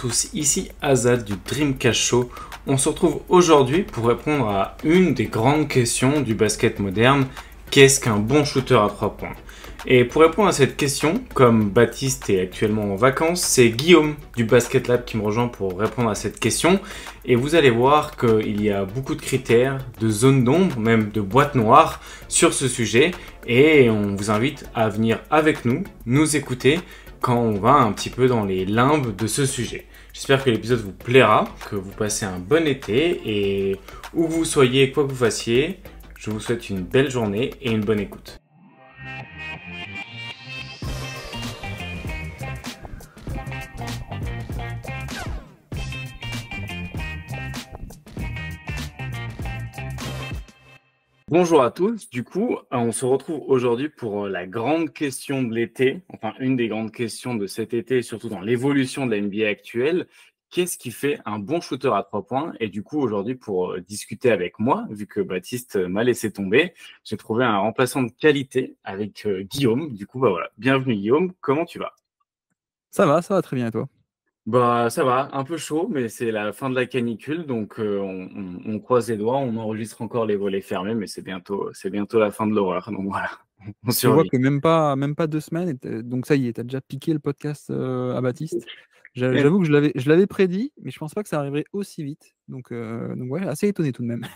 tous, ici Azad du Dreamcast Show. On se retrouve aujourd'hui pour répondre à une des grandes questions du basket moderne. Qu'est-ce qu'un bon shooter à 3 points? Et pour répondre à cette question, comme Baptiste est actuellement en vacances, c'est Guillaume du Basket Lab qui me rejoint pour répondre à cette question. Et vous allez voir qu'il y a beaucoup de critères, de zones d'ombre, même de boîtes noires sur ce sujet. Et on vous invite à venir avec nous, nous écouter quand on va un petit peu dans les limbes de ce sujet. J'espère que l'épisode vous plaira, que vous passez un bon été et où que vous soyez, quoi que vous fassiez, je vous souhaite une belle journée et une bonne écoute. Bonjour à tous, du coup, on se retrouve aujourd'hui pour la grande question de l'été, enfin une des grandes questions de cet été, surtout dans l'évolution de la NBA actuelle. Qu'est-ce qui fait un bon shooter à 3 points? Et du coup, aujourd'hui, pour discuter avec moi, vu que Baptiste m'a laissé tomber, j'ai trouvé un remplaçant de qualité avec Guillaume. Du coup, bah voilà, bienvenue Guillaume, comment tu vas? Ça va très bien et toi? Bah ça va, un peu chaud, mais c'est la fin de la canicule, donc on croise les doigts, on enregistre encore les volets fermés, mais c'est bientôt la fin de l'horreur, donc voilà, on Je vois survit. que même pas 2 semaines, donc ça y est, t'as déjà piqué le podcast à Baptiste. J'avoue que je l'avais prédit, mais je pense pas que ça arriverait aussi vite. Donc ouais, assez étonné tout de même.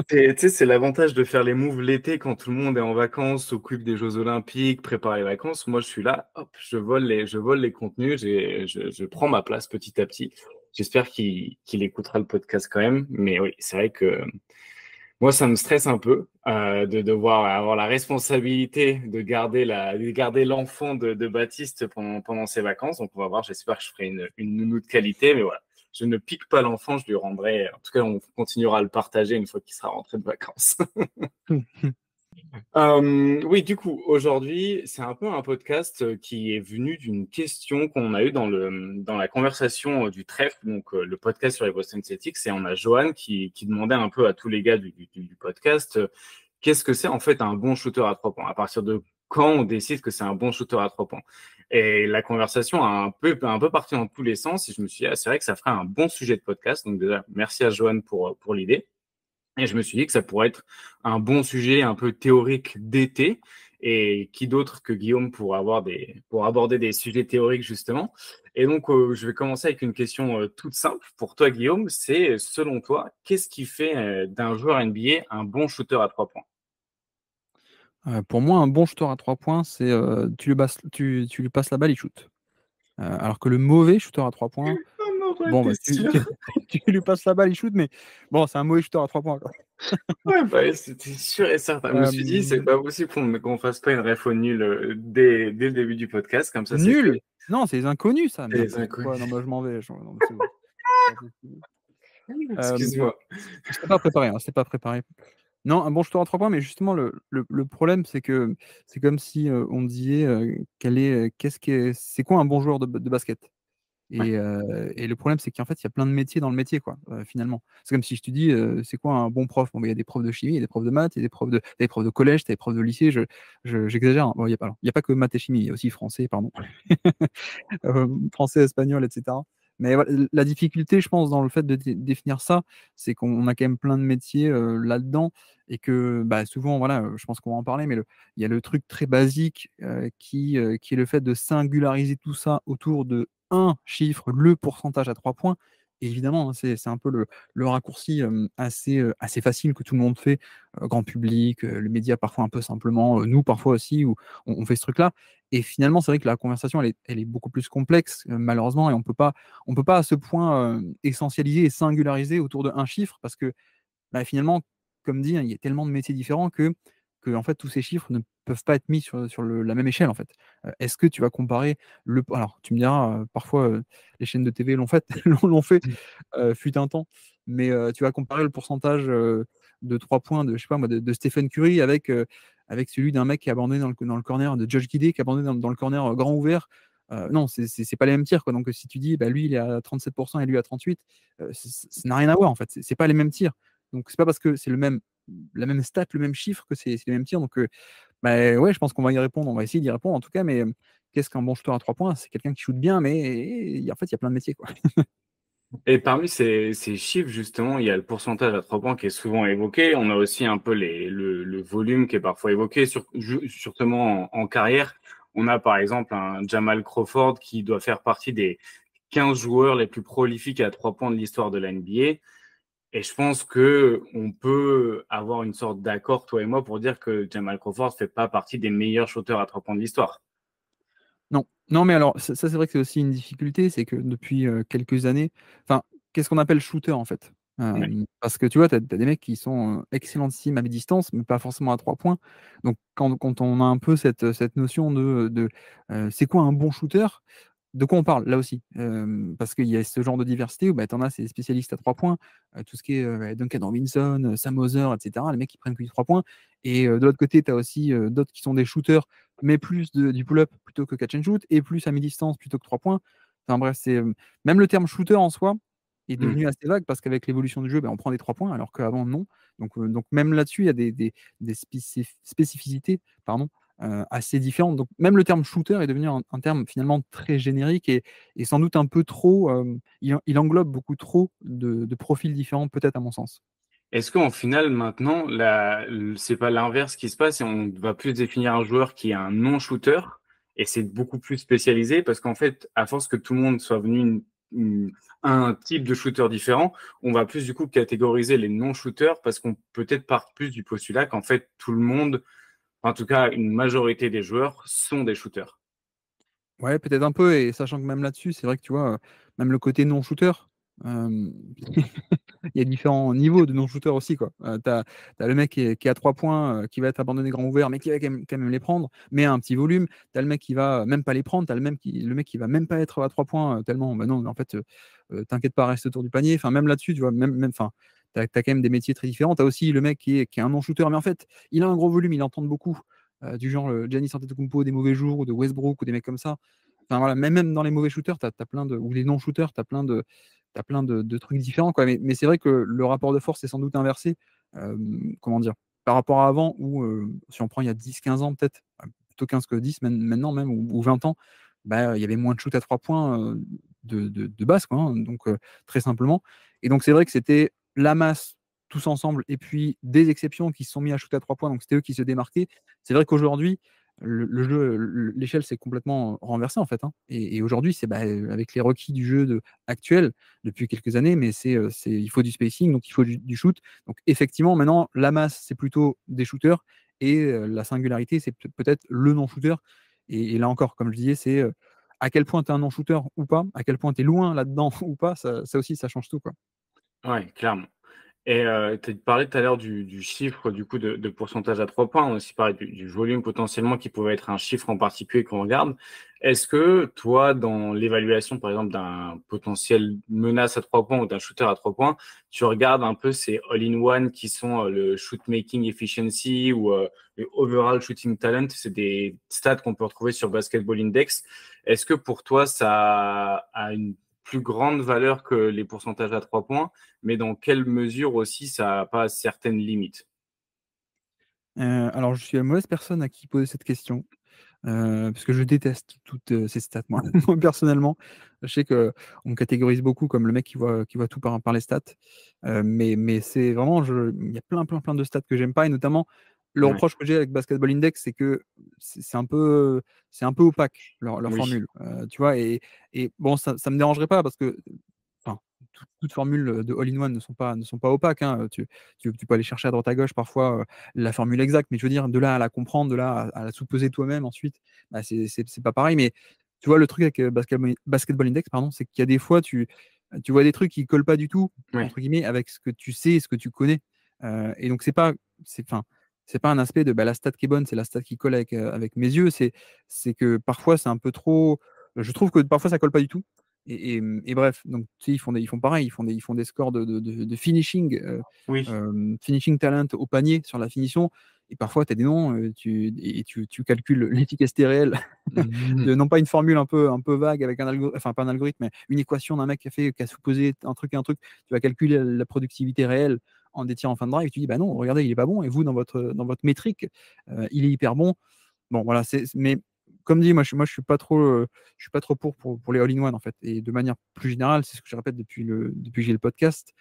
Tu sais, c'est l'avantage de faire les moves l'été quand tout le monde est en vacances, s'occupe des Jeux Olympiques, prépare les vacances. Moi, je suis là, hop, je vole les contenus, je prends ma place petit à petit. J'espère qu'il écoutera le podcast quand même, mais oui, c'est vrai que moi, ça me stresse un peu de devoir avoir la responsabilité de garder l'enfant de Baptiste pendant ses vacances. Donc, on va voir. J'espère que je ferai une nounou de qualité. Mais voilà, je ne pique pas l'enfant. Je lui rendrai. En tout cas, on continuera à le partager une fois qu'il sera rentré de vacances. Oui, du coup, aujourd'hui, c'est un peu un podcast qui est venu d'une question qu'on a eue dans la conversation du trèfle, donc le podcast sur les Boston Celtics, et on a Johan qui demandait un peu à tous les gars du podcast qu'est-ce que c'est en fait un bon shooter à 3 points? À partir de quand on décide que c'est un bon shooter à 3 points? Et la conversation a un peu parti dans tous les sens, et je me suis dit, ah, c'est vrai que ça ferait un bon sujet de podcast. Donc déjà, merci à Johan pour l'idée. Et je me suis dit que ça pourrait être un bon sujet un peu théorique d'été. Et qui d'autre que Guillaume pour aborder des sujets théoriques justement. Et donc, je vais commencer avec une question toute simple pour toi, Guillaume. C'est, selon toi, qu'est-ce qui fait d'un joueur NBA un bon shooter à 3 points? Pour moi, un bon shooter à 3 points, c'est tu lui passes la balle, il shoot. Alors que le mauvais shooter à 3 points, On aurait bon, été bah, sûr. tu lui passes la balle, il shoot, mais bon, c'est un mauvais shooter à 3 points, quoi. Ouais, bah, c'était sûr et certain. Je me suis dit, c'est Euh, pas possible qu'on fasse pas une réfo nulle dès le début du podcast. Comme ça, c'est Nul! fait. Non, c'est les inconnus, ça, C'est les n'importe quoi. Non, inconnus. bah, je m'en vais. Non, mais c'est bon. C'est pas possible. Euh, Excuse-moi. C'était pas préparé, hein, c'était pas préparé. Non, un bon shooter à 3 points, mais justement, le problème, c'est que c'est comme si on disait c'est quoi un bon joueur de basket? Ouais. Et le problème, c'est qu'en fait, il y a plein de métiers dans le métier, quoi, finalement. C'est comme si je te dis c'est quoi un bon prof? Bon, bah, il y a des profs de chimie, il y a des profs de maths, il y a des profs de collège, t'as des profs de lycée. J'exagère, hein. Bon, il y a pas que maths et chimie, il y a aussi français, pardon. Français, espagnol, etc. Mais voilà, la difficulté, je pense, dans le fait de définir ça, c'est qu'on a quand même plein de métiers là-dedans et que bah, souvent, voilà, je pense qu'on va en parler, mais il y a le truc très basique qui est le fait de singulariser tout ça autour de un chiffre, le pourcentage à 3 points. Et évidemment, hein, c'est un peu le raccourci assez facile que tout le monde fait, grand public, les médias parfois un peu simplement, nous parfois aussi, où on fait ce truc-là. Et finalement, c'est vrai que la conversation, elle est beaucoup plus complexe, malheureusement, et on peut pas à ce point essentialiser et singulariser autour d'un chiffre, parce que bah, finalement, comme dit, hein, il y a tellement de métiers différents que en fait, tous ces chiffres ne peuvent pas être mis sur la même échelle, en fait. Est-ce que tu vas comparer alors, tu me diras, parfois, les chaînes de TV l'ont fait, l'ont fait, fut un temps, mais tu vas comparer le pourcentage de 3 points de, je sais pas moi, de Stephen Curry avec celui d'un mec qui a abandonné dans le corner, de Josh Giddey qui a abandonné dans le corner grand ouvert. Non, c'est pas les mêmes tirs, quoi. Donc, si tu dis, bah, lui, il est à 37% et lui à 38, ça n'a rien à voir, en fait. C'est pas les mêmes tirs. Donc, c'est pas parce que c'est la même stat, le même chiffre que c'est les mêmes tirs. Donc, bah, ouais, je pense qu'on va y répondre. On va essayer d'y répondre en tout cas. Mais qu'est-ce qu'un bon shooter à 3 points? C'est quelqu'un qui shoot bien, mais en fait, il y a plein de métiers, quoi. Et parmi ces chiffres, justement, il y a le pourcentage à 3 points qui est souvent évoqué. On a aussi un peu le volume qui est parfois évoqué, surtout en carrière. On a par exemple un Jamal Crawford qui doit faire partie des 15 joueurs les plus prolifiques à 3 points de l'histoire de la NBA. Et je pense que on peut avoir une sorte d'accord, toi et moi, pour dire que Jamal Crawford fait pas partie des meilleurs shooters à 3 points de l'histoire. Non, non, mais alors, ça, c'est vrai que c'est aussi une difficulté, c'est que depuis quelques années, enfin, qu'est-ce qu'on appelle shooter en fait? Ouais. Parce que tu vois, tu as des mecs qui sont excellentissimes à mi-distance, mais pas forcément à 3 points. Donc, quand on a un peu cette notion de c'est quoi un bon shooter? De quoi on parle là aussi? Parce qu'il y a ce genre de diversité où bah, tu en as, c'est des spécialistes à 3 points, tout ce qui est Duncan Robinson, Sam Hauser, etc. Les mecs qui prennent que du 3 points. Et de l'autre côté, tu as aussi d'autres qui sont des shooters, mais plus du pull-up plutôt que catch and shoot, et plus à mi-distance plutôt que 3 points. Enfin bref, même le terme shooter en soi est Mm. devenu assez vague parce qu'avec l'évolution du jeu, ben, on prend des 3 points alors qu'avant, non. Donc même là-dessus, il y a des spécificités, pardon, assez différentes. Donc même le terme shooter est devenu un terme finalement très générique et sans doute un peu trop, il englobe beaucoup trop de profils différents, peut-être à mon sens. Est-ce qu'en final, maintenant, c'est pas l'inverse qui se passe et on va plus définir un joueur qui est un non-shooter et c'est beaucoup plus spécialisé parce qu'en fait, à force que tout le monde soit venu un type de shooter différent, on va plus du coup catégoriser les non-shooters parce qu'on peut-être part plus du postulat qu'en fait, tout le monde, en tout cas, une majorité des joueurs sont des shooters. Ouais, peut-être un peu, et sachant que même là-dessus, c'est vrai que tu vois, même le côté non-shooter, hem, il y a différents niveaux de non-shooter aussi, quoi. Tu as le mec qui est à 3 points, qui va être abandonné grand ouvert, mais qui va quand même les prendre, mais à un petit volume. Tu as le mec qui va même pas les prendre, tu as le mec qui va même pas être à 3 points, tellement, bah, non, mais en fait, t'inquiète pas, reste autour du panier. Enfin, même là-dessus, tu vois, même enfin, tu as quand même des métiers très différents. Tu as aussi le mec qui est un non-shooter, mais en fait, il a un gros volume, il en tente beaucoup, du genre, Giannis Antetokounmpo des mauvais jours, ou de Westbrook ou des mecs comme ça. Enfin voilà, même dans les mauvais shooters, tu as plein de, ou les non-shooters, tu as plein de trucs différents, quoi. Mais c'est vrai que le rapport de force est sans doute inversé, comment dire? Par rapport à avant où, si on prend il y a 10-15 ans peut-être, plutôt 15 que 10 maintenant même, ou 20 ans, bah, il y avait moins de shoot à 3 points, de base, quoi, hein, donc très simplement. Et donc c'est vrai que c'était la masse tous ensemble et puis des exceptions qui se sont mis à shoot à 3 points, donc c'était eux qui se démarquaient. C'est vrai qu'aujourd'hui, le jeu, l'échelle s'est complètement renversée, en fait, hein, et aujourd'hui, c'est, bah, avec les requis du jeu actuel depuis quelques années, mais il faut du spacing, donc il faut du shoot. Donc effectivement, maintenant, la masse, c'est plutôt des shooters, et la singularité, c'est peut-être le non-shooter. Et là encore, comme je disais, c'est à quel point tu es un non-shooter ou pas, à quel point tu es loin là-dedans ou pas, ça aussi, ça change tout, quoi. Ouais, clairement. Et tu parlais tout à l'heure du chiffre du coup de pourcentage à 3 points. On a aussi parlé du volume potentiellement qui pouvait être un chiffre en particulier qu'on regarde. Est-ce que toi, dans l'évaluation par exemple d'un potentiel menace à 3 points ou d'un shooter à 3 points, tu regardes un peu ces all-in-one qui sont le shoot making efficiency ou le overall shooting talent. C'est des stats qu'on peut retrouver sur Basketball Index. Est-ce que pour toi, ça a une plus grande valeur que les pourcentages à 3 points? Mais dans quelle mesure aussi ça n'a pas certaines limites? Alors je suis la mauvaise personne à qui poser cette question. Parce que je déteste toutes, ces stats, moi. Moi, personnellement, je sais qu'on me catégorise beaucoup comme le mec qui voit tout par les stats, mais c'est vraiment, il y a plein de stats que j'aime pas, et notamment le Ouais. reproche que j'ai avec Basketball Index, c'est que c'est un peu opaque leur Oui, formule, tu vois? Et bon, ça me dérangerait pas parce que, enfin, toutes formules de all-in-one ne sont pas opaques, hein, tu peux aller chercher à droite à gauche parfois, la formule exacte, mais je veux dire, de là à la comprendre, de là à la sous-peser toi-même ensuite, bah, c'est pas pareil. Mais tu vois, le truc avec, Basketball Index, pardon, c'est qu'il y a des fois, tu vois des trucs qui collent pas du tout, ouais. entre guillemets, avec ce que tu sais et ce que tu connais, et donc enfin, c'est pas un aspect de, bah, la stat qui est bonne, c'est la stat qui colle avec mes yeux. C'est que parfois c'est un peu trop, je trouve que parfois ça colle pas du tout, et bref, donc tu sais, ils font pareil, ils font des scores de finishing, Oui. finishing talent au panier sur la finition, et parfois tu as des noms, tu calcules l'efficacité réelle Mmh. de, non pas une formule un peu vague avec enfin pas un algorithme, mais une équation d'un mec qui a supposé un truc et un truc. Tu vas calculer la productivité réelle en des tirs en fin de drive, et tu dis: «Bah non, regardez, il est pas bon, et vous dans votre métrique, il est hyper bon». Bon voilà, mais comme dit, moi, je suis pas trop, pour les all-in-one, en fait. Et de manière plus générale, c'est ce que je répète depuis que j'ai le podcast,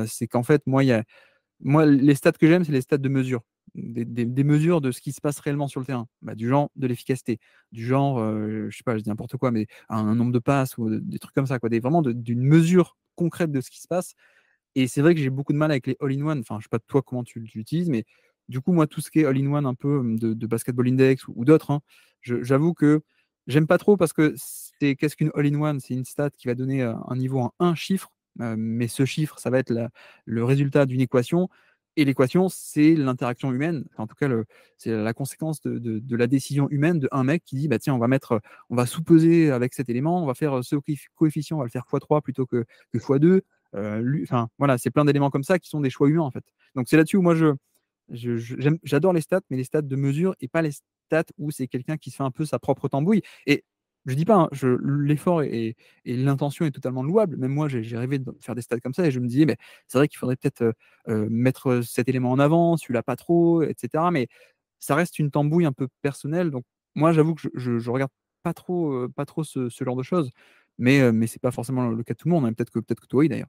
c'est qu'en fait, moi, les stats que j'aime, c'est les stats de mesure. Des mesures de ce qui se passe réellement sur le terrain. Bah, du genre de l'efficacité, du genre, je sais pas, je dis n'importe quoi, mais un nombre de passes ou des trucs comme ça, quoi. Vraiment d'une mesure concrète de ce qui se passe. Et c'est vrai que j'ai beaucoup de mal avec les all-in-one. Enfin, je sais pas toi comment tu l'utilises, mais du coup, moi, tout ce qui est all-in-one un peu de Basketball Index ou d'autres, hein, j'avoue que j'aime pas trop parce que qu'est-ce qu'une all-in-one? C'est une stat qui va donner un niveau en un chiffre, mais ce chiffre, ça va être le résultat d'une équation. Et l'équation, c'est l'interaction humaine. Enfin, en tout cas, c'est la conséquence de la décision humaine de un mec qui dit, bah tiens, on va sous-peser avec cet élément, on va faire ce coefficient, on va le faire x3 plutôt que x2. Enfin, voilà, c'est plein d'éléments comme ça qui sont des choix humains en fait. Donc c'est là-dessus où moi j'adore les stats, mais les stats de mesure et pas les stats où c'est quelqu'un qui se fait un peu sa propre tambouille. Et je dis pas, hein, l'effort et l'intention est totalement louable. Même moi, j'ai rêvé de faire des stats comme ça et je me disais, mais c'est vrai qu'il faudrait peut-être mettre cet élément en avant, celui-là pas trop, etc. Mais ça reste une tambouille un peu personnelle. Donc moi, j'avoue que je regarde pas trop ce genre de choses. Mais c'est pas forcément le cas de tout le monde, hein. Peut-être que toi, oui, d'ailleurs.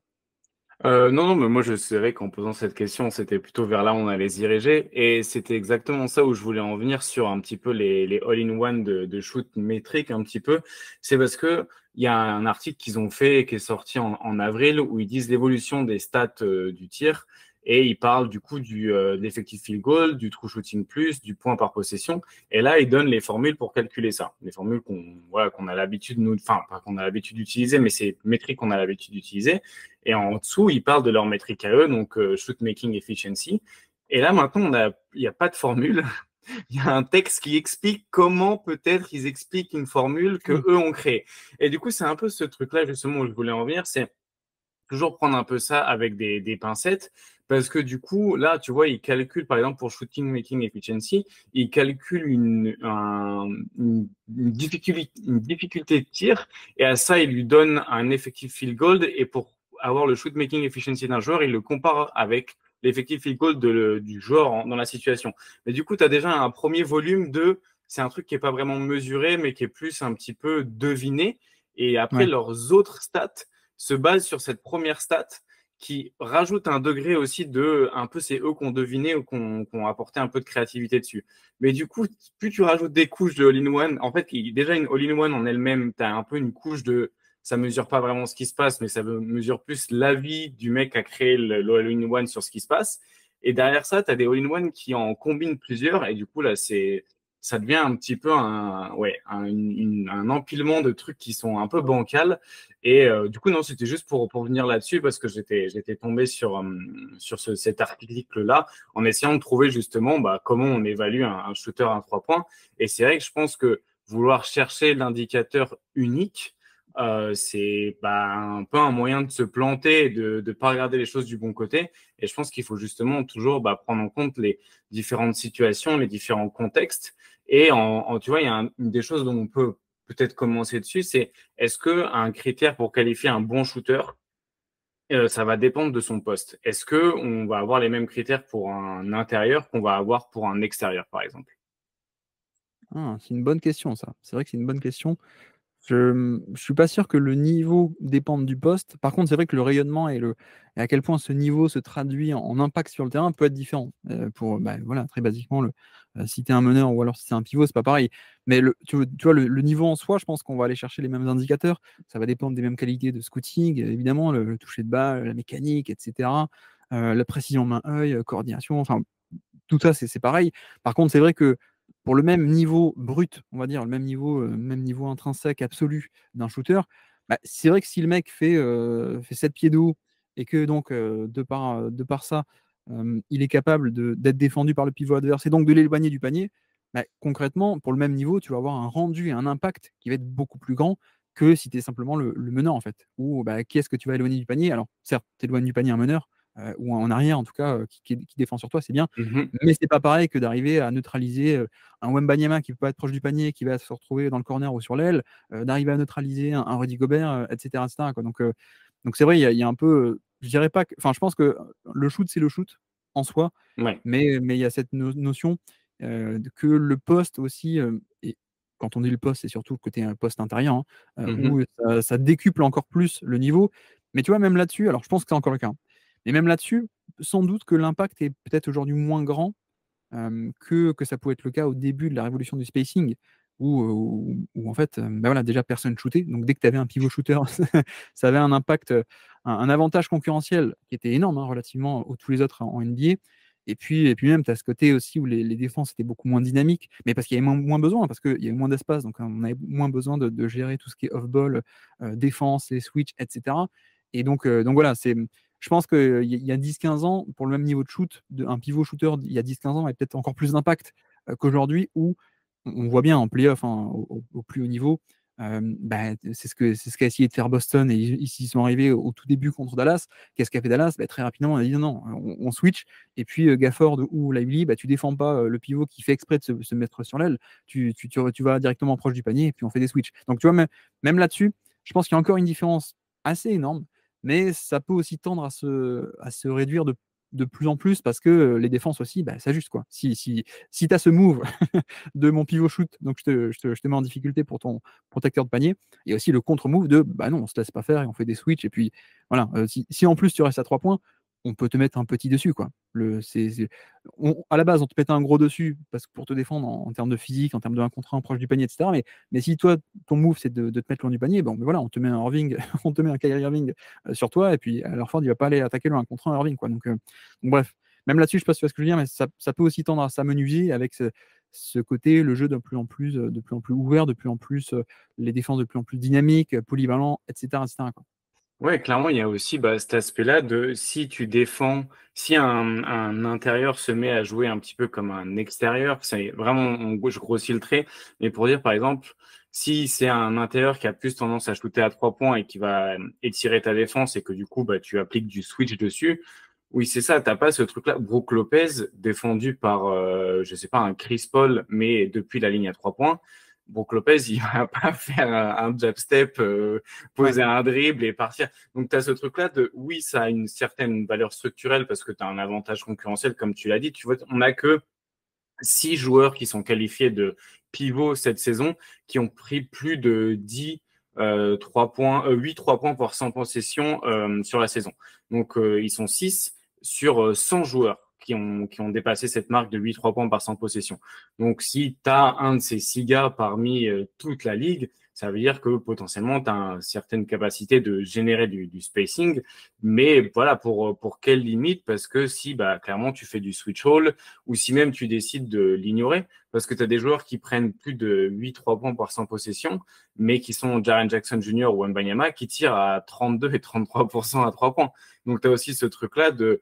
Non, non, mais moi, je savais qu'en posant cette question, c'était plutôt vers là où on allait se diriger. Et c'était exactement ça où je voulais en venir sur un petit peu les all-in-one de shoot métrique, un petit peu. C'est parce que il y a un article qu'ils ont fait qui est sorti en avril où ils disent l'évolution des stats du tir. Et ils parlent du coup de l'effective field goal, du true shooting plus, du point par possession. Et là, ils donnent les formules pour calculer ça. Les formules qu'on a l'habitude, enfin, pas qu'on a l'habitude d'utiliser, mais c'est métriques qu'on a l'habitude d'utiliser. Et en dessous, ils parlent de leur métrique à eux, donc shoot making efficiency. Et là, maintenant, il n'y a pas de formule. Il y a un texte qui explique comment peut-être ils expliquent une formule que Mmh. eux ont créée. Et du coup, c'est un peu ce truc-là, justement, où je voulais en venir, c'est toujours prendre un peu ça avec des pincettes, parce que du coup, là, tu vois, ils calculent, par exemple, pour shooting making efficiency, ils calculent une difficulté de tir, et à ça, ils lui donnent un effective field goal, et pour avoir le shoot making efficiency d'un joueur, ils le comparent avec l'effective field goal du joueur dans la situation. Mais du coup, tu as déjà un premier volume c'est un truc qui est pas vraiment mesuré, mais qui est plus un petit peu deviné, et après, Ouais. leurs autres stats se base sur cette première stat qui rajoute un degré aussi un peu c'est eux qu'on deviné ou qu'on apporté un peu de créativité dessus. Mais du coup, plus tu rajoutes des couches de all-in-one, en fait, déjà une all-in-one en elle-même, tu as un peu une couche ça mesure pas vraiment ce qui se passe, mais ça mesure plus l'avis du mec à créer le all-in-one sur ce qui se passe. Et derrière ça, tu as des all-in-one qui en combinent plusieurs, et du coup, là, ça devient un petit peu un empilement de trucs qui sont un peu bancals. Et du coup, non, c'était juste pour venir là-dessus parce que j'étais tombé sur cet article-là en essayant de trouver justement comment on évalue un shooter à 3 points. Et c'est vrai que je pense que vouloir chercher l'indicateur unique, c'est un peu un moyen de se planter et de ne pas regarder les choses du bon côté. Et je pense qu'il faut justement toujours prendre en compte les différentes situations, les différents contextes. Et tu vois, il y a une des choses dont on peut peut-être commencer dessus, c'est est-ce qu'un critère pour qualifier un bon shooter, ça va dépendre de son poste? Est-ce qu'on va avoir les mêmes critères pour un intérieur qu'on va avoir pour un extérieur, par exemple? Ah, c'est une bonne question ça. C'est vrai que c'est une bonne question. Je suis pas sûr que le niveau dépende du poste. Par contre, c'est vrai que le rayonnement et à quel point ce niveau se traduit en impact sur le terrain peut être différent. Voilà, très basiquement, si tu es un meneur ou alors si c'est un pivot, c'est pas pareil. Mais tu vois, le niveau en soi, je pense qu'on va aller chercher les mêmes indicateurs. Ça va dépendre des mêmes qualités de scouting, évidemment, le toucher de balle, la mécanique, etc. La précision main-œil, coordination, enfin, tout ça, c'est pareil. Par contre, c'est vrai que pour le même niveau brut, on va dire, le même niveau intrinsèque absolu d'un shooter, c'est vrai que si le mec fait 7 pieds de haut et que donc, de par ça, il est capable d'être défendu par le pivot adverse et donc de l'éloigner du panier, concrètement, pour le même niveau, tu vas avoir un rendu et un impact qui va être beaucoup plus grand que si tu es simplement le meneur, en fait. Ou qui est-ce que tu vas éloigner du panier? Alors, certes, tu éloignes du panier un meneur, ou en arrière, en tout cas, qui défend sur toi, c'est bien. Mhm. Mais c'est pas pareil que d'arriver à neutraliser un Wembanyama qui peut pas être proche du panier, qui va se retrouver dans le corner ou sur l'aile, d'arriver à neutraliser un Rudy Gobert, etc., quoi. Donc c'est vrai, il y a un peu, je dirais pas que, enfin, je pense que le shoot, c'est le shoot en soi, Ouais. mais il y a cette notion que le poste aussi est. quand on dit le poste, c'est surtout le côté poste intérieur, hein, Mhm. où ça décuple encore plus le niveau. Mais tu vois, même là-dessus, alors je pense que c'est encore le cas, hein, mais même là-dessus, sans doute que l'impact est peut-être aujourd'hui moins grand que ça pouvait être le cas au début de la révolution du spacing, où en fait, bah voilà, déjà personne shootait. Donc dès que tu avais un pivot shooter, ça avait un impact, un avantage concurrentiel qui était énorme, hein, relativement aux tous les autres en NBA. Et puis même, tu as ce côté aussi où les défenses étaient beaucoup moins dynamiques, mais parce qu'il y avait moins besoin, parce qu'il y avait moins d'espace, donc on avait moins besoin de gérer tout ce qui est off-ball, défense, les switches, etc. Et donc voilà, je pense qu'il y a 10-15 ans, pour le même niveau de shoot, un pivot shooter il y a 10-15 ans avait peut-être encore plus d'impact qu'aujourd'hui, où on voit bien en playoff, hein, au plus haut niveau, bah, c'est ce qu'a essayé de faire Boston, et ils s'y sont arrivés au tout début contre Dallas. Qu'est-ce qu'a fait Dallas? Bah, très rapidement, on a dit non, non, on switch, et puis Gafford ou Lively, bah, tu défends pas le pivot qui fait exprès de se mettre sur l'aile, tu vas directement proche du panier, et puis on fait des switches. Donc tu vois, même là-dessus, je pense qu'il y a encore une différence assez énorme, mais ça peut aussi tendre à se réduire de plus en plus, parce que les défenses aussi, bah, s'ajustent, quoi. Si tu as ce move de mon pivot shoot, donc je te mets en difficulté pour ton protecteur de panier, il y a aussi le contre-move de bah non, on se laisse pas faire et on fait des switches. Et puis voilà, si en plus tu restes à 3 points, on peut te mettre un petit dessus, quoi. À la base, on te pète un gros dessus parce que pour te défendre en termes de physique, en termes de 1 contre 1 proche du panier, etc. Mais si toi, ton move, c'est de te mettre loin du panier, bon, mais voilà, on te met un Irving, on te met un Kyrie Irving sur toi, et puis à Ford, il va pas aller attaquer le 1 contre 1 Irving, quoi. Donc bref, même là-dessus, je sais pas si tu vois ce que je veux dire, mais ça peut aussi tendre à s'amenuiser avec ce côté, le jeu de plus en plus ouvert, de plus en plus, les défenses de plus en plus dynamiques, polyvalents, etc., etc., quoi. Ouais, clairement, il y a aussi cet aspect-là de si tu défends, si un intérieur se met à jouer un petit peu comme un extérieur, c'est vraiment, je grossis le trait, mais pour dire par exemple, si c'est un intérieur qui a plus tendance à shooter à 3 points et qui va étirer ta défense et que du coup, tu appliques du switch dessus, oui, c'est ça, t'as pas ce truc-là. Brook Lopez, défendu par, je sais pas, un Chris Paul, mais depuis la ligne à 3 points. Brook Lopez, il va pas faire un jab step, Ouais. poser un dribble et partir. Donc, tu as ce truc-là de, oui, ça a une certaine valeur structurelle parce que tu as un avantage concurrentiel, comme tu l'as dit. Tu vois, on n'a que 6 joueurs qui sont qualifiés de pivot cette saison, qui ont pris plus de 10 3 points, 8 3 points par 100 possessions sur la saison. Donc, ils sont 6 sur 100 joueurs qui ont dépassé cette marque de 8 3 points par 100 possessions. Donc, si tu as un de ces 6 gars parmi toute la ligue, ça veut dire que potentiellement, tu as une certaine capacité de générer du spacing. Mais voilà, pour quelle limite? Parce que si, clairement, tu fais du switch roll, ou si même tu décides de l'ignorer, parce que tu as des joueurs qui prennent plus de 8 3 points par 100 possessions, mais qui sont Jaren Jackson Jr. ou Wembanyama, qui tirent à 32 et 33% à 3 points. Donc, tu as aussi ce truc-là de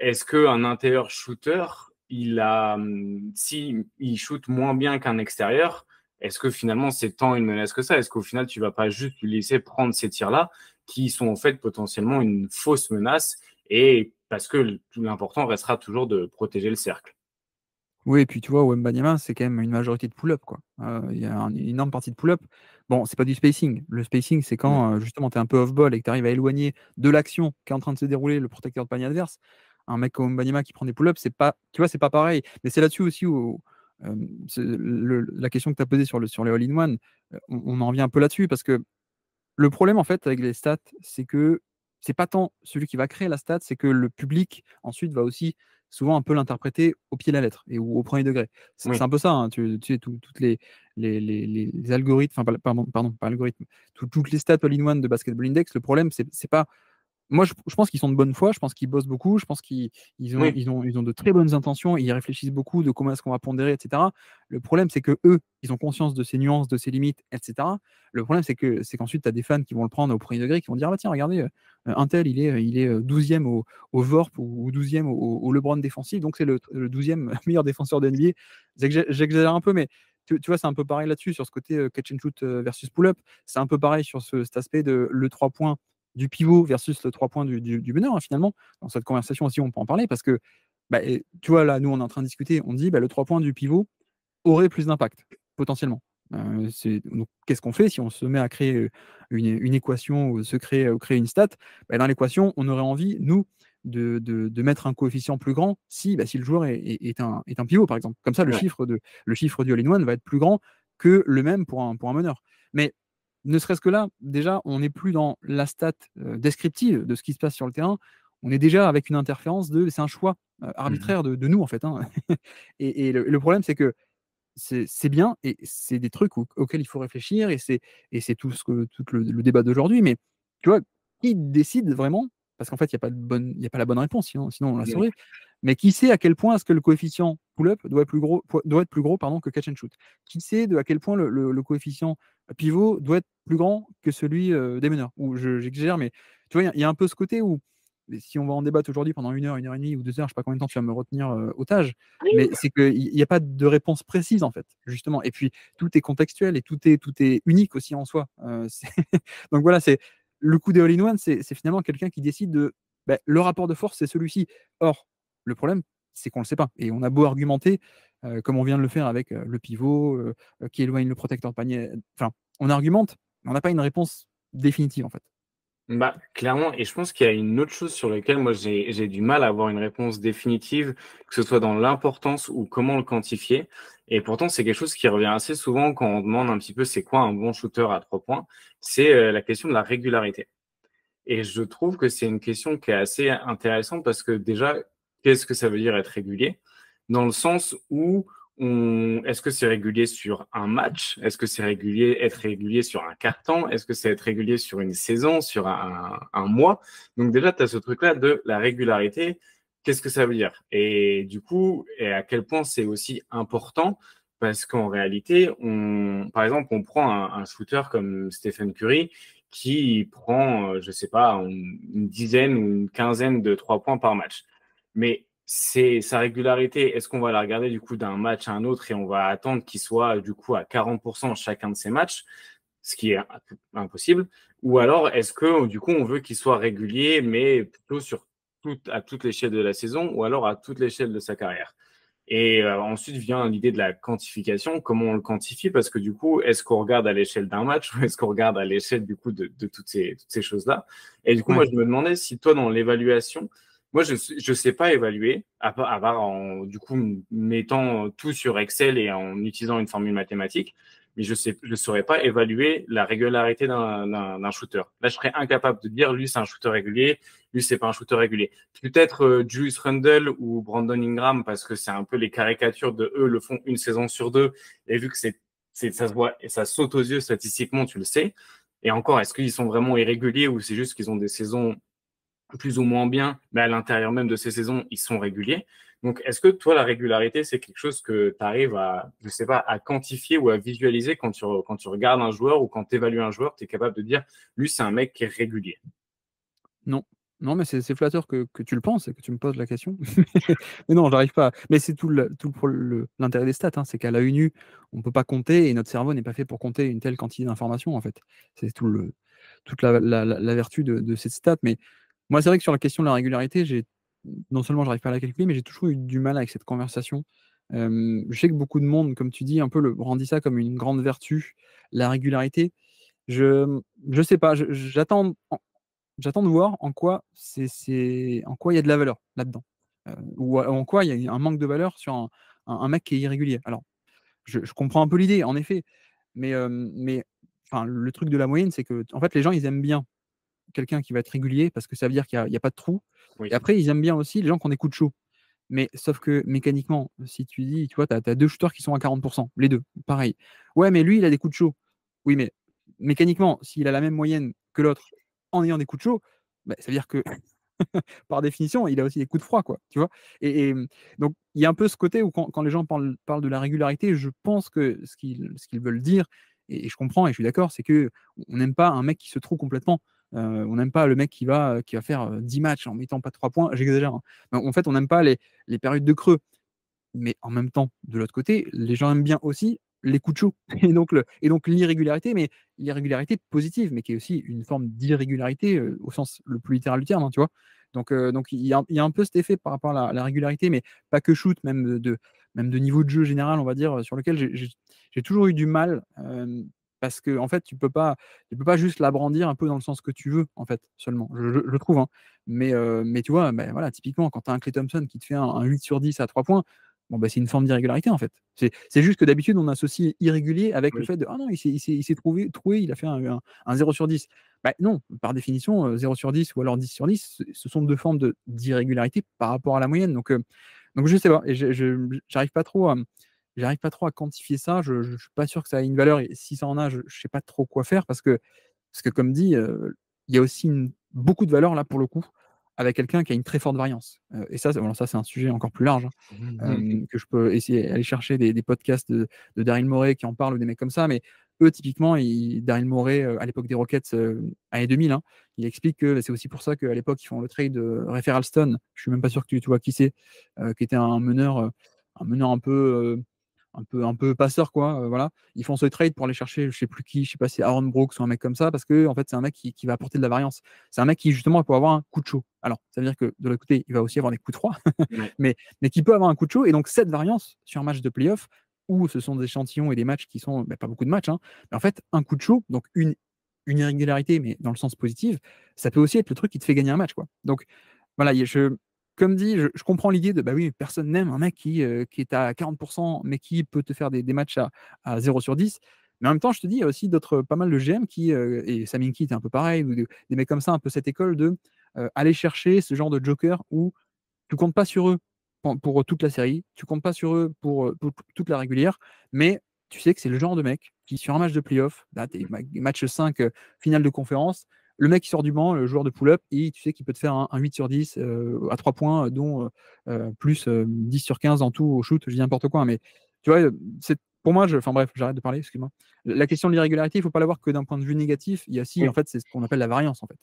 est-ce qu'un intérieur shooter, si il shoot moins bien qu'un extérieur, est-ce que finalement c'est tant une menace que ça? Est-ce qu'au final tu vas pas juste lui laisser prendre ces tirs-là qui sont en fait potentiellement une fausse menace, et parce que l'important restera toujours de protéger le cercle. Oui, et puis tu vois, Wembanyama, c'est quand même une majorité de pull-up, quoi. Il y a une énorme partie de pull-up. Bon, c'est pas du spacing. Le spacing, c'est Mm. quand justement tu es un peu off-ball et que tu arrives à éloigner de l'action qui est en train de se dérouler le protecteur de panier adverse. Un mec comme Wembanyama qui prend des pull-ups, c'est pas, tu vois, c'est pas pareil. Mais c'est là-dessus aussi où la question que tu as posée sur les all-in-one, on en vient un peu là-dessus, parce que le problème, en fait, avec les stats, c'est que c'est pas tant celui qui va créer la stat, c'est que le public, ensuite, va aussi souvent un peu l'interpréter au pied de la lettre ou au premier degré. C'est Oui. un peu ça, hein, tu sais, toutes les algorithmes, enfin, pardon, pas algorithmes, toutes les stats all-in-one de Basketball Index, le problème, c'est pas moi, je pense qu'ils sont de bonne foi, je pense qu'ils bossent beaucoup, je pense Oui. qu'ils ont de très bonnes intentions, ils réfléchissent beaucoup de comment est-ce qu'on va pondérer, etc. Le problème, c'est que eux, ils ont conscience de ces nuances, de ces limites, etc. Le problème, c'est qu'ensuite, tu as des fans qui vont le prendre au premier degré, qui vont dire, ah bah tiens, regardez, un tel, il est 12e au VORP ou 12e au LeBron défensif, donc c'est le 12e meilleur défenseur de NBA. J'exagère un peu, mais tu vois, c'est un peu pareil là-dessus, sur ce côté catch and shoot versus pull-up. C'est un peu pareil sur cet aspect de le 3 points du pivot versus le 3 points du meneur, hein, finalement. Dans cette conversation aussi, on peut en parler, parce que, tu vois, là, nous, on est en train de discuter, on dit, le 3 points du pivot aurait plus d'impact, potentiellement. Donc, qu'est-ce qu'on fait si on se met à créer une équation, ou créer une stat? Dans l'équation, on aurait envie, nous, de mettre un coefficient plus grand si le joueur est un pivot, par exemple. Comme ça, le Ouais. chiffre du all-in-one va être plus grand que le même pour un meneur. Mais ne serait-ce que là, déjà, on n'est plus dans la stat descriptive de ce qui se passe sur le terrain. On est déjà avec une interférence c'est un choix Mmh. arbitraire de nous, en fait, hein. Et le problème, c'est que c'est bien et c'est des trucs auxquels il faut réfléchir et c'est tout le débat d'aujourd'hui. Mais tu vois, qui décide vraiment? Parce qu'en fait, il y a pas la bonne réponse, sinon on la Oui. saurait. Mais qui sait à quel point est-ce que le coefficient pull-up doit être plus gros, pardon, que catch and shoot? Qui sait à quel point le coefficient pivot doit être plus grand que celui des meneurs? Ou j'exagère, mais tu vois, il y a un peu ce côté où, si on va en débattre aujourd'hui pendant 1 heure et demie ou 2 heures, je sais pas combien de temps tu vas me retenir otage, mais c'est qu'il y a pas de réponse précise, en fait, justement. Et puis, tout est contextuel et tout est unique aussi en soi. Donc voilà, c'est le coup des all-in-one, c'est finalement quelqu'un qui décide le rapport de force, c'est celui-ci. Or, le problème, c'est qu'on ne le sait pas. Et on a beau argumenter, comme on vient de le faire avec le pivot qui éloigne le protecteur de panier. Enfin, on argumente, mais on n'a pas une réponse définitive, en fait. Bah, clairement, et je pense qu'il y a une autre chose sur laquelle moi j'ai du mal à avoir une réponse définitive, que ce soit dans l'importance ou comment le quantifier. Et pourtant, c'est quelque chose qui revient assez souvent quand on demande un petit peu c'est quoi un bon shooter à 3 points, c'est la question de la régularité. Et je trouve que c'est une question qui est assez intéressante parce que déjà, qu'est-ce que ça veut dire être régulier? Dans le sens où est-ce que c'est régulier sur un match? Est-ce que c'est être régulier sur un quart-temps? Est-ce que c'est être régulier sur une saison, sur un mois? Donc déjà, tu as ce truc-là de la régularité. Qu'est-ce que ça veut dire? Et du coup, et à quel point c'est aussi important parce qu'en réalité, par exemple, on prend un shooter comme Stephen Curry qui prend, je sais pas, une dizaine ou une quinzaine de 3 points par match. Mais c'est sa régularité. Est-ce qu'on va la regarder du coup d'un match à un autre et on va attendre qu'il soit du coup à 40% chacun de ses matchs, ce qui est impossible? Ou alors est-ce que du coup on veut qu'il soit régulier, mais plutôt à toute l'échelle de la saison ou alors à toute l'échelle de sa carrière? Et ensuite vient l'idée de la quantification. Comment on le quantifie? Parce que du coup, est-ce qu'on regarde à l'échelle d'un match ou est-ce qu'on regarde à l'échelle du coup de toutes ces choses-là? Et du coup, Ouais. moi, je me demandais si toi, dans l'évaluation, moi, je sais pas évaluer, à part en du coup mettant tout sur Excel et en utilisant une formule mathématique, mais je saurais pas évaluer la régularité d'un shooter. Là, je serais incapable de dire lui c'est un shooter régulier, lui c'est pas un shooter régulier. Peut-être Julius Randle ou Brandon Ingram parce que c'est un peu les caricatures de eux le font une saison sur deux et vu que ça se voit et ça saute aux yeux statistiquement, tu le sais. Et encore, est-ce qu'ils sont vraiment irréguliers ou c'est juste qu'ils ont des saisons plus ou moins bien, mais à l'intérieur même de ces saisons, ils sont réguliers. Donc, est-ce que toi, la régularité, c'est quelque chose que tu arrives à, je sais pas, à quantifier ou à visualiser quand tu regardes un joueur ou quand tu évalues un joueur, tu es capable de dire, lui, c'est un mec qui est régulier. Non. Non, mais c'est flatteur que tu le penses et que tu me poses la question. Mais non, j'arrive pas. Mais c'est l'intérêt des stats, hein, c'est qu'à l'œil nu, on ne peut pas compter et notre cerveau n'est pas fait pour compter une telle quantité d'informations, en fait. C'est toute la vertu de cette stat. Mais moi, c'est vrai que sur la question de la régularité, non seulement j'arrive pas à la calculer, mais j'ai toujours eu du mal avec cette conversation. Je sais que beaucoup de monde, comme tu dis, un peu brandit ça comme une grande vertu, la régularité. Je sais pas, j'attends de voir en quoi il y a de la valeur là-dedans, ou en quoi il y a un manque de valeur sur un mec qui est irrégulier. Alors, je comprends un peu l'idée, en effet, mais enfin, le truc de la moyenne, c'est que en fait, les gens, ils aiment bien quelqu'un qui va être régulier parce que ça veut dire qu'il y a pas de trou Oui. et après, ils aiment bien aussi les gens qui ont des coups de chaud. Mais sauf que mécaniquement, si tu dis, tu vois, tu as 2 shooters qui sont à 40, les 2, pareil. Ouais, mais lui, il a des coups de chaud. Oui, mais mécaniquement, s'il a la même moyenne que l'autre en ayant des coups de chaud, bah, ça veut dire que par définition, il a aussi des coups de froid, quoi, tu vois? Donc il y a un peu ce côté où quand les gens parlent de la régularité, je pense que ce qu'ils veulent dire et je comprends et je suis d'accord, c'est qu'on n'aime pas un mec qui se trouve complètement. On n'aime pas le mec qui va faire, 10 matchs en mettant pas de 3 points, j'exagère, hein. Mais en fait, on n'aime pas les périodes de creux. Mais en même temps, de l'autre côté, les gens aiment bien aussi les coups de chaud et donc l'irrégularité, mais l'irrégularité positive, mais qui est aussi une forme d'irrégularité, au sens le plus littéral du terme, hein, tu vois? Donc il y a un peu cet effet par rapport à la régularité, mais pas que shoot, même de niveau de jeu général, on va dire, sur lequel j'ai toujours eu du mal, parce qu'en fait, tu peux pas juste la brandir un peu dans le sens que tu veux, en fait, seulement. Je trouve, hein. Mais tu vois, voilà, typiquement, quand tu as un Klay Thompson qui te fait un 8 sur 10 à 3 points, bon, bah, c'est une forme d'irrégularité en fait. C'est juste que d'habitude, on associe irrégulier avec le Oui. fait de ah non, il s'est trouvé, il a fait un 0 sur 10. Bah, non, par définition, 0 sur 10 ou alors 10 sur 10, ce sont deux formes d'irrégularité par rapport à la moyenne. Donc je sais pas, et j'arrive pas trop à quantifier ça. Je suis pas sûr que ça ait une valeur, et si ça en a, je sais pas trop quoi faire parce que comme dit, il y a aussi beaucoup de valeur là pour le coup avec quelqu'un qui a une très forte variance. Et ça, bon, ça c'est un sujet encore plus large, hein, que je peux essayer d'aller chercher des podcasts de Daryl Morey qui en parlent ou des mecs comme ça, mais eux typiquement, Daryl Morey à l'époque des Rockets, année 2000, hein, il explique que c'est aussi pour ça qu'à l'époque ils font le trade de Ray Alston. Je suis même pas sûr que tu vois qui c'est, qui était un meneur un peu passeur quoi, voilà. Ils font ce trade pour aller chercher, je sais plus qui, je sais pas si c'est Aaron Brooks ou un mec comme ça, parce que en fait c'est un mec qui va apporter de la variance. C'est un mec qui justement peut avoir un coup de chaud. Alors ça veut dire que de l'autre côté il va aussi avoir des coups de froid, Ouais. mais qui peut avoir un coup de chaud. Et donc cette variance sur un match de playoff où ce sont des échantillons et des matchs qui sont pas beaucoup de matchs, hein, mais en fait un coup de chaud, donc une irrégularité, mais dans le sens positif, ça peut aussi être le truc qui te fait gagner un match, quoi. Donc voilà, comme dit, je comprends l'idée de bah oui, personne n'aime un mec qui est à 40%, mais qui peut te faire des matchs à 0 sur 10. Mais en même temps, je te dis, il y a aussi pas mal de GM et Sam Hinkie était un peu pareil, ou des mecs comme ça, un peu cette école de aller chercher ce genre de joker où tu comptes pas sur eux pour toute la série, tu comptes pas sur eux pour toute la régulière, mais tu sais que c'est le genre de mec qui, sur un match de playoff, là, match 5, finale de conférence, le mec qui sort du banc, le joueur de pull-up, et tu sais qu'il peut te faire un 8 sur 10 à 3 points, dont plus 10 sur 15 en tout au shoot, je dis n'importe quoi, hein, mais tu vois, pour moi, enfin bref, j'arrête de parler, excuse-moi. La question de l'irrégularité, il ne faut pas la voir que d'un point de vue négatif, il y a aussi, en Oui. fait, c'est ce qu'on appelle la variance, en fait.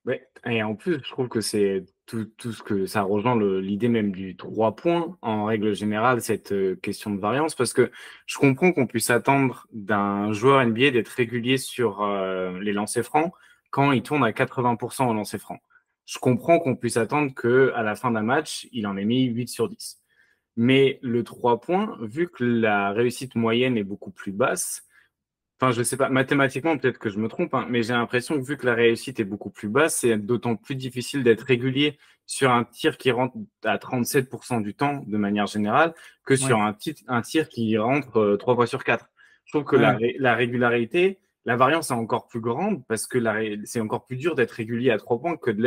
Ouais. Et en plus, je trouve que c'est tout ce que ça rejoint l'idée même du 3 points, en règle générale, cette question de variance, parce que je comprends qu'on puisse attendre d'un joueur NBA d'être régulier sur les lancers francs quand il tourne à 80% au lancer franc. Je comprends qu'on puisse attendre qu'à la fin d'un match, il en ait mis 8 sur 10. Mais le 3 points, vu que la réussite moyenne est beaucoup plus basse, enfin, je sais pas, mathématiquement, peut-être que je me trompe, hein, mais j'ai l'impression que vu que la réussite est beaucoup plus basse, c'est d'autant plus difficile d'être régulier sur un tir qui rentre à 37% du temps, de manière générale, que Ouais, sur un tir qui rentre 3 fois sur 4. Je trouve que ouais, la régularité, la variance est encore plus grande parce que c'est encore plus dur d'être régulier à 3 points que de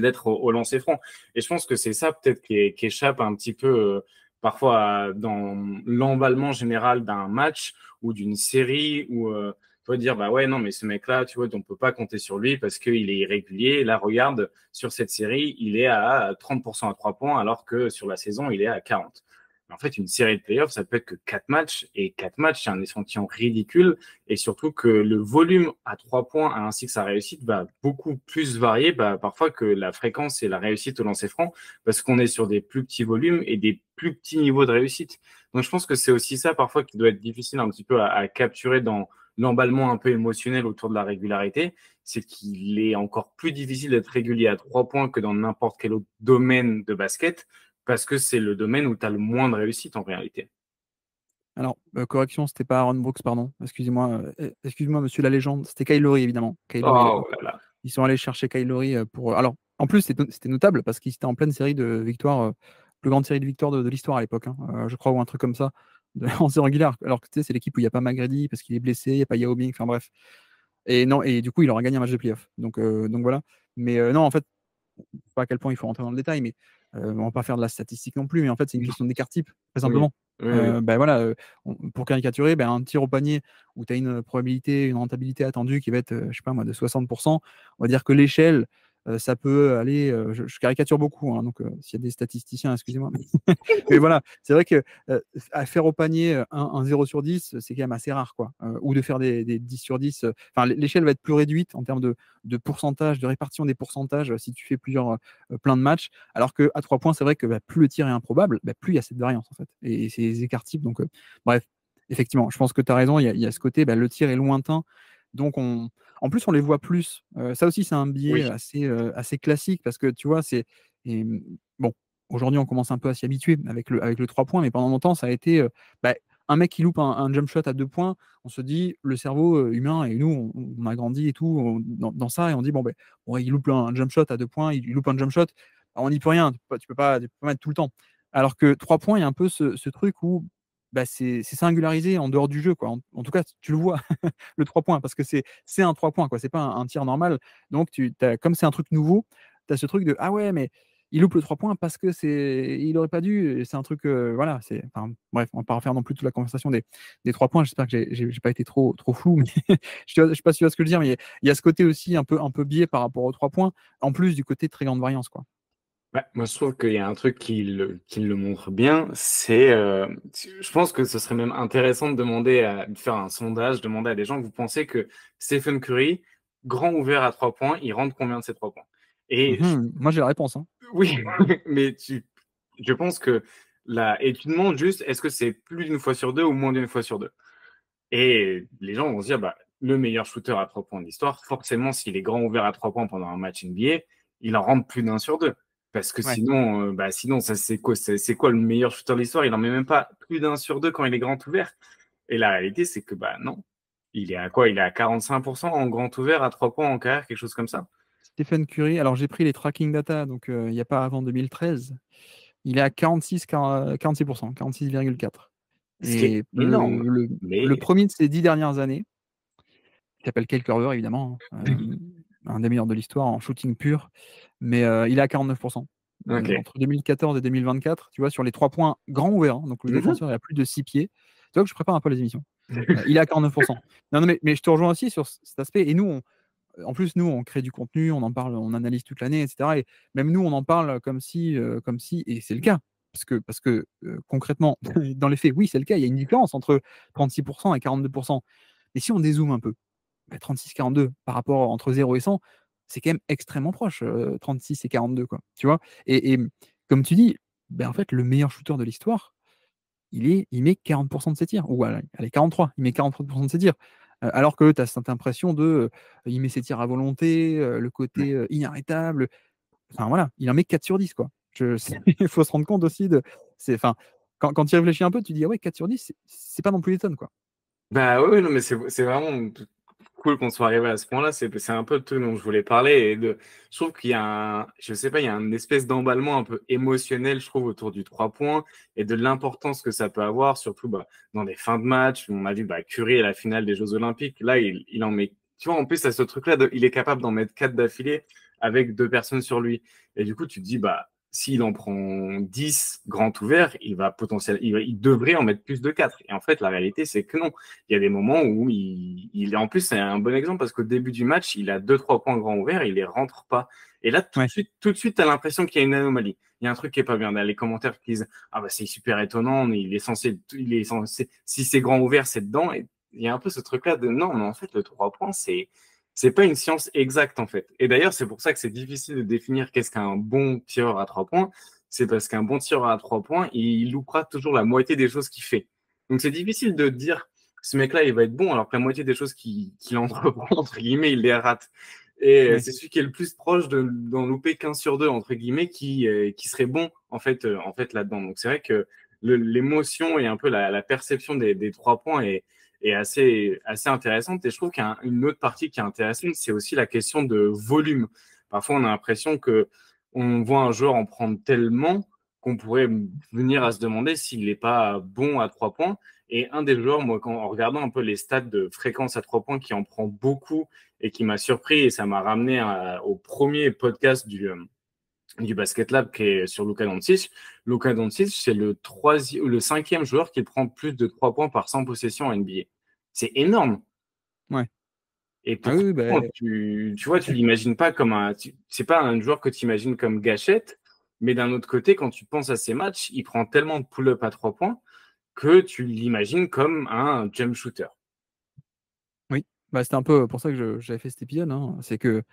l'être au lancer franc. Et je pense que c'est ça peut-être qui échappe un petit peu parfois dans l'emballement général d'un match ou d'une série où tu vas dire bah ouais non mais ce mec-là tu vois on peut pas compter sur lui parce qu'il est irrégulier. Là regarde sur cette série il est à 30% à 3 points alors que sur la saison il est à 40. Mais en fait une série de playoffs ça peut être que 4 matchs et 4 matchs c'est un échantillon ridicule et surtout que le volume à 3 points ainsi que sa réussite va beaucoup plus varier parfois que la fréquence et la réussite au lancer franc parce qu'on est sur des plus petits volumes et des plus petits niveaux de réussite. Donc je pense que c'est aussi ça parfois qui doit être difficile un petit peu à capturer dans l'emballement un peu émotionnel autour de la régularité, c'est qu'il est encore plus difficile d'être régulier à 3 points que dans n'importe quel autre domaine de basket parce que c'est le domaine où tu as le moins de réussite en réalité. Alors, correction, c'était pas Aaron Brooks, pardon. Excusez-moi, excuse-moi, monsieur la légende. C'était Kyle Lowry, évidemment. Kyle Lowry à Oh l'époque. là là. Ils sont allés chercher Kyle Lowry pour. Alors, en plus, c'était notable parce qu'ils étaient en pleine série de victoires, plus grande série de victoires de l'histoire à l'époque, hein, je crois, ou un truc comme ça, en série régulière. Alors que tu sais, c'est l'équipe où il n'y a pas McGrady parce qu'il est blessé, il n'y a pas Yao Ming, enfin bref. Et non, et du coup, il aura gagné un match de playoff. Donc voilà. Mais non, en fait, je sais pas à quel point il faut rentrer dans le détail, mais on va pas faire de la statistique non plus, mais en fait, c'est une question d'écart type, très Oui, simplement. oui, oui. Ben voilà, pour caricaturer, ben, un tir au panier où tu as une probabilité, une rentabilité attendue qui va être, je sais pas moi, de 60%, on va dire que l'échelle, ça peut aller, je caricature beaucoup, hein, donc s'il y a des statisticiens, excusez-moi. Mais voilà, c'est vrai que à faire au panier un 0 sur 10, c'est quand même assez rare, quoi. Ou de faire des 10 sur 10. Enfin, l'échelle va être plus réduite en termes de pourcentage, de répartition des pourcentages si tu fais plein de matchs. Alors qu'à 3 points, c'est vrai que plus le tir est improbable, plus il y a cette variance, en fait. Et c'est les écarts types. Donc, bref, effectivement, je pense que tu as raison. Il y a ce côté, le tir est lointain. Donc, en plus, on les voit plus. Ça aussi, c'est un biais Oui. assez classique parce que tu vois, et, bon, aujourd'hui, on commence un peu à s'y habituer avec le 3 points, mais pendant longtemps, ça a été un mec qui loupe un jump shot à 2 points. On se dit, le cerveau humain, et nous, on a grandi et tout dans ça, et on dit, bon, ouais, il loupe un jump shot à 2 points, il loupe un jump shot, on n'y peut rien, tu peux pas mettre tout le temps. Alors que 3 points, il y a un peu ce truc où bah, c'est singularisé en dehors du jeu, quoi. En tout cas, tu le vois, le 3 points, parce que c'est un 3 points, quoi. C'est pas un tir normal. Donc comme c'est un truc nouveau, tu as ce truc de: «Ah ouais, mais il loupe le 3 points parce que il aurait pas dû», et c'est un truc, voilà, enfin, bref, on va pas refaire non plus toute la conversation des 3 points. J'espère que j'ai pas été trop flou, mais je sais pas si tu vois ce que je veux dire, mais il y a ce côté aussi un peu biais par rapport aux 3 points, en plus du côté très grande variance, quoi. Ouais, moi, je trouve qu'il y a un truc qui le montre bien, c'est, je pense que ce serait même intéressant de faire un sondage, demander à des gens, vous pensez que Stephen Curry, grand ouvert à 3 points, il rentre combien de ces 3 points? Et Moi, j'ai la réponse, hein. oui, mais je pense que là, et tu demandes juste, est-ce que c'est plus d'une fois sur deux ou moins d'une fois sur deux? Et les gens vont se dire, bah, le meilleur shooter à 3 points de l'histoire, forcément, s'il est grand ouvert à 3 points pendant un match NBA, il en rentre plus d'un sur deux. Parce que Ouais. sinon, ça, c'est quoi le meilleur shooter de l'histoire? Il en met même pas plus d'un sur deux quand il est grand ouvert. Et la réalité, c'est que, bah, non. Il est à quoi? Il est à 45% en grand ouvert à 3 points en carrière, quelque chose comme ça. Stephen Curry, alors j'ai pris les tracking data, donc il y a pas avant 2013. Il est à 46, 46,4, Ce qui est et énorme. le Mais, 1er de ces 10 dernières années, qui s'appelle Kyle Korver évidemment, hein, un des meilleurs de l'histoire en shooting pur, mais il est à 49. ok. Entre 2014 et 2024, tu vois, sur les 3 points grands ouverts, hein, donc le Mhm. défenseur est à plus de 6 pieds. Tu vois que je prépare un peu les émissions. Il est à 49. Non, non, mais je te rejoins aussi sur cet aspect, et nous, en plus, nous, on crée du contenu, on en parle, on analyse toute l'année, et cetera, et même nous, on en parle comme si, et c'est le cas. Parce que, concrètement, dans les faits, oui, c'est le cas. Il y a une différence entre 36 et 42. Mais si on dézoome un peu, bah, 36-42 par rapport entre 0 et 100, c'est quand même extrêmement proche, 36 et 42, quoi, tu vois? Et comme tu dis, ben, en fait, le meilleur shooter de l'histoire, il met 40 de ses tirs, ou allez 43, il met 43 de ses tirs. Alors que tu as cette impression il met ses tirs à volonté, le côté, inarrêtable, enfin voilà, il en met 4 sur 10, quoi. Il faut se rendre compte aussi enfin, quand tu y réfléchis un peu, tu dis: «Ah ouais, 4 sur 10, c'est pas non plus des tonnes, quoi». Bah oui, non, mais c'est vraiment cool qu'on soit arrivé à ce point-là. C'est un peu le truc dont je voulais parler. Je trouve qu'il y a je sais pas, il y a une espèce d'emballement un peu émotionnel, je trouve, autour du 3 points et de l'importance que ça peut avoir, surtout bah, dans des fins de match. On a vu bah, Curry à la finale des Jeux Olympiques. Là, il en met. Tu vois, en plus, à ce truc-là, il est capable d'en mettre 4 d'affilée avec 2 personnes sur lui. Et du coup, tu te dis, bah, s'il en prend 10 grand ouverts, il devrait en mettre plus de 4. Et en fait, la réalité, c'est que non. Il y a des moments où en plus, c'est un bon exemple parce qu'au début du match, il a 2, 3 points grands ouverts, il les rentre pas. Et là, Ouais, tout de suite, tu as l'impression qu'il y a une anomalie. Il y a un truc qui est pas bien. Dans les commentaires qui disent, ah bah, c'est super étonnant, mais si c'est grand ouvert, c'est dedans. Et il y a un peu ce truc-là de, non, mais en fait, le 3 points, c'est pas une science exacte, en fait. Et d'ailleurs, c'est pour ça que c'est difficile de définir qu'est-ce qu'un bon tireur à 3 points. C'est parce qu'un bon tireur à 3 points, il loupera toujours la moitié des choses qu'il fait. Donc, c'est difficile de dire, ce mec-là, il va être bon, alors que la moitié des choses qu'il entreprend, entre guillemets, il les rate. Et ouais, c'est celui qui est le plus proche d'en louper qu'un sur deux, entre guillemets, qui serait bon, en fait là-dedans. Donc, c'est vrai que l'émotion et un peu la perception des 3 points est assez intéressante. Et je trouve qu'il y a une autre partie qui est intéressante, c'est aussi la question de volume. Parfois, on a l'impression que on voit un joueur en prendre tellement qu'on pourrait venir à se demander s'il n'est pas bon à 3 points. Et un des joueurs, moi, en regardant un peu les stats de fréquence à 3 points, qui en prend beaucoup et qui m'a surpris, et ça m'a ramené au premier podcast du Basket Lab qui est sur Luka Doncic. Luka Doncic, c'est le cinquième joueur qui prend plus de 3 points par 100 possessions en NBA. C'est énorme. ouais. Et Ah oui, pourtant, oui, bah, tu vois, tu l'imagines pas comme c'est pas un joueur que tu imagines comme gâchette, mais d'un autre côté, quand tu penses à ses matchs, il prend tellement de pull-up à 3 points que tu l'imagines comme un jump shooter. oui, bah, c'était un peu pour ça que j'avais fait cet épisode, hein. C'est qu'il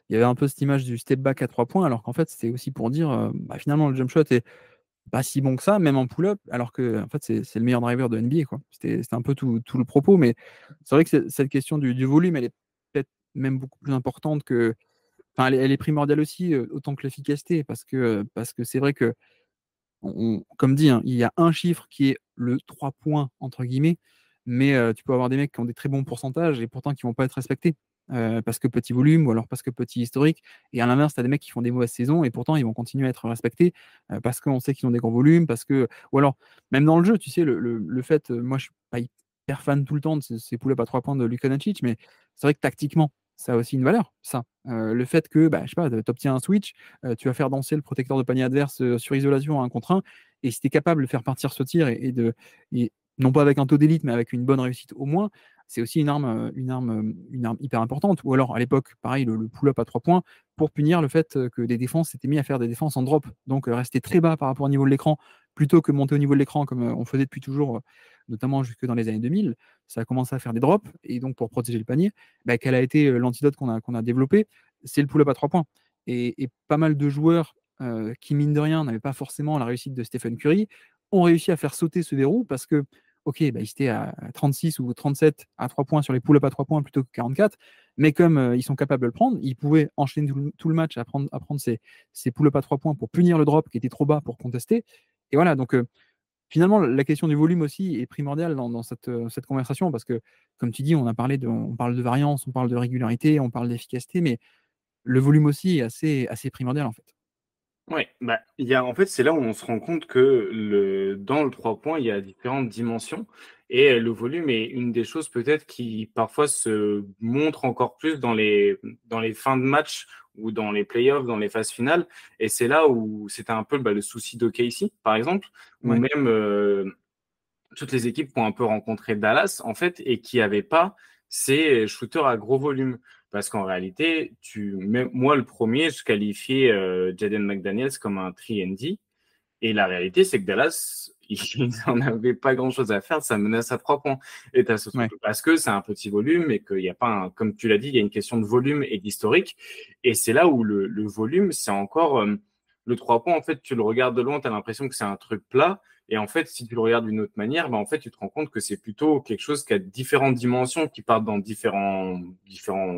y avait un peu cette image du step back à 3 points, alors qu'en fait, c'était aussi pour dire, bah, finalement, le jump shot est pas si bon que ça, même en pull-up, alors que en fait, c'est le meilleur driver de NBA, quoi. C'était un peu tout le propos, mais c'est vrai que cette question du volume, elle est peut-être même beaucoup plus importante que, enfin, elle est primordiale aussi, autant que l'efficacité, parce que c'est vrai que comme dit, hein, il y a un chiffre qui est le 3 points entre guillemets, mais tu peux avoir des mecs qui ont des très bons pourcentages et pourtant qui vont pas être respectés. parce que petit volume ou alors parce que petit historique. Et à l'inverse, tu as des mecs qui font des mauvaises saisons et pourtant ils vont continuer à être respectés parce qu'on sait qu'ils ont des gros volumes, parce que. Ou alors, même dans le jeu, tu sais, le fait, moi je suis pas hyper fan tout le temps de ces pull-ups à 3 points de Luka Doncic, mais c'est vrai que tactiquement, ça a aussi une valeur, ça. Le fait que, bah, je sais pas, tu obtiens un switch, tu vas faire danser le protecteur de panier adverse sur isolation à 1 contre 1, et si tu es capable de faire partir ce tir et non pas avec un taux d'élite, mais avec une bonne réussite au moins, c'est aussi une arme hyper importante. Ou alors, à l'époque, pareil, le pull-up à 3 points pour punir le fait que des défenses s'étaient mis à faire des défenses en drop. Donc, rester très bas par rapport au niveau de l'écran plutôt que monter au niveau de l'écran comme on faisait depuis toujours, notamment jusque dans les années 2000. Ça a commencé à faire des drops. Et donc, pour protéger le panier, bah, quel a été l'antidote qu'on a développé? C'est le pull-up à 3 points. Et pas mal de joueurs qui, mine de rien, n'avaient pas forcément la réussite de Stephen Curry, ont réussi à faire sauter ce verrou parce que ok, bah, ils étaient à 36 ou 37 à 3 points sur les pull-ups à 3 points plutôt que 44, mais comme ils sont capables de le prendre, ils pouvaient enchaîner tout le match à prendre ces pull-ups à 3 points pour punir le drop qui était trop bas pour contester. Et voilà, donc finalement, la question du volume aussi est primordiale dans cette conversation parce que, comme tu dis, on parle de variance, on parle de régularité, on parle d'efficacité, mais le volume aussi est assez primordial en fait. Ouais, bah, en fait, c'est là où on se rend compte que dans le 3 points, il y a différentes dimensions et le volume est une des choses peut-être qui parfois se montre encore plus dans les fins de match ou dans les playoffs, dans les phases finales. Et c'est là où c'était un peu le souci d'OKC, par exemple, ou Ouais. même toutes les équipes qui ont un peu rencontré Dallas, en fait, et qui n'avaient pas ces shooters à gros volume. Parce qu'en réalité, même moi, le premier, je qualifiais Jaden McDaniels comme un 3&D. Et la réalité, c'est que Dallas, ils n'en avaient pas grand-chose à faire de sa menace à 3 points. Et t'as ce truc, Ouais. parce que c'est un petit volume et qu'il n'y a pas comme tu l'as dit, il y a une question de volume et d'historique. Et c'est là où le volume, c'est encore le 3 points. En fait, tu le regardes de loin, tu as l'impression que c'est un truc plat. Et en fait, si tu le regardes d'une autre manière, en fait, tu te rends compte que c'est plutôt quelque chose qui a différentes dimensions, qui partent dans différents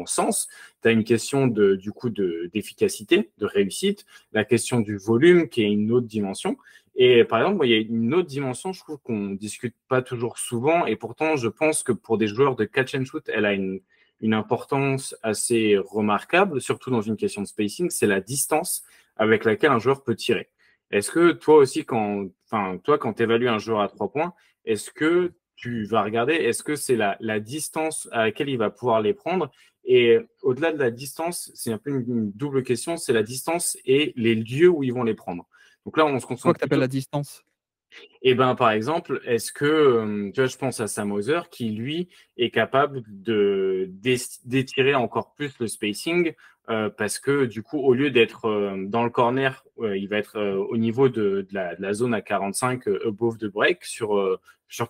sens. Tu as une question du coup d'efficacité, de réussite, la question du volume qui est une autre dimension. Et par exemple, il y a une autre dimension, je trouve qu'on discute pas toujours souvent, et pourtant, je pense que pour des joueurs de catch and shoot, elle a une importance assez remarquable, surtout dans une question de spacing, c'est la distance avec laquelle un joueur peut tirer. Est-ce que toi aussi, quand tu évalues un joueur à 3 points, est-ce que tu vas regarder, est-ce que c'est la distance à laquelle il va pouvoir les prendre? Et au-delà de la distance, c'est un peu une double question, c'est la distance et les lieux où ils vont les prendre. Donc là, on se Quoi concentre que tu appelles plutôt. la distance? Et ben, par exemple, est-ce que, tu vois, je pense à Sam Hauser qui, lui, est capable d'étirer encore plus le spacing parce que, du coup, au lieu d'être dans le corner, il va être au niveau de la zone à 45 above the break sur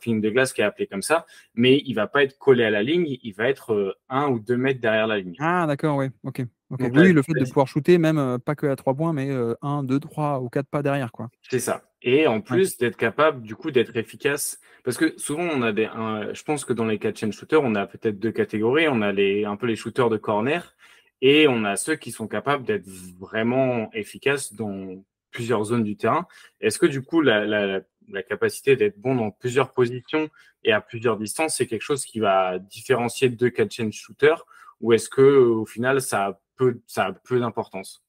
ligne de glace qui est appelé comme ça, mais il va pas être collé à la ligne, il va être 1 ou 2 mètres derrière la ligne. Ah d'accord, ouais, OK, OK. Donc Oui, là, oui, le fait de pouvoir shooter même, pas que à 3 points, mais 1, 2, 3 ou 4 pas derrière, quoi. c'est ça. Et en Ouais. plus d'être capable, du coup, d'être efficace. Parce que souvent, je pense que dans les catch and shooters, on a peut-être 2 catégories. On a un peu les shooters de corner et on a ceux qui sont capables d'être vraiment efficaces dans plusieurs zones du terrain. Est-ce que, du coup, la capacité d'être bon dans plusieurs positions et à plusieurs distances, c'est quelque chose qui va différencier deux catch and shooters ou est-ce que, au final, ça a peu d'importance?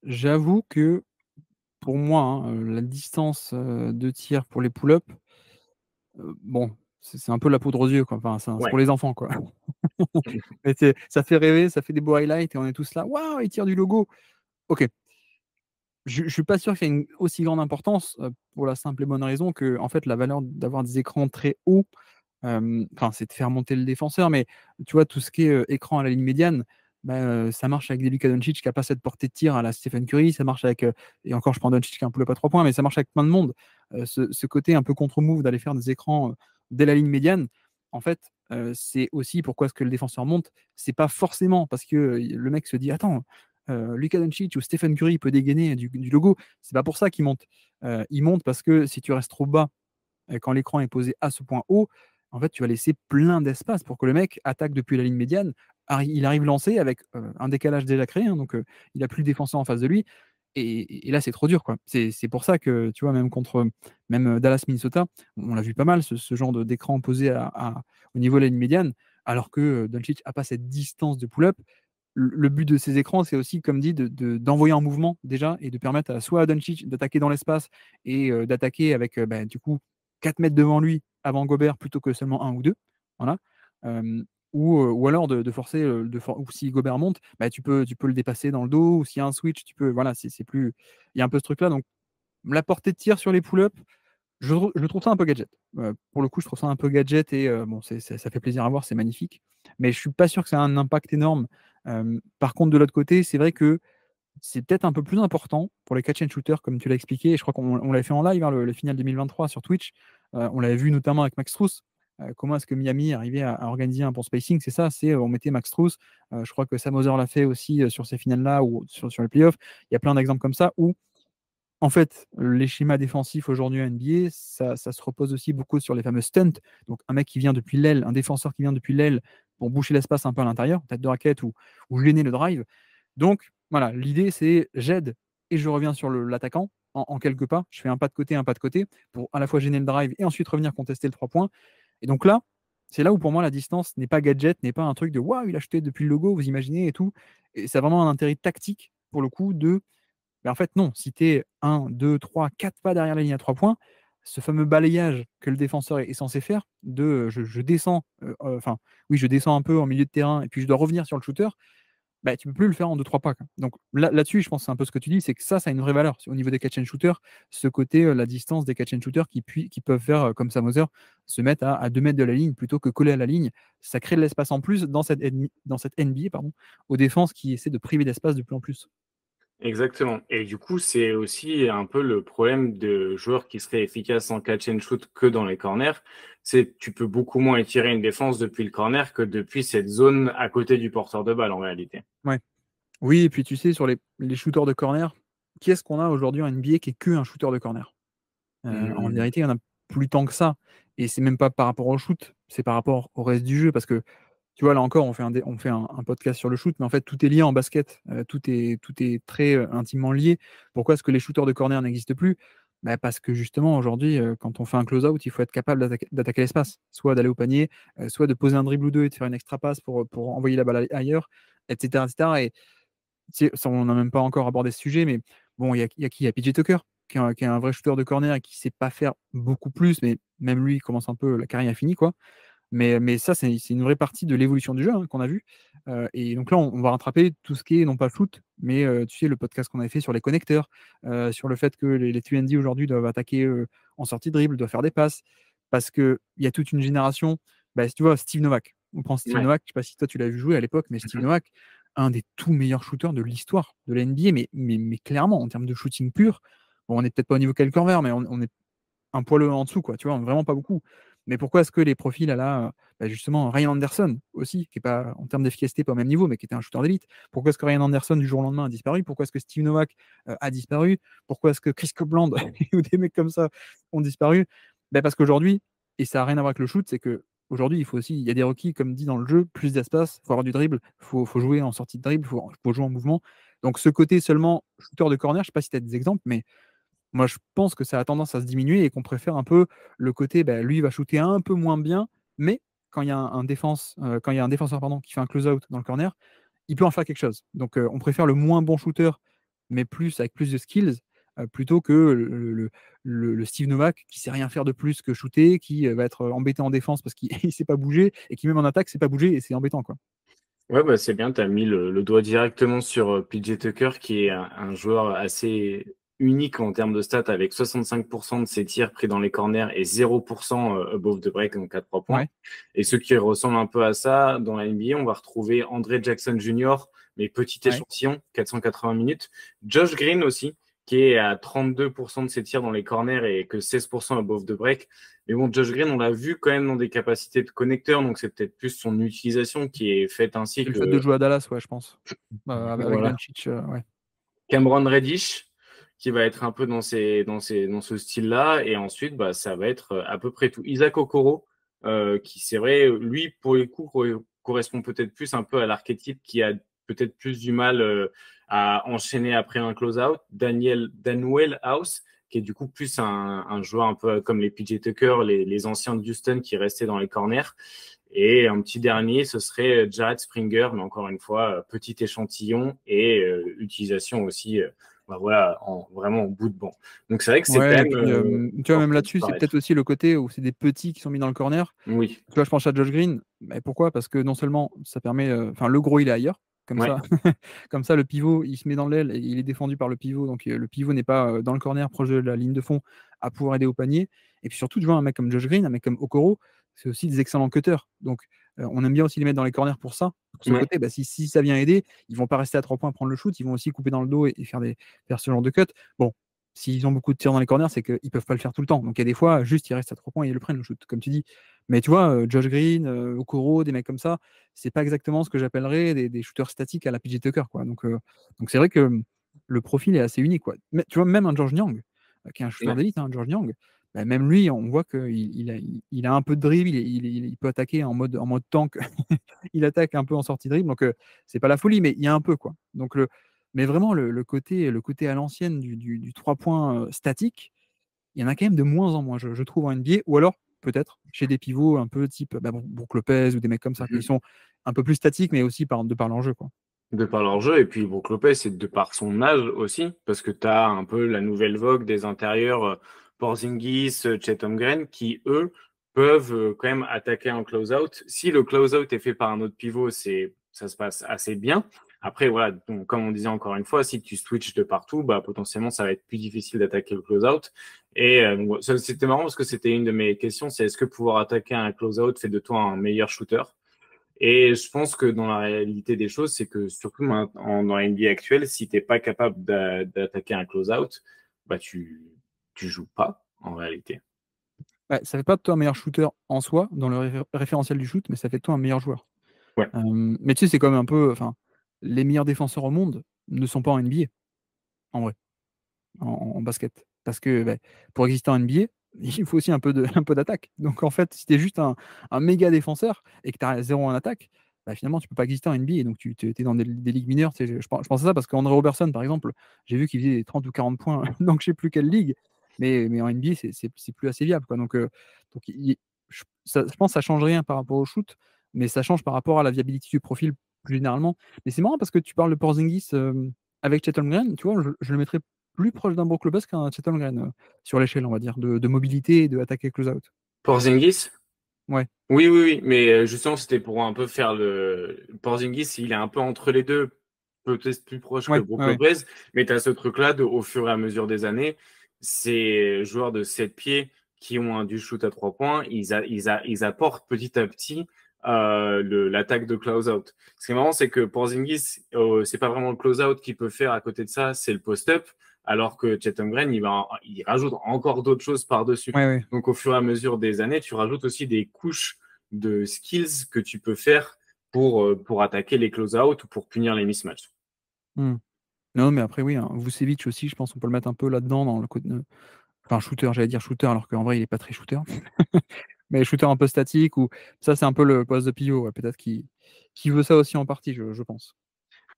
J'avoue que pour moi, hein, la distance, de tir pour les pull-ups, bon, c'est un peu la poudre aux yeux, quoi. Enfin, c'est Ouais. pour les enfants, quoi. Mais ça fait rêver, ça fait des beaux highlights et on est tous là: «Waouh, il tire du logo!» OK. Je suis pas sûr qu'il y ait une aussi grande importance, pour la simple et bonne raison que en fait, la valeur d'avoir des écrans très hauts, enfin, c'est de faire monter le défenseur, mais tu vois, tout ce qui est, écran à la ligne médiane, bah, ça marche avec des Luka Doncic qui a pas cette portée de tir à la Stephen Curry, ça marche avec, et encore je prends Doncic qui a un pull-up à 3 points, mais ça marche avec plein de monde. Ce côté un peu contre move d'aller faire des écrans, dès la ligne médiane, en fait, c'est aussi pourquoi est-ce que le défenseur monte, c'est pas forcément parce que, le mec se dit: «Attends, Luka Doncic ou Stephen Curry peut dégainer du logo», c'est pas pour ça qu'il monte. Il monte parce que si tu restes trop bas quand l'écran est posé à ce point haut, en fait, tu vas laisser plein d'espace pour que le mec attaque depuis la ligne médiane. Il arrive lancé avec un décalage déjà créé, hein, donc il a plus le défenseur en face de lui. Et là, c'est trop dur, quoi. C'est pour ça que, tu vois, même contre même Dallas, Minnesota, on l'a vu pas mal, ce genre d'écran posé au niveau de la ligne médiane. alors que Doncic n'a pas cette distance de pull-up. Le but de ces écrans, c'est aussi, comme dit, d'envoyer en mouvement déjà et de permettre soit à Doncic d'attaquer dans l'espace et d'attaquer avec du coup 4 mètres devant lui avant Gobert plutôt que seulement un ou deux. Voilà. Euh, ou alors de forcer, ou si Gobert monte, tu peux le dépasser dans le dos, ou s'il y a un switch, tu peux. Voilà, c'est plus. Il y a un peu ce truc-là. Donc la portée de tir sur les pull-ups, je trouve ça un peu gadget. Pour le coup, je trouve ça un peu gadget et bon, ça fait plaisir à voir, c'est magnifique. Mais je suis pas sûr que ça a un impact énorme. Par contre, de l'autre côté, c'est vrai que c'est peut-être un peu plus important pour les catch and shooters, comme tu l'as expliqué. Et je crois qu'on l'avait fait en live, hein, le final 2023 sur Twitch. On l'avait vu notamment avec Max Strus. Comment est-ce que Miami arrivait à organiser un bon spacing? C'est ça, on mettait Max Strus. Je crois que Sam Hauser l'a fait aussi sur ces finales-là ou sur les playoffs. Il y a plein d'exemples comme ça où en fait, les schémas défensifs aujourd'hui en NBA, ça se repose aussi beaucoup sur les fameux stunts. Donc, un mec qui vient depuis l'aile, un défenseur qui vient depuis l'aile pour boucher l'espace un peu à l'intérieur, tête de raquette ou gêner le drive. Donc, voilà, l'idée, c'est j'aide et je reviens sur l'attaquant en quelques pas. Je fais un pas de côté, un pas de côté pour à la fois gêner le drive et ensuite revenir contester le 3 points. Et donc là, c'est là où pour moi la distance n'est pas gadget, n'est pas un truc de waouh, il a acheté depuis le logo, vous imaginez et tout. Et ça a vraiment un intérêt tactique pour le coup de mais en fait, non. Si tu es 1, 2, 3, 4 pas derrière la ligne à 3 points, ce fameux balayage que le défenseur est censé faire, je descends, enfin, oui, je descends un peu en milieu de terrain et puis je dois revenir sur le shooter, bah, tu peux plus le faire en 2-3 pas, quoi. Donc là-dessus, je pense que c'est un peu ce que tu dis, c'est que ça a une vraie valeur. Au niveau des catch and shooters, ce côté, la distance des catch and shooters qui peuvent faire, comme Sam Hauser, se mettre à 2 mètres de la ligne plutôt que coller à la ligne. Ça crée de l'espace en plus dans cette NBA, pardon, aux défenses qui essaient de priver d'espace de plus en plus. Exactement. Et du coup, c'est aussi un peu le problème de joueurs qui seraient efficaces en catch and shoot que dans les corners. C'est que tu peux beaucoup moins étirer une défense depuis le corner que depuis cette zone à côté du porteur de balle en réalité. Ouais. Oui, et puis tu sais, sur les shooters de corner, qui est-ce qu'on a aujourd'hui en NBA qui est que un shooter de corner? En Hmm. vérité, il n'y en a plus tant que ça. Et c'est même pas par rapport au shoot, c'est par rapport au reste du jeu. Parce que, tu vois, là encore, on fait un podcast sur le shoot, mais en fait, tout est lié en basket. Tout est très intimement lié. Pourquoi est-ce que les shooters de corner n'existent plus? Bah, parce que justement, aujourd'hui, quand on fait un close-out, il faut être capable d'attaquer l'espace. Soit d'aller au panier, soit de poser un dribble ou deux et de faire une extra passe pour envoyer la balle ailleurs, etc. etc. On n'a même pas encore abordé ce sujet, mais bon, il y a qui? Il y a PJ Tucker, qui est un vrai shooter de corner et qui sait pas faire beaucoup plus, mais même lui, il commence un peu, la carrière est finie, quoi. Mais ça, c'est une vraie partie de l'évolution du jeu hein, qu'on a vu. Et donc là, on va rattraper tout ce qui est, non pas shoot, mais tu sais, le podcast qu'on avait fait sur les connecteurs, sur le fait que les 2 aujourd'hui doivent attaquer en sortie de dribble, doivent faire des passes, parce qu'il y a toute une génération. Bah, si tu vois, Steve Novak, on prend Steve Ouais. Novak, je ne sais pas si toi tu l'as vu jouer à l'époque, mais Steve Mhm. Novak, un des tout meilleurs shooters de l'histoire de la NBA, mais clairement, en termes de shooting pur, bon, on n'est peut-être pas au niveau Kyle Korver, mais on est un poil en dessous, quoi, tu vois, vraiment pas beaucoup. Mais pourquoi est-ce que les profils à justement, Ryan Anderson aussi, qui est pas, en termes d'efficacité, pas au même niveau, mais qui était un shooter d'élite, pourquoi est-ce que Ryan Anderson, du jour au lendemain, a disparu? Pourquoi est-ce que Steve Novak a disparu? Pourquoi est-ce que Chris Copeland ou des mecs comme ça ont disparu? Parce qu'aujourd'hui, et ça n'a rien à voir avec le shoot, c'est que aujourd'hui, il y a des requis, comme dit dans le jeu, plus d'espace, il faut avoir du dribble, faut jouer en sortie de dribble, faut jouer en mouvement. Donc ce côté seulement shooter de corner, je ne sais pas si tu as des exemples, mais moi, je pense que ça a tendance à se diminuer et qu'on préfère un peu le côté, lui, il va shooter un peu moins bien, mais quand il y a un défenseur pardon, qui fait un close-out dans le corner, il peut en faire quelque chose. Donc, on préfère le moins bon shooter, mais avec plus de skills, plutôt que le Steve Novak qui sait rien faire de plus que shooter, qui va être embêté en défense parce qu'il ne sait pas bouger, et qui même en attaque, ne sait pas bouger, et c'est embêtant, quoi. Ouais, bah, c'est bien, tu as mis le doigt directement sur PJ Tucker, qui est un joueur assez unique en termes de stats, avec 65% de ses tirs pris dans les corners et 0% above the break, donc à 3 points. Ouais, Et ceux qui ressemblent un peu à ça, dans la NBA, on va retrouver André Jackson Jr., mais petit ouais. échantillon, 480 minutes. Josh Green aussi, qui est à 32% de ses tirs dans les corners et que 16% above the break. Mais bon, Josh Green, on l'a vu quand même dans des capacités de connecteur, donc c'est peut-être plus son utilisation qui est faite ainsi C'est le fait de que jouer à Dallas, ouais, je pense. Avec voilà. Doncic, ouais. Cameron Reddish, qui va être un peu dans ce style-là, et ensuite, bah, ça va être à peu près tout. Isaac Okoro, qui c'est vrai, lui, pour les coups, correspond peut-être plus un peu à l'archétype qui a peut-être plus du mal à enchaîner après un close-out. Daniel House, qui est du coup plus un joueur un peu comme les PJ Tucker, les anciens de Houston qui restaient dans les corners. Et un petit dernier, ce serait Jared Springer, mais encore une fois, petit échantillon et utilisation aussi, voilà, vraiment en bout de banc. Donc c'est vrai que c'est quand Ouais, et même puis tu vois, en même train de là-dessus, c'est peut-être disparaître. aussi le côté où c'est des petits qui sont mis dans le corner. Oui, Tu vois, je pense à Josh Green. Mais pourquoi? Parce que non seulement ça permet, enfin, le gros, il est ailleurs. Comme ouais, ça, comme ça, le pivot, il se met dans l'aile et il est défendu par le pivot. Donc, le pivot n'est pas dans le corner, proche de la ligne de fond, à pouvoir aider au panier. Et puis surtout, tu vois, un mec comme Josh Green, un mec comme Okoro, c'est aussi des excellents cutters. Donc, on aime bien aussi les mettre dans les corners pour ça. Pour ce ouais. côté, bah, si ça vient aider, ils vont pas rester à 3 points à prendre le shoot. Ils vont aussi couper dans le dos et faire ce genre de cut. Bon, s'ils ont beaucoup de tirs dans les corners, c'est qu'ils peuvent pas le faire tout le temps. Donc, il y a des fois, juste, ils restent à 3 points et ils le prennent le shoot, comme tu dis. Mais tu vois, Josh Green, Okoro, des mecs comme ça, c'est pas exactement ce que j'appellerais des shooters statiques à la PJ Tucker, quoi. Donc c'est vrai que le profil est assez unique, quoi. Mais tu vois, même un George Niang, qui est un shooter Ouais. d'élite, hein, George Niang, bah, même lui, on voit qu'il il a un peu de dribble, il peut attaquer en mode tank, il attaque un peu en sortie de dribble, donc c'est pas la folie, mais il y a un peu, quoi. Mais vraiment, le côté à l'ancienne du 3 points statique, il y en a quand même de moins en moins, je trouve, en NBA, ou alors peut-être chez des pivots un peu type Brook Lopez ou des mecs comme ça, qui Mhm. sont un peu plus statiques, mais aussi de par leur jeu, quoi. De par leur jeu, et puis Brook Lopez, c'est de par son âge aussi, parce que tu as un peu la nouvelle vogue des intérieurs Porzingis, Chet Holmgren, qui, eux, peuvent quand même attaquer en close-out. Si le close-out est fait par un autre pivot, ça se passe assez bien. Après, voilà, donc, comme on disait encore une fois, si tu switches de partout, bah, potentiellement, ça va être plus difficile d'attaquer le close-out. Et c'était marrant parce que c'était une de mes questions, c'est est-ce que pouvoir attaquer un close-out fait de toi un meilleur shooter? Et je pense que dans la réalité des choses, c'est que surtout dans la NBA actuelle, si t'es pas capable d'attaquer un close-out, bah tu joues pas en réalité. Ouais, ça fait pas de toi un meilleur shooter en soi, dans le référentiel du shoot, mais ça fait de toi un meilleur joueur. Ouais. Mais tu sais, c'est comme un peu, enfin, les meilleurs défenseurs au monde ne sont pas en NBA, en vrai, en basket. Parce que pour exister en NBA, il faut aussi un peu d'attaque. Donc en fait, si tu es juste un méga défenseur et que tu as zéro en attaque, finalement, tu peux pas exister en NBA. Donc tu es dans des ligues mineures. Tu sais, je pense à ça parce qu'André Robertson, par exemple, j'ai vu qu'il faisait des 30 ou 40 points, donc je sais plus quelle ligue. Mais en NBA, c'est plus assez viable, quoi. Donc je pense que ça change rien par rapport au shoot, mais ça change par rapport à la viabilité du profil plus généralement. Mais c'est marrant parce que tu parles de Porzingis avec Chet Holmgren, tu vois, je le mettrais plus proche d'un Brook Lopez qu'un Chet Holmgren sur l'échelle, on va dire, de mobilité et de attaquer close-out. Porzingis? Ouais, Oui, oui, oui, mais justement, c'était pour un peu faire le Porzingis, il est un peu entre les deux, peut-être plus proche que ouais, Brook ouais, ouais. Lopez, mais tu as ce truc-là au fur et à mesure des années, ces joueurs de 7 pieds qui ont du shoot à 3 points, ils apportent petit à petit l'attaque de close-out. Ce qui est marrant, c'est que Porzingis, c'est pas vraiment le close-out qu'il peut faire à côté de ça, c'est le post-up, alors que Chet Holmgren, il rajoute encore d'autres choses par-dessus. Ouais, ouais. Donc, au fur et à mesure des années, tu rajoutes aussi des couches de skills que tu peux faire pour attaquer les close-out ou pour punir les mismatchs. Hmm. Non, mais après, oui, hein, Vucevic aussi, je pense qu'on peut le mettre un peu là-dedans, dans le côté. Enfin, shooter, j'allais dire shooter, alors qu'en vrai, il est pas très shooter. Mais shooter un peu statique, ou ça, c'est un peu le poste de pivot, ouais, peut-être qui veut ça aussi en partie, je pense.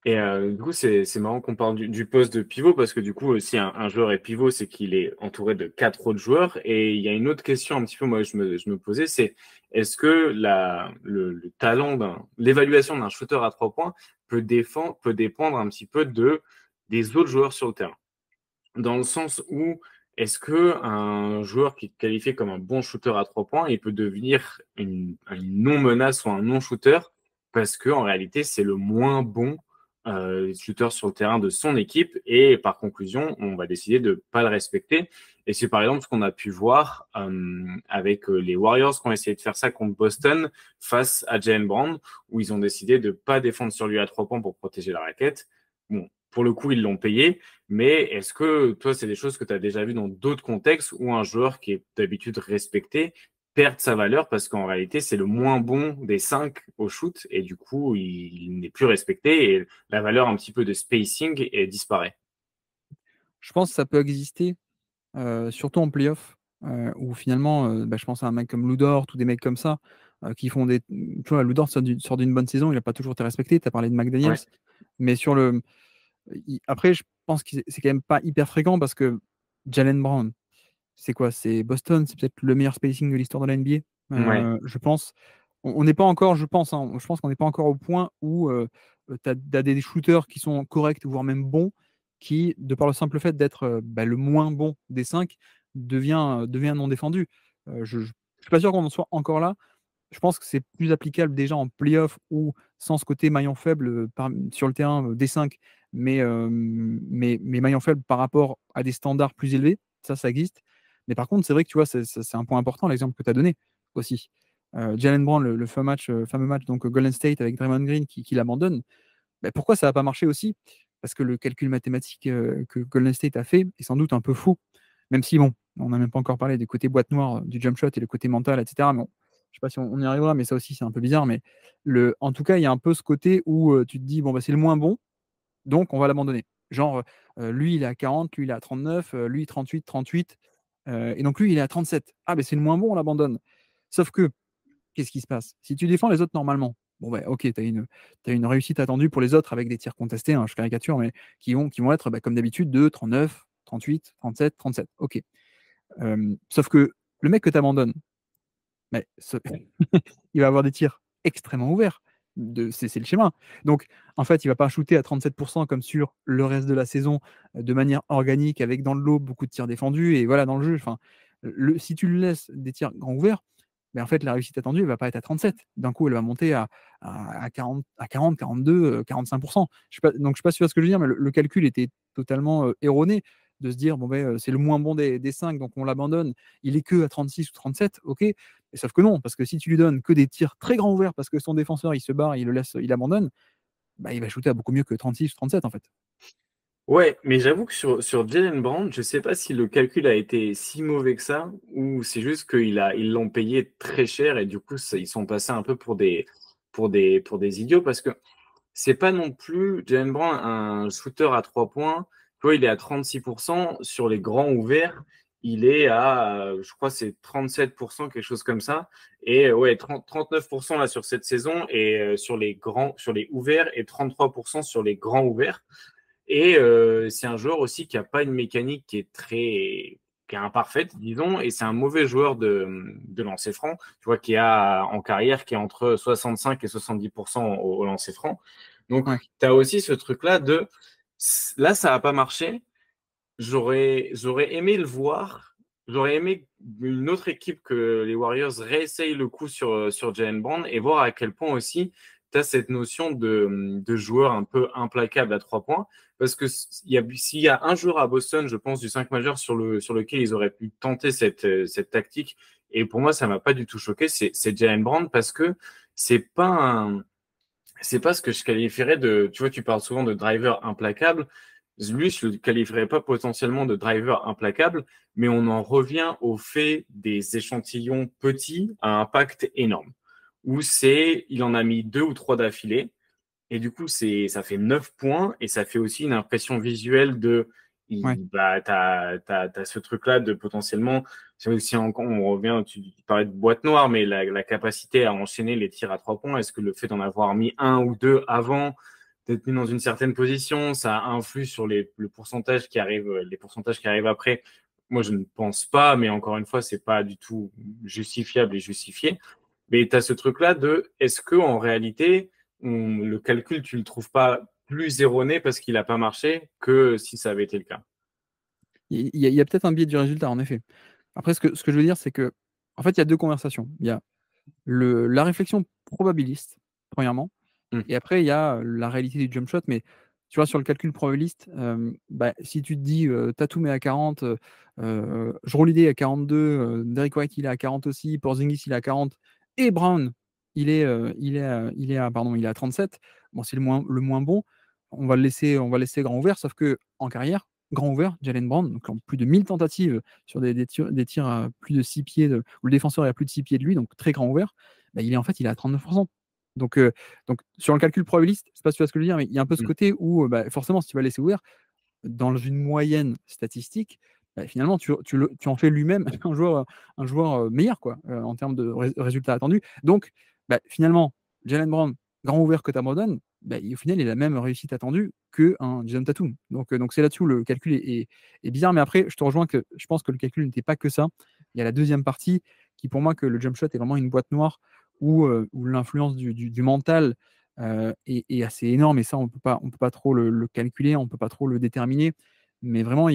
Et du coup, c'est marrant qu'on parle du poste de pivot parce que du coup, si un joueur est pivot, c'est qu'il est entouré de quatre autres joueurs. Et il y a une autre question un petit peu, moi, je me posais, c'est est-ce que le talent l'évaluation d'un shooter à 3 points peut dépendre un petit peu des autres joueurs sur le terrain? Dans le sens où est-ce que un joueur qui est qualifié comme un bon shooter à 3 points, il peut devenir une non-menace ou un non-shooter parce que en réalité c'est le moins bon shooter sur le terrain de son équipe et par conclusion on va décider de pas le respecter. Et c'est par exemple ce qu'on a pu voir avec les Warriors qui ont essayé de faire ça contre Boston face à Jaylen Brown où ils ont décidé de pas défendre sur lui à 3 points pour protéger la raquette. Bon, pour le coup ils l'ont payé. Mais est-ce que toi, c'est des choses que tu as déjà vues dans d'autres contextes où un joueur qui est d'habitude respecté perd sa valeur parce qu'en réalité, c'est le moins bon des cinq au shoot et du coup, il n'est plus respecté et la valeur un petit peu de spacing disparaît. Je pense que ça peut exister, surtout en playoff, où finalement, je pense à un mec comme Lou Dort ou des mecs comme ça, qui font des. Tu vois, Lou Dort sort d'une bonne saison, il n'a pas toujours été respecté. Tu as parlé de McDaniels, Ouais, mais après, je pense que c'est quand même pas hyper fréquent parce que Jalen Brown, c'est quoi? C'est Boston, c'est peut-être le meilleur spacing de l'histoire de la NBA, ouais, je pense. on n'est pas encore, je pense, hein, je pense qu'on n'est pas encore au point où tu as des shooters qui sont corrects, voire même bons, qui, de par le simple fait d'être le moins bon des 5, devient non défendu. Je ne suis pas sûr qu'on en soit encore là. Je pense que c'est plus applicable déjà en playoff ou sans ce côté maillon faible sur le terrain des 5, mais maillon faible par rapport à des standards plus élevés. Ça existe. Mais par contre, c'est vrai que tu vois, c'est un point important, l'exemple que tu as donné aussi. Jalen Brown, le fameux match donc Golden State avec Draymond Green qui l'abandonne. Bah, pourquoi ça n'a pas marché aussi? Parce que le calcul mathématique que Golden State a fait est sans doute un peu faux. Même si, bon, on n'a même pas encore parlé des côtés boîte noire du jump shot et le côté mental, etc. Mais bon, je ne sais pas si on y arrivera, mais ça aussi, c'est un peu bizarre. Mais en tout cas, il y a un peu ce côté où tu te dis, bon, bah, c'est le moins bon, donc on va l'abandonner. Genre, lui, il est à 40, lui, il est à 39, lui, 38, 38. Et donc, lui, il est à 37. Ah, ben c'est le moins bon, on l'abandonne. Sauf que, qu'est-ce qui se passe? Si tu défends les autres normalement, bon, bah, ok, t'as une réussite attendue pour les autres avec des tirs contestés, hein, je caricature, mais qui vont être, bah, comme d'habitude, de 39, 38, 37, 37. Ok. Sauf que le mec que tu abandonnes, mais il va avoir des tirs extrêmement ouverts. C'est le schéma. Donc, en fait, il ne va pas shooter à 37% comme sur le reste de la saison de manière organique, avec dans le lot beaucoup de tirs défendus et voilà dans le jeu. Enfin, si tu lui laisses des tirs grands ouverts, mais en fait, la réussite attendue, elle ne va pas être à 37. D'un coup, elle va monter à 40, 42, 45%. Donc, je ne sais pas si tu vois ce que je veux dire, mais le calcul était totalement erroné de se dire, bon, ben, c'est le moins bon des 5, donc on l'abandonne. Il est que à 36 ou 37, ok. Et sauf que non, parce que si tu lui donnes que des tirs très grands ouverts parce que son défenseur, il se barre, il le laisse, il abandonne, bah, il va shooter à beaucoup mieux que 36 ou 37, en fait. Ouais, mais j'avoue que sur Jalen Brown, je sais pas si le calcul a été si mauvais que ça, ou c'est juste ils l'ont payé très cher et du coup, ils sont passés un peu pour des idiots parce que c'est pas non plus Jalen Brown un shooter à 3 points. Tu vois, il est à 36% sur les grands ouverts. Il est à, je crois, c'est 37%, quelque chose comme ça. Et ouais, 39% là sur cette saison et sur les ouverts et 33% sur les grands ouverts. Et c'est un joueur aussi qui n'a pas une mécanique qui est imparfaite, disons, et c'est un mauvais joueur de lancer franc, tu vois, en carrière, qui est entre 65 et 70% au lancer franc. Donc, Ouais. tu as aussi ce truc-là là, ça n'a pas marché. J'aurais aimé le voir. J'aurais aimé une autre équipe que les Warriors réessaye le coup sur Jalen Brown et voir à quel point aussi tu as cette notion de joueur un peu implacable à 3 points. Parce que s'il y a un joueur à Boston, je pense, du 5 majeur sur lequel ils auraient pu tenter cette tactique, et pour moi, ça m'a pas du tout choqué, c'est Jalen Brown parce que c'est pas c'est pas ce que je qualifierais de. Tu vois, tu parles souvent de driver implacable. Lui, je le qualifierais pas potentiellement de driver implacable, mais on en revient au fait des échantillons petits à impact énorme. Où il en a mis 2 ou 3 d'affilée. Et du coup, ça fait 9 points et ça fait aussi une impression visuelle Ouais. bah, t'as ce truc-là de potentiellement, c'est aussi encore, on revient, tu parlais de boîte noire, mais la capacité à enchaîner les tirs à 3 points, est-ce que le fait d'en avoir mis un ou deux avant, d'être mis dans une certaine position, ça influe sur le pourcentage qui arrive, les pourcentages qui arrivent après? Moi, je ne pense pas, mais encore une fois, c'est pas du tout justifiable et justifié. Mais tu as ce truc-là est-ce que en réalité, le calcul, tu le trouves pas plus erroné parce qu'il n'a pas marché que si ça avait été le cas? Il y a peut-être un biais du résultat, en effet. Après, ce que je veux dire, c'est que, en fait, il y a deux conversations. Il y a la réflexion probabiliste, premièrement, Hmm. et après, il y a la réalité du jump shot. Mais tu vois, sur le calcul probabiliste, bah, si tu te dis Tatum est à 40, Jrue Holiday est à 42, Derrick White il est à 40 aussi, Porzingis il est à 40, et Brown il est à 37. Bon, c'est le moins bon. On va le laisser grand ouvert, sauf que en carrière, grand ouvert, Jalen Brown, donc en plus de 1000 tentatives sur des tirs à plus de 6 pieds, où le défenseur est à plus de 6 pieds de lui, donc très grand ouvert, bah, il est à 39%. Donc, sur le calcul probabiliste, je ne sais pas si tu vois ce que je veux dire, mais il y a un peu ce Hmm. côté où, bah, forcément, si tu vas laisser ouvert, dans une moyenne statistique, bah, finalement, tu en fais lui-même un joueur meilleur, quoi, en termes de résultats attendus. Donc, bah, finalement, Jalen Brown, grand ouvert que tu abandonnes, bah, au final, il a la même réussite attendue qu'un Jason Tatum. Donc c'est là-dessus où le calcul est bizarre. Mais après, je te rejoins que je pense que le calcul n'était pas que ça. Il y a la deuxième partie qui, pour moi, que le jump shot est vraiment une boîte noire où l'influence du mental est assez énorme, et ça, on peut pas trop le calculer, on peut pas trop le déterminer. Mais vraiment,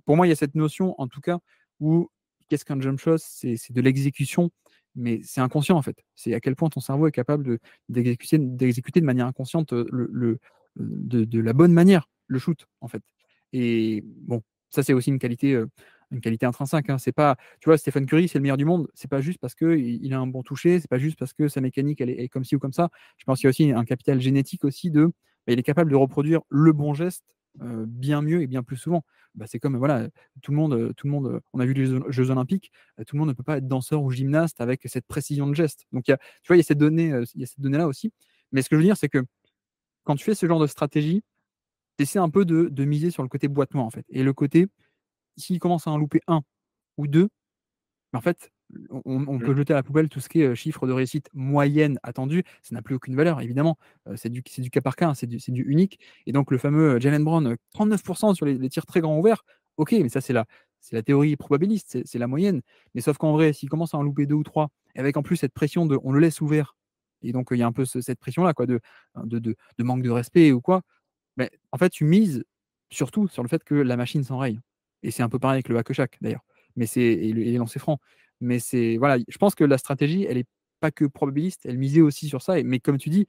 pour moi, il y a cette notion, en tout cas, où qu'est-ce qu'un jump shot? C'est de l'exécution, mais c'est inconscient, en fait. C'est à quel point ton cerveau est capable d'exécuter de manière inconsciente de la bonne manière le shoot, en fait. Et bon, ça, c'est aussi une qualité intrinsèque, hein. C'est pas, tu vois, Stephen Curry, c'est le meilleur du monde. C'est pas juste parce que il a un bon toucher, c'est pas juste parce que sa mécanique elle est comme ci ou comme ça. Je pense qu'il y a aussi un capital génétique aussi il est capable de reproduire le bon geste bien mieux et bien plus souvent. Bah, c'est comme voilà, tout le monde, on a vu les Jeux Olympiques, tout le monde ne peut pas être danseur ou gymnaste avec cette précision de geste. Donc tu vois, il y a cette donnée, il y a cette donnée-là aussi. Mais ce que je veux dire, c'est que quand tu fais ce genre de stratégie, tu essaies un peu de miser sur le côté boîte noire en fait. Et le côté, s'il commence à en louper un ou deux, en fait, on Mm. peut jeter à la poubelle tout ce qui est chiffre de réussite moyenne attendu. Ça n'a plus aucune valeur, évidemment. C'est du cas par cas, hein, c'est du unique. Et donc, le fameux Jalen Brown, 39% sur les tirs très grands ouverts. Ok, mais ça, c'est la théorie probabiliste, c'est la moyenne. Mais sauf qu'en vrai, s'il commence à en louper deux ou trois, et avec en plus cette pression de on le laisse ouvert, et donc il y a un peu cette pression-là, quoi, de manque de respect ou quoi, mais en fait, tu mises surtout sur le fait que la machine s'enraye. Et c'est un peu pareil avec le hack shack d'ailleurs. Et les lancers francs. Mais c'est voilà, je pense que la stratégie, elle est pas que probabiliste, elle misait aussi sur ça. Mais comme tu dis,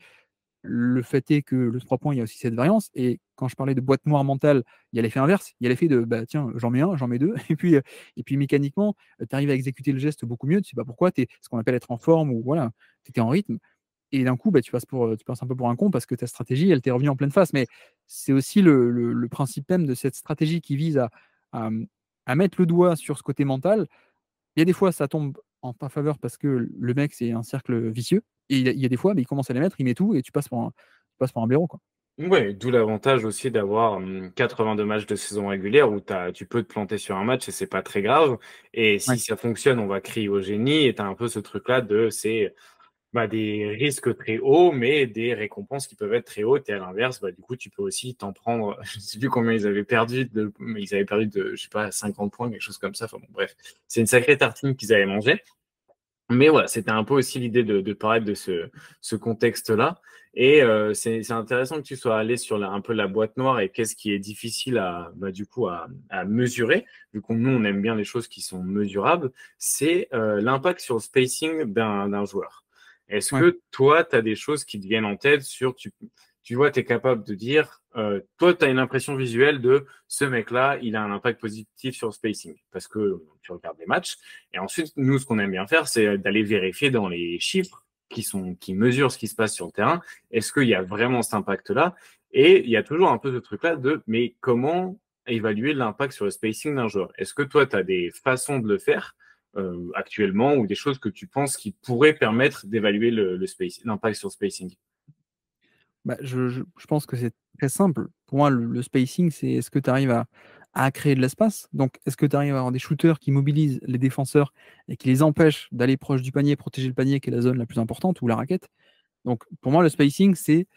le fait est que le 3 points, il y a aussi cette variance. Et quand je parlais de boîte noire mentale, il y a l'effet inverse. Il y a l'effet de bah tiens, j'en mets un, j'en mets deux. Et puis mécaniquement, tu arrives à exécuter le geste beaucoup mieux. Tu sais pas pourquoi, tu es ce qu'on appelle être en forme ou voilà, tu étais en rythme. Et d'un coup, bah, tu passes un peu pour un con parce que ta stratégie, elle t'est revenue en pleine face. Mais c'est aussi le principe même de cette stratégie qui vise à, à mettre le doigt sur ce côté mental. Il y a des fois, ça tombe en ta faveur parce que le mec, c'est un cercle vicieux. Et il y a des fois, mais il commence à les mettre, il met tout et tu passes pour un blaireau, quoi. Ouais, d'où l'avantage aussi d'avoir 82 matchs de saison régulière où tu peux te planter sur un match et c'est pas très grave. Et si Ouais. ça fonctionne, on va crier au génie. Et tu as un peu ce truc-là c'est bah, des risques très hauts, mais des récompenses qui peuvent être très hautes. Et à l'inverse, bah, du coup, tu peux aussi t'en prendre. Je sais plus combien ils avaient perdu mais ils avaient perdu de, je sais pas, 50 points, quelque chose comme ça. Enfin bon, bref, c'est une sacrée tartine qu'ils avaient mangé. Mais voilà, c'était un peu aussi l'idée de parler de ce contexte-là. Et c'est intéressant que tu sois allé sur un peu la boîte noire et qu'est-ce qui est difficile bah, du coup à mesurer, vu qu'on nous on aime bien les choses qui sont mesurables, c'est l'impact sur le spacing d'un joueur. Est-ce Ouais. que toi, tu as des choses qui te viennent en tête tu vois, tu es capable de dire, toi, tu as une impression visuelle de ce mec-là, il a un impact positif sur le spacing, parce que tu regardes les matchs. Et ensuite, nous, ce qu'on aime bien faire, c'est d'aller vérifier dans les chiffres qui mesurent ce qui se passe sur le terrain. Est-ce qu'il y a vraiment cet impact-là? Et il y a toujours un peu ce truc-là mais comment évaluer l'impact sur le spacing d'un joueur? Est-ce que toi, tu as des façons de le faire actuellement ou des choses que tu penses qui pourraient permettre d'évaluer l'impact sur le spacing? Bah, je pense que c'est très simple. Pour moi, le spacing, c'est est-ce que tu arrives à créer de l'espace? Donc, est-ce que tu arrives à avoir des shooters qui mobilisent les défenseurs et qui les empêchent d'aller proche du panier, protéger le panier, qui est la zone la plus importante, ou la raquette? Donc, pour moi, le spacing, c'est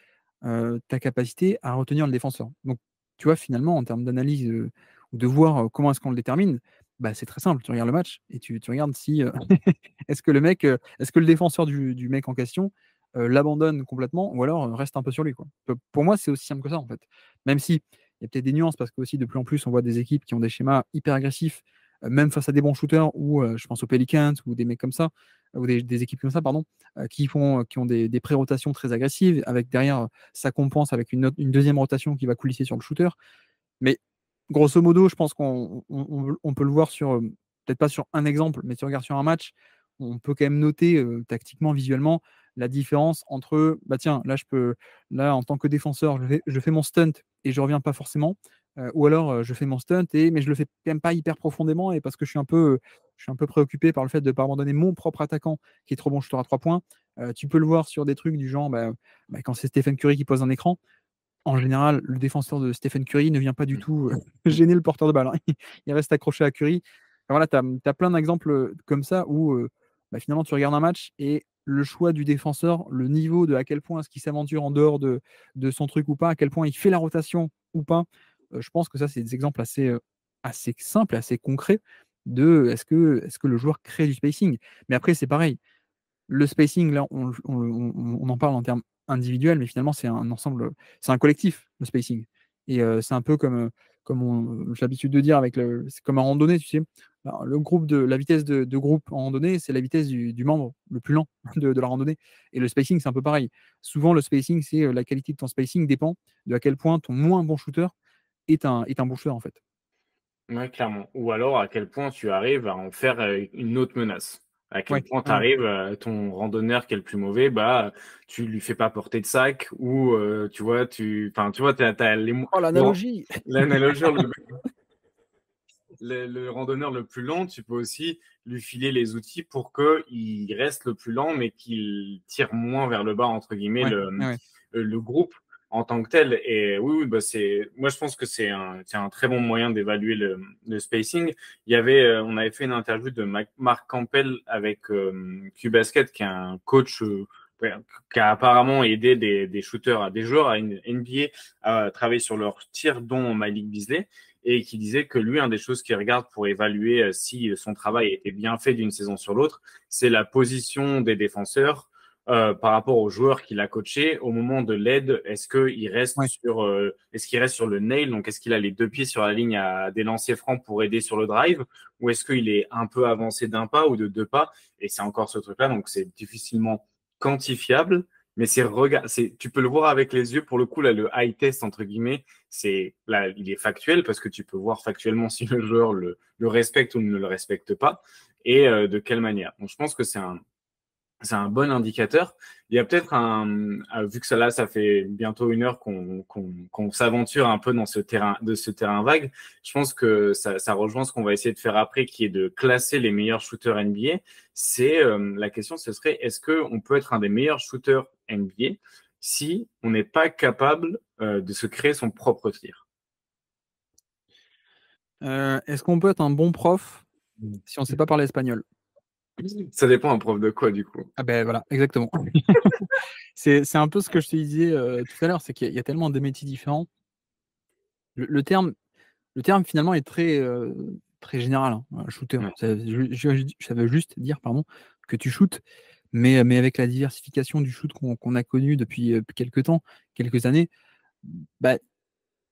ta capacité à retenir le défenseur. Donc, tu vois, finalement, en termes d'analyse ou de voir comment est-ce qu'on le détermine, bah, c'est très simple. Tu regardes le match et tu regardes si est-ce que le défenseur du mec en question l'abandonne complètement ou alors reste un peu sur lui, quoi. Pour moi, c'est aussi simple que ça, en fait. Même si il y a peut-être des nuances parce que aussi de plus en plus, on voit des équipes qui ont des schémas hyper agressifs, même face à des bons shooters ou je pense aux Pelicans ou des mecs comme ça, ou des équipes comme ça, pardon, qui ont des pré-rotations très agressives, avec derrière, ça compense avec une deuxième rotation qui va coulisser sur le shooter. Mais grosso modo, je pense qu'on peut le voir sur, peut-être pas sur un exemple, mais si on regarde sur un match, on peut quand même noter tactiquement, visuellement, la différence entre, bah tiens, là en tant que défenseur, je fais mon stunt et je reviens pas forcément, ou alors je fais mon stunt mais je le fais quand même pas hyper profondément et parce que je suis un peu préoccupé par le fait de ne pas abandonner mon propre attaquant qui est trop bon shooter à 3 points. Tu peux le voir sur des trucs du genre, quand c'est Stephen Curry qui pose un écran, en général, le défenseur de Stephen Curry ne vient pas du tout gêner le porteur de balle, hein. Il reste accroché à Curry. Enfin, voilà, tu as plein d'exemples comme ça où finalement tu regardes un match et le choix du défenseur, le niveau de à quel point est-ce qu'il s'aventure en dehors de son truc ou pas, à quel point il fait la rotation ou pas, je pense que ça, c'est des exemples assez simples, assez concrets de est-ce que le joueur crée du spacing. Mais après, c'est pareil. le spacing, là, on en parle en termes individuels, mais finalement, c'est un ensemble, c'est un collectif, le spacing. Et c'est un peu comme j'ai l'habitude de dire, c'est comme en randonnée, tu sais. Alors, la vitesse de groupe en randonnée, c'est la vitesse du membre le plus lent de la randonnée. Et le spacing, c'est un peu pareil. Souvent, le spacing, c'est la qualité de ton spacing dépend de à quel point ton moins bon shooter est un bon shooter, en fait. Ouais, clairement. Ou alors à quel point tu arrives à en faire une autre menace. À quel Ouais, point tu ouais, ouais. arrives, ton randonneur qui est le plus mauvais, bah, tu lui fais pas porter de sac ou tu vois, enfin, tu vois, t'as Oh, l'analogie! l'analogie, le randonneur le plus lent, tu peux aussi lui filer les outils pour qu'il reste le plus lent, mais qu'il tire moins vers le bas, entre guillemets, Ouais, ouais, ouais. le groupe en tant que tel. Et oui, oui, bah moi, je pense que c'est un très bon moyen d'évaluer le spacing. On avait fait une interview de Marc Campbell avec Q-Basket, qui est un coach ouais, qui a apparemment aidé des shooters, des joueurs à une NBA à travailler sur leur tir, dont Malik Beasley, et qui disait que lui, une des choses qu'il regarde pour évaluer si son travail était bien fait d'une saison sur l'autre, c'est la position des défenseurs par rapport aux joueurs qu'il a coachés au moment de l'aide. Ouais. Est-ce qu'il reste sur le nail, donc est-ce qu'il a les deux pieds sur la ligne à des lancers francs pour aider sur le drive, ou est-ce qu'il est un peu avancé d'un pas ou de deux pas? Et c'est encore ce truc-là, donc c'est difficilement quantifiable. Mais tu peux le voir avec les yeux. Pour le coup, là, le high test, entre guillemets, là, il est factuel parce que tu peux voir factuellement si le joueur le respecte ou ne le respecte pas et de quelle manière. Donc, je pense que c'est un bon indicateur. Il y a peut-être vu que ça fait bientôt 1 heure qu'on s'aventure un peu dans ce terrain vague. Je pense que ça rejoint ce qu'on va essayer de faire après, qui est de classer les meilleurs shooters NBA. La question, ce serait, est-ce qu'on peut être un des meilleurs shooters NBA si on n'est pas capable de se créer son propre tir? Est-ce qu'on peut être un bon prof si on ne sait pas parler espagnol? Ça dépend un prof de quoi, du coup. Ah ben voilà, exactement. C'est un peu ce que je te disais, tout à l'heure, c'est qu'il y a tellement de métiers différents. Le le terme le terme finalement est très général, hein, shooter. Ouais. Ça veut juste dire, pardon, que tu shootes, mais avec la diversification du shoot qu'on a connu depuis quelque temps, quelques années, bah,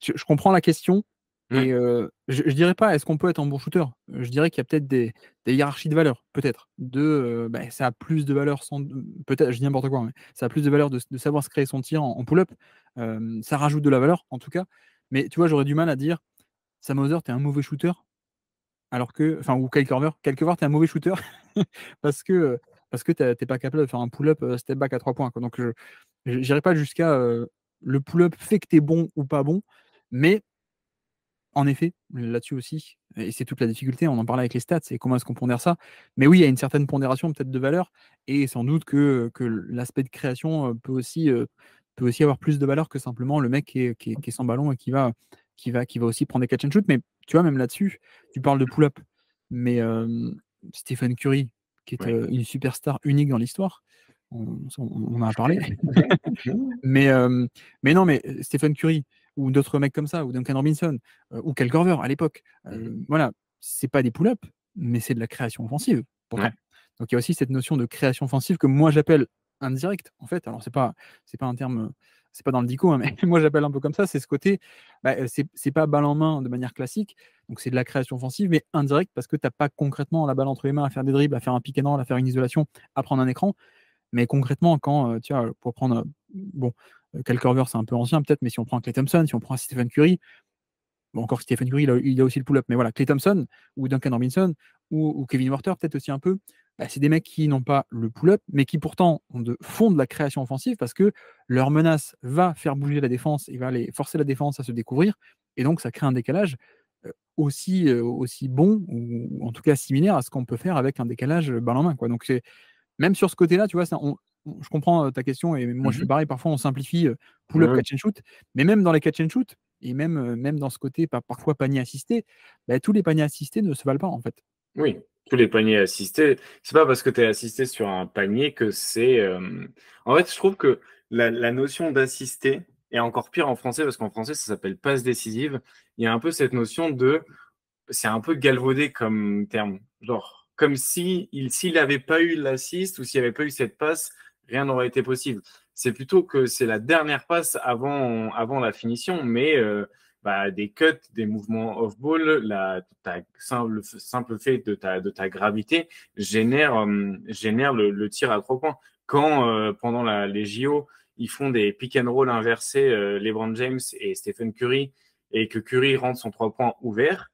je comprends la question et Ouais. je dirais pas: «Est-ce qu'on peut être un bon shooter?» Je dirais qu'il y a peut-être des hiérarchies de valeurs, peut-être. Bah, ça a plus de valeur peut-être, je dis n'importe quoi, hein, mais ça a plus de valeur de savoir se créer son tir en pull-up. Ça rajoute de la valeur, en tout cas. Mais tu vois, j'aurais du mal à dire: «Sam Hauser, tu es un mauvais shooter», alors que enfin, ou Kyle Korver. Kyle Korver, tu es un mauvais shooter parce que tu es pas capable de faire un pull-up, step back à 3 points, quoi. Donc j'irai pas jusqu'à, le pull-up fait que tu es bon ou pas bon, mais en effet, là-dessus aussi, et c'est toute la difficulté, on en parlait avec les stats, c'est comment est-ce qu'on pondère ça? Mais oui, il y a une certaine pondération peut-être de valeur et sans doute que l'aspect de création, peut aussi avoir plus de valeur que simplement le mec qui est sans ballon et qui va aussi prendre des catch and shoot. Mais tu vois, même là-dessus, tu parles de pull-up, mais Stephen Curry, qui est, Ouais. une superstar unique dans l'histoire, on en a parlé. Mais, mais non, mais Stephen Curry ou d'autres mecs comme ça, ou Duncan Robinson, ou Kyle Korver à l'époque, voilà, c'est pas des pull-up, mais c'est de la création offensive, Ouais. pourtant. Donc il y a aussi cette notion de création offensive que moi j'appelle indirecte, en fait. Alors c'est pas un terme, c'est pas dans le dico, hein, mais moi j'appelle un peu comme ça, c'est ce côté, bah, c'est pas balle en main de manière classique, donc c'est de la création offensive, mais indirecte parce que tu as pas concrètement la balle entre les mains à faire des dribbles, à faire un pick and roll, à faire une isolation, à prendre un écran. Mais concrètement, quand, tu vois, pour prendre, bon, Kyle Korver, c'est un peu ancien peut-être, mais si on prend Klay Thompson, si on prend Stephen Curry, bon, encore Stephen Curry, il a aussi le pull-up, mais voilà, Klay Thompson ou Duncan Robinson ou Kevin Porter peut-être aussi un peu, bah, c'est des mecs qui n'ont pas le pull-up, mais qui pourtant font de la création offensive parce que leur menace va faire bouger la défense et va aller forcer la défense à se découvrir, et donc ça crée un décalage, aussi bon ou en tout cas similaire à ce qu'on peut faire avec un décalage, balle en main, quoi. Donc c'est même sur ce côté-là, tu vois, je comprends, ta question, et moi je fais Mhm. pareil, parfois on simplifie, pull-up, Ouais. catch and shoot, mais même dans les catch and shoot et même dans ce côté parfois panier assisté, bah, tous les paniers assistés ne se valent pas, en fait. Oui, tous les paniers assistés. C'est pas parce que tu es assisté sur un panier que c'est. En fait, je trouve que la notion d'assister est encore pire en français parce qu'en français, ça s'appelle passe décisive. Il y a un peu cette notion de. C'est un peu galvaudé comme terme. Genre, comme si s'il n'avait pas eu l'assist ou s'il n'y avait pas eu cette passe, rien n'aurait été possible. C'est plutôt que c'est la dernière passe avant la finition, mais des cuts, des mouvements off-ball, le simple fait de ta gravité génère le tir à 3 points. Quand pendant les JO, ils font des pick and roll inversés, LeBron James et Stephen Curry, et que Curry rentre son 3 points ouvert,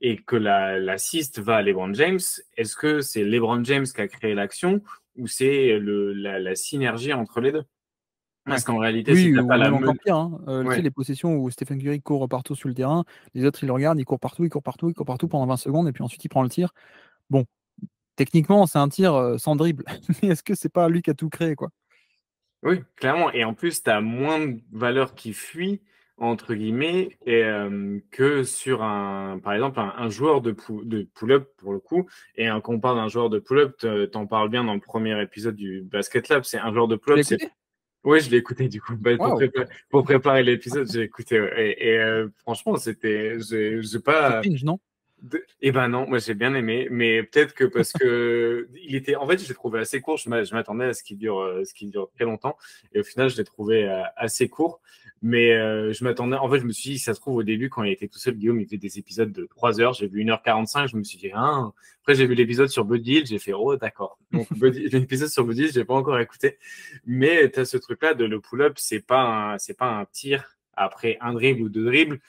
et que l'assist va à LeBron James, est-ce que c'est LeBron James qui a créé l'action ou c'est la synergie entre les deux? Ouais. Parce qu'en réalité, si Oui, tu n'as pas ou la même encore meule. pire, hein, tu sais Ouais, les possessions où Stephen Curry court partout sur le terrain, les autres ils le regardent, il court partout, il court partout, il court partout pendant 20 secondes et puis ensuite il prend le tir. Bon, techniquement c'est un tir, sans dribble, mais est-ce que c'est pas lui qui a tout créé, quoi? oui, clairement. Et en plus, tu as moins de valeur qui fuit, entre guillemets, que sur par exemple, un joueur de pull-up, pour le coup. Et quand on parle d'un joueur de pull-up, t'en parles bien dans le premier épisode du Basket Lab. C'est un joueur de Tu l'as pull-up, c'est. écouté? Oui, je l'ai écouté du coup. Waouh! Pour préparer l'épisode, j'ai écouté. Ouais. Franchement, j'ai C'est pas. cringe, non? Eh ben non, moi j'ai bien aimé, mais peut-être que parce que en fait, je l'ai trouvé assez court. Je m'attendais à ce qu'il dure très longtemps, et au final, je l'ai trouvé assez court. Mais je m'attendais. En fait, je me suis dit, si ça se trouve au début, quand il était tout seul, Guillaume, il fait des épisodes de 3 heures. J'ai vu 1h45. Je me suis dit, ah. Après, j'ai vu l'épisode sur Buddy Hill. J'ai fait, oh, d'accord. Donc, l'épisode sur Buddy Hill, j'ai pas encore écouté. Mais tu as ce truc-là de le pull-up, c'est pas un tir après un dribble ou deux dribbles.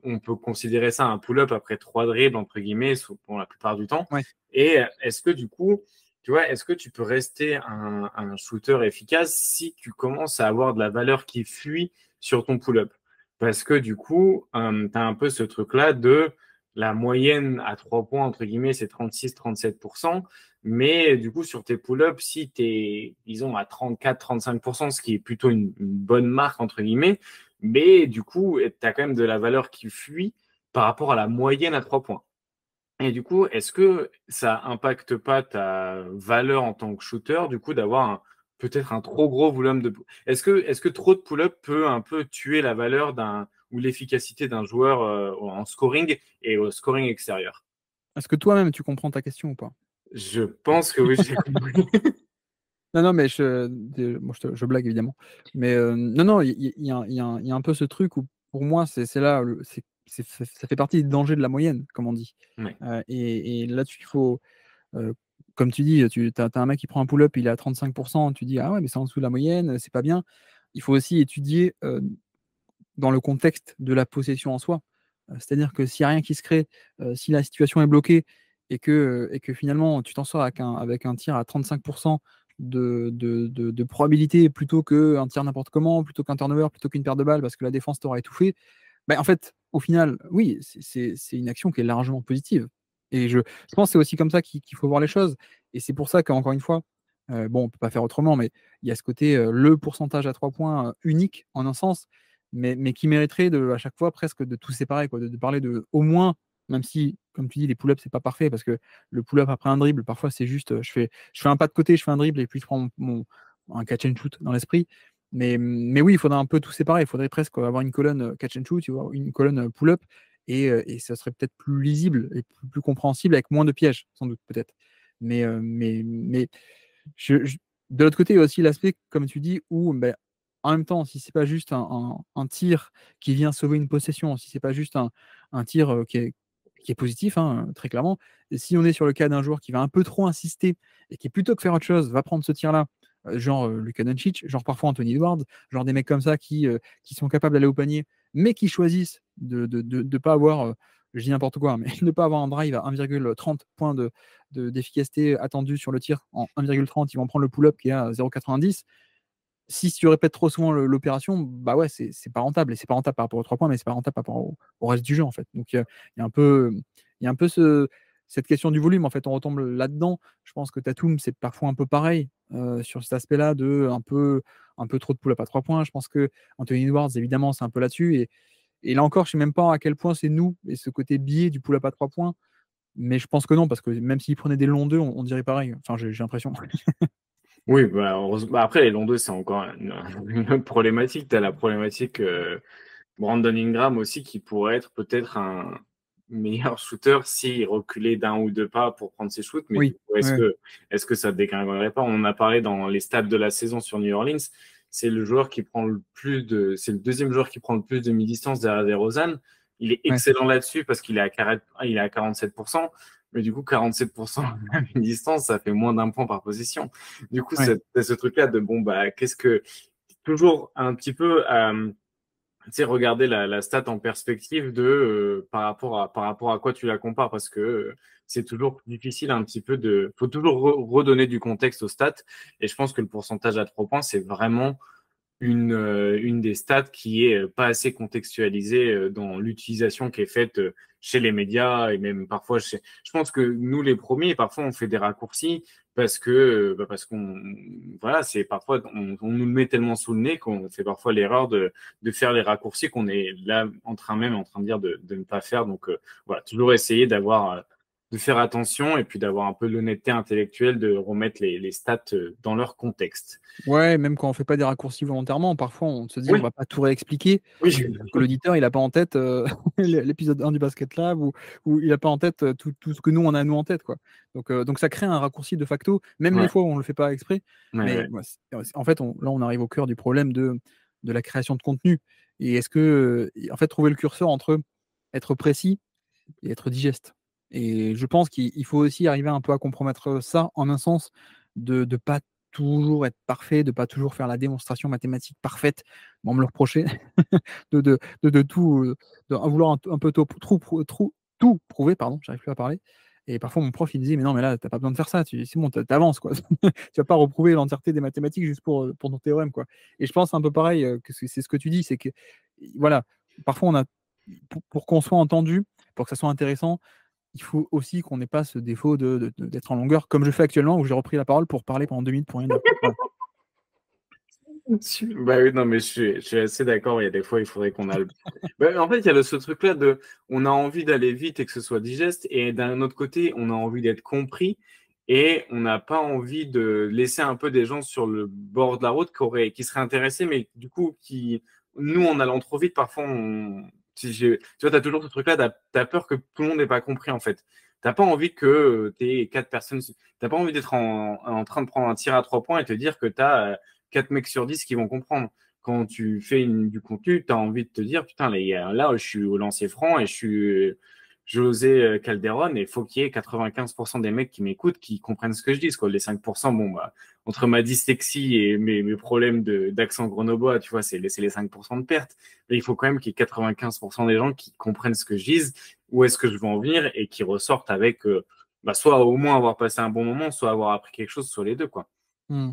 On peut considérer ça un pull-up après 3 dribbles, entre guillemets, pour la plupart du temps. Ouais. Et est-ce que du coup, tu vois, est-ce que tu peux rester un shooter efficace si tu commences à avoir de la valeur qui fuit sur ton pull-up? Parce que du coup, tu as un peu ce truc-là de la moyenne à 3 points, entre guillemets, c'est 36-37%. Mais du coup, sur tes pull-ups, si tu es, disons, à 34-35%, ce qui est plutôt une bonne marque, entre guillemets, mais du coup, tu as quand même de la valeur qui fuit par rapport à la moyenne à 3 points. Et du coup, est-ce que ça impacte pas ta valeur en tant que shooter, du coup, d'avoir peut-être un trop gros volume de. Est-ce que trop de pull-up peut un peu tuer la valeur ou l'efficacité d'un joueur en scoring et au scoring extérieur? Est-ce que toi-même tu comprends ta question ou pas? Je pense que oui, j'ai compris. Non, non, mais moi je blague évidemment. Mais non, non, il y a un peu ce truc où pour moi c'est là ça fait partie des dangers de la moyenne, comme on dit. Ouais. Et là-dessus, il faut, comme tu dis, tu as un mec qui prend un pull-up, il est à 35%, tu dis: «Ah ouais, mais c'est en dessous de la moyenne, c'est pas bien». Il faut aussi étudier, dans le contexte de la possession en soi. C'est-à-dire que s'il y a rien qui se crée, si la situation est bloquée et que finalement tu t'en sors avec un tir à 35 de probabilité plutôt qu'un tir n'importe comment, plutôt qu'un turnover, plutôt qu'une paire de balles parce que la défense t'aura étouffé, bah, en fait, au final, oui, c'est une action qui est largement positive et je pense que c'est aussi comme ça qu'il faut voir les choses et c'est pour ça qu'encore une fois, bon, on peut pas faire autrement, mais il y a ce côté, le pourcentage à 3 points, unique en un sens, mais qui mériterait à chaque fois presque de tout séparer, quoi, de parler de au moins, même si, comme tu dis, les pull-ups, c'est pas parfait parce que le pull-up après un dribble, parfois, c'est juste, je fais un pas de côté, je fais un dribble et puis je prends un catch and shoot dans l'esprit. Mais oui, il faudrait un peu tout séparer. Il faudrait presque avoir une colonne catch and shoot, tu vois, une colonne pull-up, et ça serait peut-être plus lisible et plus compréhensible avec moins de pièges, sans doute, peut-être. Mais de l'autre côté, il y a aussi l'aspect, comme tu dis, où ben, en même temps, si c'est pas juste un tir qui vient sauver une possession, si c'est pas juste un tir qui est positif, hein, très clairement, et si on est sur le cas d'un joueur qui va un peu trop insister et qui, plutôt que faire autre chose, va prendre ce tir-là, genre Luka Doncic, genre parfois Anthony Edwards, genre des mecs comme ça qui sont capables d'aller au panier, mais qui choisissent de pas avoir, je dis n'importe quoi, mais ne pas avoir un drive à 1,30 points d'efficacité attendue sur le tir en 1,30, ils vont prendre le pull-up qui est à 0,90. Si tu répètes trop souvent l'opération, bah ouais, c'est pas rentable. Et c'est pas rentable par rapport aux 3 points, mais c'est pas rentable par rapport au reste du jeu, en fait. Donc, il y a un peu, il y a un peu cette question du volume. En fait, on retombe là-dedans. Je pense que Tatum, c'est parfois un peu pareil sur cet aspect-là de un peu trop de pull-up à 3 points. Je pense que Anthony Edwards, évidemment, c'est un peu là-dessus. Et là encore, je sais même pas à quel point c'est nous et ce côté biais du pull-up à 3 points. Mais je pense que non, parce que même s'il prenait des longs 2, on dirait pareil. Enfin, j'ai l'impression. Oui, après, les longs deux, c'est encore une autre problématique. Tu as la problématique Brandon Ingram aussi, qui pourrait être peut-être meilleur shooter s'il reculait d'un ou deux pas pour prendre ses shoots. Mais du Oui, coup, ouais, est-ce que ça ne dégringolerait pas? On en a parlé dans les stats de la saison sur New Orleans. C'est le joueur qui prend le plus de, c'est le deuxième joueur qui prend le plus de mi-distance derrière DeRozan. Il est ouais, c'est excellent là-dessus parce qu'il est il est à 47%. Mais du coup, 47% à mi-distance, ça fait moins d'un point par position. Du coup, ouais. c'est ce truc-là de bon, bah, toujours un petit peu, tu sais, regarder la stat en perspective de par rapport à quoi tu la compares, parce que c'est toujours difficile un petit peu faut toujours redonner du contexte aux stats. Et je pense que le pourcentage à 3 points, c'est vraiment une des stats qui est pas assez contextualisée dans l'utilisation qui est faite chez les médias et même parfois chez. Je pense que nous les premiers, parfois on fait des raccourcis parce qu'on voilà, c'est parfois on nous le met tellement sous le nez qu'on fait parfois l'erreur de faire les raccourcis qu'on est là en train de dire de ne pas faire. Donc voilà, toujours essayer de faire attention et puis d'avoir un peu l'honnêteté intellectuelle de remettre les stats dans leur contexte. Ouais, même quand on fait pas des raccourcis volontairement, parfois on se dit on Oui, va pas tout réexpliquer oui, pour que l'auditeur il a pas en tête l'épisode 1 du Basket Lab ou il a pas en tête tout ce que nous on a nous en tête quoi. Donc ça crée un raccourci de facto, même les ouais, fois où on le fait pas exprès. ouais, Mais ouais. ouais, en fait là on arrive au cœur du problème de la création de contenu. Et est-ce que en fait trouver le curseur entre être précis et être digeste. Et je pense qu'il faut aussi arriver un peu à compromettre ça en un sens de ne pas toujours être parfait, de pas toujours faire la démonstration mathématique parfaite. Bon, on me le reprochait de tout, de vouloir un peu tout prouver, pardon, j'arrive plus à parler. Et parfois, mon prof, il disait, mais non, mais là, t'as pas besoin de faire ça, c'est bon, t'avances, quoi. Tu vas pas reprouver l'entièreté des mathématiques juste pour ton théorème, quoi. Et je pense un peu pareil, que c'est ce que tu dis, c'est que, voilà, parfois, pour qu'on soit entendu, pour que ça soit intéressant, il faut aussi qu'on n'ait pas ce défaut d'être en longueur, comme je fais actuellement, où j'ai repris la parole pour parler pendant 2 minutes pour rien dire. Voilà. Bah oui, non, mais je suis assez d'accord. Il y a des fois, il faudrait qu'on a Bah, en fait, il y a ce truc-là on a envie d'aller vite et que ce soit digeste, et d'un autre côté, on a envie d'être compris, et on n'a pas envie de laisser un peu des gens sur le bord de la route qui seraient intéressés, mais du coup, nous, en allant trop vite, parfois, tu vois, t'as toujours ce truc-là, t'as peur que tout le monde n'ait pas compris, en fait. T'as pas envie que t'aies 4 personnes, t'as pas envie d'être en train de prendre un tir à 3 points et te dire que t'as 4 mecs sur 10 qui vont comprendre. Quand tu fais du contenu, tu as envie de te dire, putain, là, je suis au lancer franc et je suis José Calderon, et il faut qu'il y ait 95% des mecs qui m'écoutent, qui comprennent ce que je dis. Quoi. Les 5%, bon, bah, entre ma dyslexie et mes problèmes d'accent grenoblois, tu vois, c'est les 5% de perte. Mais il faut quand même qu'il y ait 95% des gens qui comprennent ce que je dis, où est-ce que je veux en venir, et qui ressortent avec, bah, soit au moins avoir passé un bon moment, soit avoir appris quelque chose sur les deux, quoi. Hmm.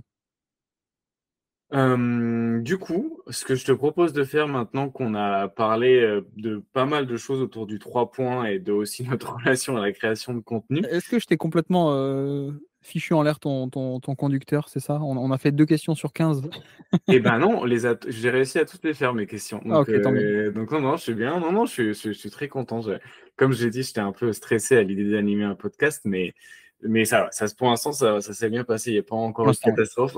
Du coup, ce que je te propose de faire maintenant qu'on a parlé de pas mal de choses autour du 3 points et de aussi notre relation à la création de contenu, Est-ce que je t'ai complètement fichu en l'air ton conducteur, c'est ça? On a fait 2 questions sur 15. eh ben non, j'ai réussi à toutes les faire, mes questions. Ah ok, tant mieux. Donc non, non, je suis bien. Non, non, je suis très content. Comme j'ai dit, j'étais un peu stressé à l'idée d'animer un podcast, mais ça va. Pour l'instant, ça s'est bien passé. Il n'y a pas Pour encore eu de l'instant, oui. catastrophe.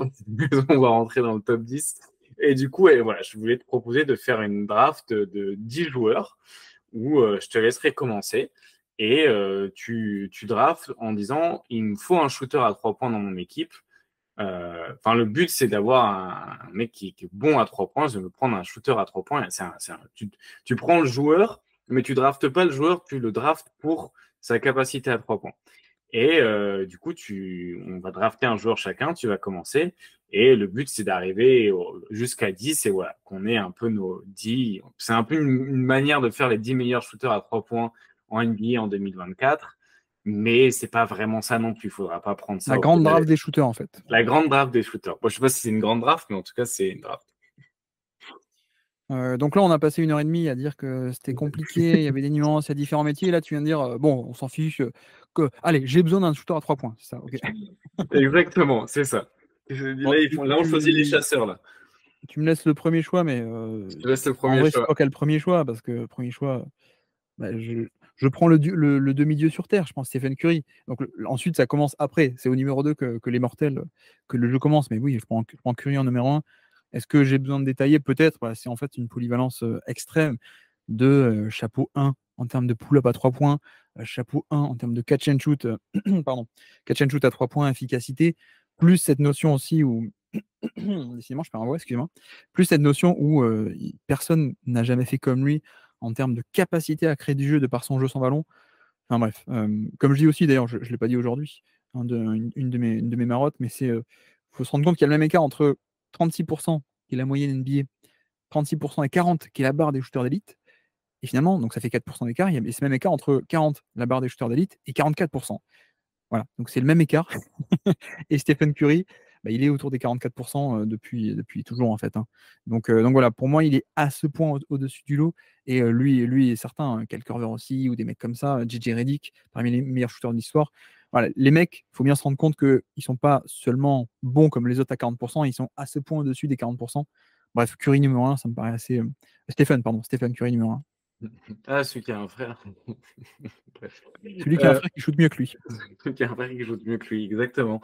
On va rentrer dans le top 10. Et du coup, voilà, je voulais te proposer de faire une draft de 10 joueurs où je te laisserai commencer. Et tu drafts en disant, il me faut un shooter à 3 points dans mon équipe. Enfin, le but, c'est d'avoir un mec qui est bon à 3 points. Je vais me prendre un shooter à 3 points. Tu prends le joueur, mais tu draftes pas le joueur, tu le draftes pour sa capacité à 3 points. Et du coup, on va drafter un joueur chacun, tu vas commencer. Et le but, c'est d'arriver jusqu'à 10 et voilà, qu'on ait un peu nos 10. C'est un peu une manière de faire les 10 meilleurs shooters à 3 points en NBA en 2024. Mais c'est pas vraiment ça non plus. Il faudra pas prendre ça La au grande pied de draft des shooters, en fait. la grande draft des shooters. Bon, je sais pas si c'est une grande draft, mais en tout cas, c'est une draft. Donc là, on a passé 1 heure et demie à dire que c'était compliqué, il y avait des nuances, il y a différents métiers. Et là, tu viens de dire, bon, on s'en fiche, allez, j'ai besoin d'un shooter à 3 points. C'est ça, ok. Exactement, c'est ça. Bon, Là, on choisit les chasseurs, là. tu me laisses le premier choix, mais Je te laisse le en premier vrai, c'est choix. toi qui as le premier choix, parce que le premier choix, bah, je prends le demi-dieu sur Terre, je pense Stephen Curry. Donc ensuite, ça commence après. C'est au numéro 2 que les mortels, que le jeu commence. Mais oui, je prends Curry en numéro 1. Est-ce que j'ai besoin de détailler? Peut-être. Voilà, c'est en fait une polyvalence extrême de chapeau 1 en termes de pull-up à 3 points, chapeau 1 en termes de catch and shoot, pardon, catch and shoot à 3 points, efficacité, plus cette notion aussi où décidément, je perds un voix, excusez-moi. Plus cette notion où personne n'a jamais fait comme lui en termes de capacité à créer du jeu de par son jeu sans ballon. Enfin bref, comme je dis aussi d'ailleurs, je ne l'ai pas dit aujourd'hui, une de mes marottes, mais c'est faut se rendre compte qu'il y a le même écart entre 36%, qui est la moyenne NBA, 36% et 40%, qui est la barre des shooters d'élite. Et finalement, donc ça fait 4% d'écart, il y a ce même écart entre 40, la barre des shooters d'élite, et 44%. Voilà, donc c'est le même écart. Et Stephen Curry, bah, il est autour des 44% depuis toujours en fait. Hein. Donc voilà, pour moi, il est à ce point au-dessus du lot. Et lui et certains, Kyle Korver aussi, ou des mecs comme ça, JJ Redick, parmi les meilleurs shooters de l'histoire. Voilà, les mecs, il faut bien se rendre compte qu'ils ne sont pas seulement bons comme les autres à 40%, ils sont à ce point au-dessus des 40%. Bref, Curry numéro 1, ça me paraît assez. Stephen Curry numéro 1. Ah, celui qui a un frère. Bref. Celui qui a un frère qui shoot mieux que lui. Celui qui a un frère qui joue mieux que lui, exactement.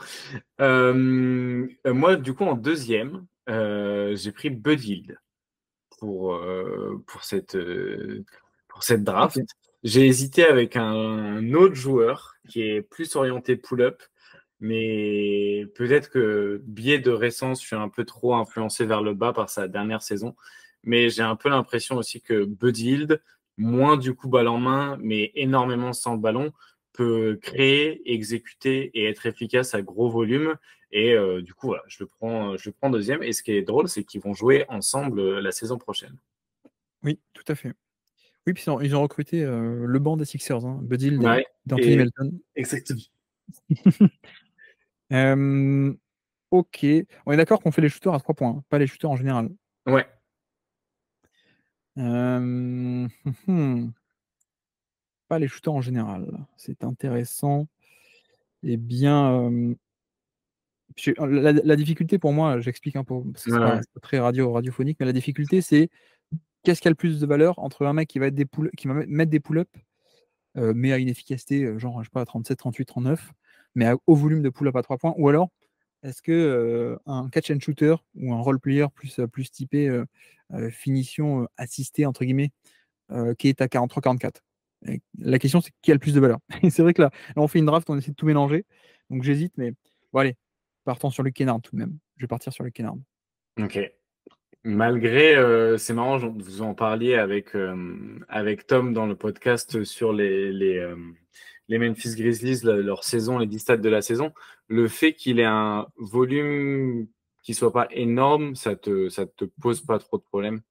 Moi, du coup, en deuxième, j'ai pris Bud Hield pour cette draft. Ok. J'ai hésité avec un autre joueur qui est plus orienté pull-up, mais peut-être que biais de récence, je suis un peu trop influencé vers le bas par sa dernière saison. Mais j'ai un peu l'impression aussi que Bud Hield, moins du coup balle en main, mais énormément sans le ballon, peut créer, exécuter et être efficace à gros volume. Et du coup, voilà, je le prends deuxième. Et ce qui est drôle, c'est qu'ils vont jouer ensemble la saison prochaine. Oui, tout à fait. Oui, puis ils ont recruté le banc des Sixers, hein, Bud Hield Ouais, et Anthony et Melton. exactement. Ok, on est d'accord qu'on fait les shooters à 3 points, hein, pas les shooters en général. Ouais. Pas les shooters en général. C'est intéressant. Eh bien, la difficulté pour moi, j'explique un peu, parce que Ouais. c'est pas très radiophonique, mais la difficulté, c'est qu'est-ce qui a le plus de valeur entre un mec qui va, qui va mettre des pull-ups, mais à une efficacité, genre, je sais pas, 37, 38, 39, mais au volume de pull-up à 3 points, ou alors est-ce que un catch and shooter ou un role player plus typé finition assistée, entre guillemets, qui est à 43-44. La question, c'est qui a le plus de valeur. Et c'est vrai que là, on fait une draft, on essaie de tout mélanger. Donc j'hésite, mais bon, allez, partons sur Luke Kennard tout de même. Je vais partir sur Luke Kennard. Ok. Malgré, c'est marrant, vous en parliez avec Tom dans le podcast sur les Memphis Grizzlies, leur saison, les 10 stats de la saison. Le fait qu'il ait un volume qui soit pas énorme, ça te pose pas trop de problèmes?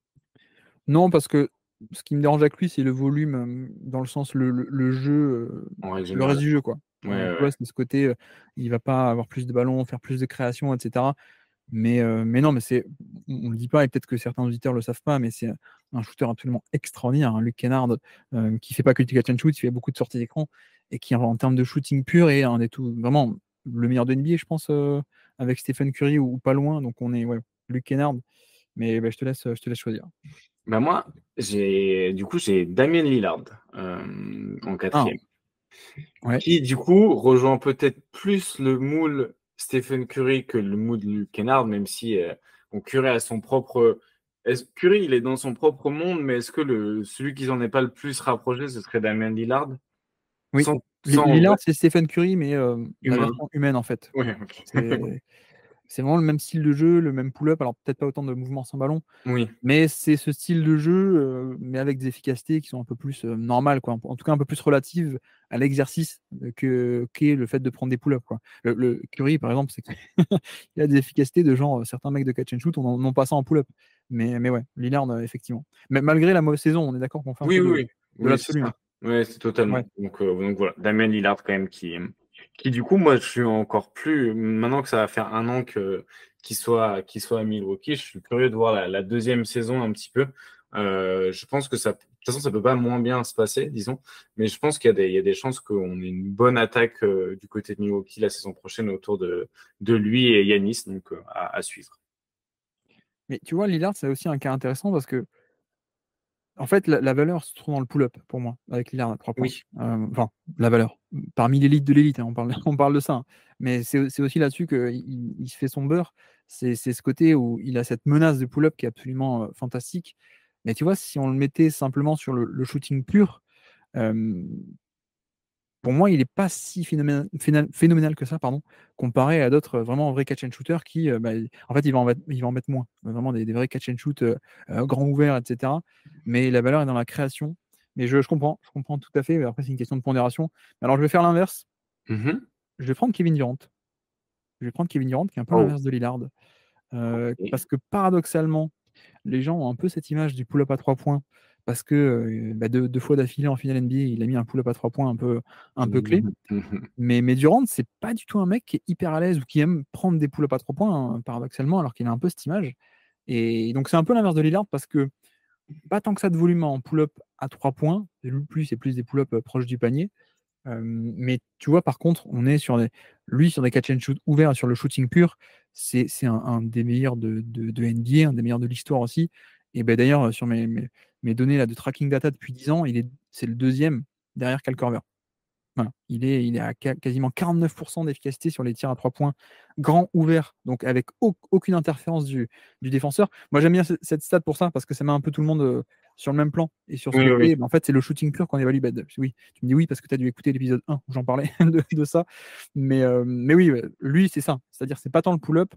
Non, parce que ce qui me dérange avec lui, c'est le volume, dans le sens le jeu, En règle le reste générale. du jeu, quoi. Ouais, Tu ouais. vois, c'est ce côté, il va pas avoir plus de ballons, faire plus de création, etc. Mais non, mais on le dit pas, et peut-être que certains auditeurs le savent pas, mais c'est un shooter absolument extraordinaire, hein, Luke Kennard, qui fait pas que du catch and shoot, il fait beaucoup de sorties d'écran, et qui, en termes de shooting pur, est un des tout, vraiment, le meilleur de NBA, je pense, avec Stephen Curry ou pas loin. Donc on est, ouais, Luke Kennard. Mais bah, je te laisse choisir. Bah moi, j'ai Damien Lillard en Ah, quatrième, ouais. qui du coup rejoint peut-être plus le moule Stephen Curry que le moule Luke Kennard, même si bon, Curry a son propre. Curry, il est dans son propre monde, mais est-ce que celui qui s'en est pas le plus rapproché, ce serait Damien Lillard? Oui. Sans Lillard, vrai c'est Stephen Curry, mais la humain. version humaine, en fait. Ouais, ok. C'est vraiment le même style de jeu, le même pull-up, alors peut-être pas autant de mouvements sans ballon, Oui, mais c'est ce style de jeu, mais avec des efficacités qui sont un peu plus normales, quoi. En tout cas, un peu plus relatives à l'exercice qu'est le fait de prendre des pull-ups, quoi. Le Curry, par exemple, c'est qu'il a des efficacités de genre, certains mecs de catch and shoot, on n'en pas ça en pull-up. Mais ouais, Lillard, effectivement. Mais malgré la mauvaise saison, on est d'accord qu'on fait un oui, peu oui, de, oui, de oui, c'est l'absolu, ça. hein. Ouais, c'est totalement. Ouais. Donc voilà, Damien Lillard quand même qui du coup, moi, je suis encore plus. Maintenant que ça va faire un an qu'il soit à Milwaukee, je suis curieux de voir la deuxième saison un petit peu. Je pense que ça, de toute façon, ça peut pas moins bien se passer, disons. Mais je pense qu'il y a des chances qu'on ait une bonne attaque du côté de Milwaukee la saison prochaine autour de lui et Yanis, donc à suivre. Mais tu vois, Lillard, c'est aussi un cas intéressant parce que, en fait, la valeur se trouve dans le pull-up pour moi, avec Lillard à 3 points. Oui, Enfin, la valeur. Parmi l'élite de l'élite, hein, on parle, on parle de ça. Hein. Mais c'est aussi là-dessus qu'il se fait son beurre. C'est ce côté où il a cette menace de pull-up qui est absolument fantastique. Mais tu vois, si on le mettait simplement sur le shooting pur, Euh, pour moi, il n'est pas si phénoménal que ça, pardon, comparé à d'autres vraiment vrais catch and shooter qui, en fait, il va en mettre moins. Vraiment des vrais catch and shoot grands ouverts, etc. Mais la valeur est dans la création. Mais je comprends tout à fait. Après, c'est une question de pondération. Alors, je vais faire l'inverse. Mhm. Je vais prendre Kevin Durant. Je vais prendre Kevin Durant, qui est un peu Oh, l'inverse de Lillard. ok. Parce que paradoxalement, les gens ont un peu cette image du pull-up à 3 points. Parce que deux fois d'affilée en finale NBA, il a mis un pull-up à 3 points un peu clé. Mhm. Mhm. Mais Durant, c'est pas du tout un mec qui est hyper à l'aise ou qui aime prendre des pull-ups à 3 points, hein, paradoxalement, alors qu'il a un peu cette image. Et donc, c'est un peu l'inverse de Lillard parce que pas tant que ça de volume en pull-up à 3 points. C'est plus des pull-ups proches du panier. Mais tu vois, par contre, on est sur des catch and shoot ouverts sur le shooting pur. C'est un des meilleurs de NBA, un des meilleurs de l'histoire aussi. Et ben d'ailleurs, sur mes données là, de tracking data depuis 10 ans, c'est le deuxième derrière Kyle Korver. Voilà. Il est à quasiment 49% d'efficacité sur les tirs à 3 points, grand ouvert, donc avec aucune interférence du défenseur. Moi, j'aime bien cette stat pour ça, parce que ça met un peu tout le monde sur le même plan et sur ce Oui, que oui. c'est. En fait, c'est le shooting pur qu'on évalue. Oui, tu me dis oui, parce que tu as dû écouter l'épisode 1 où j'en parlais de ça. Mais oui, lui, c'est ça. C'est-à-dire, c'est pas tant le pull-up,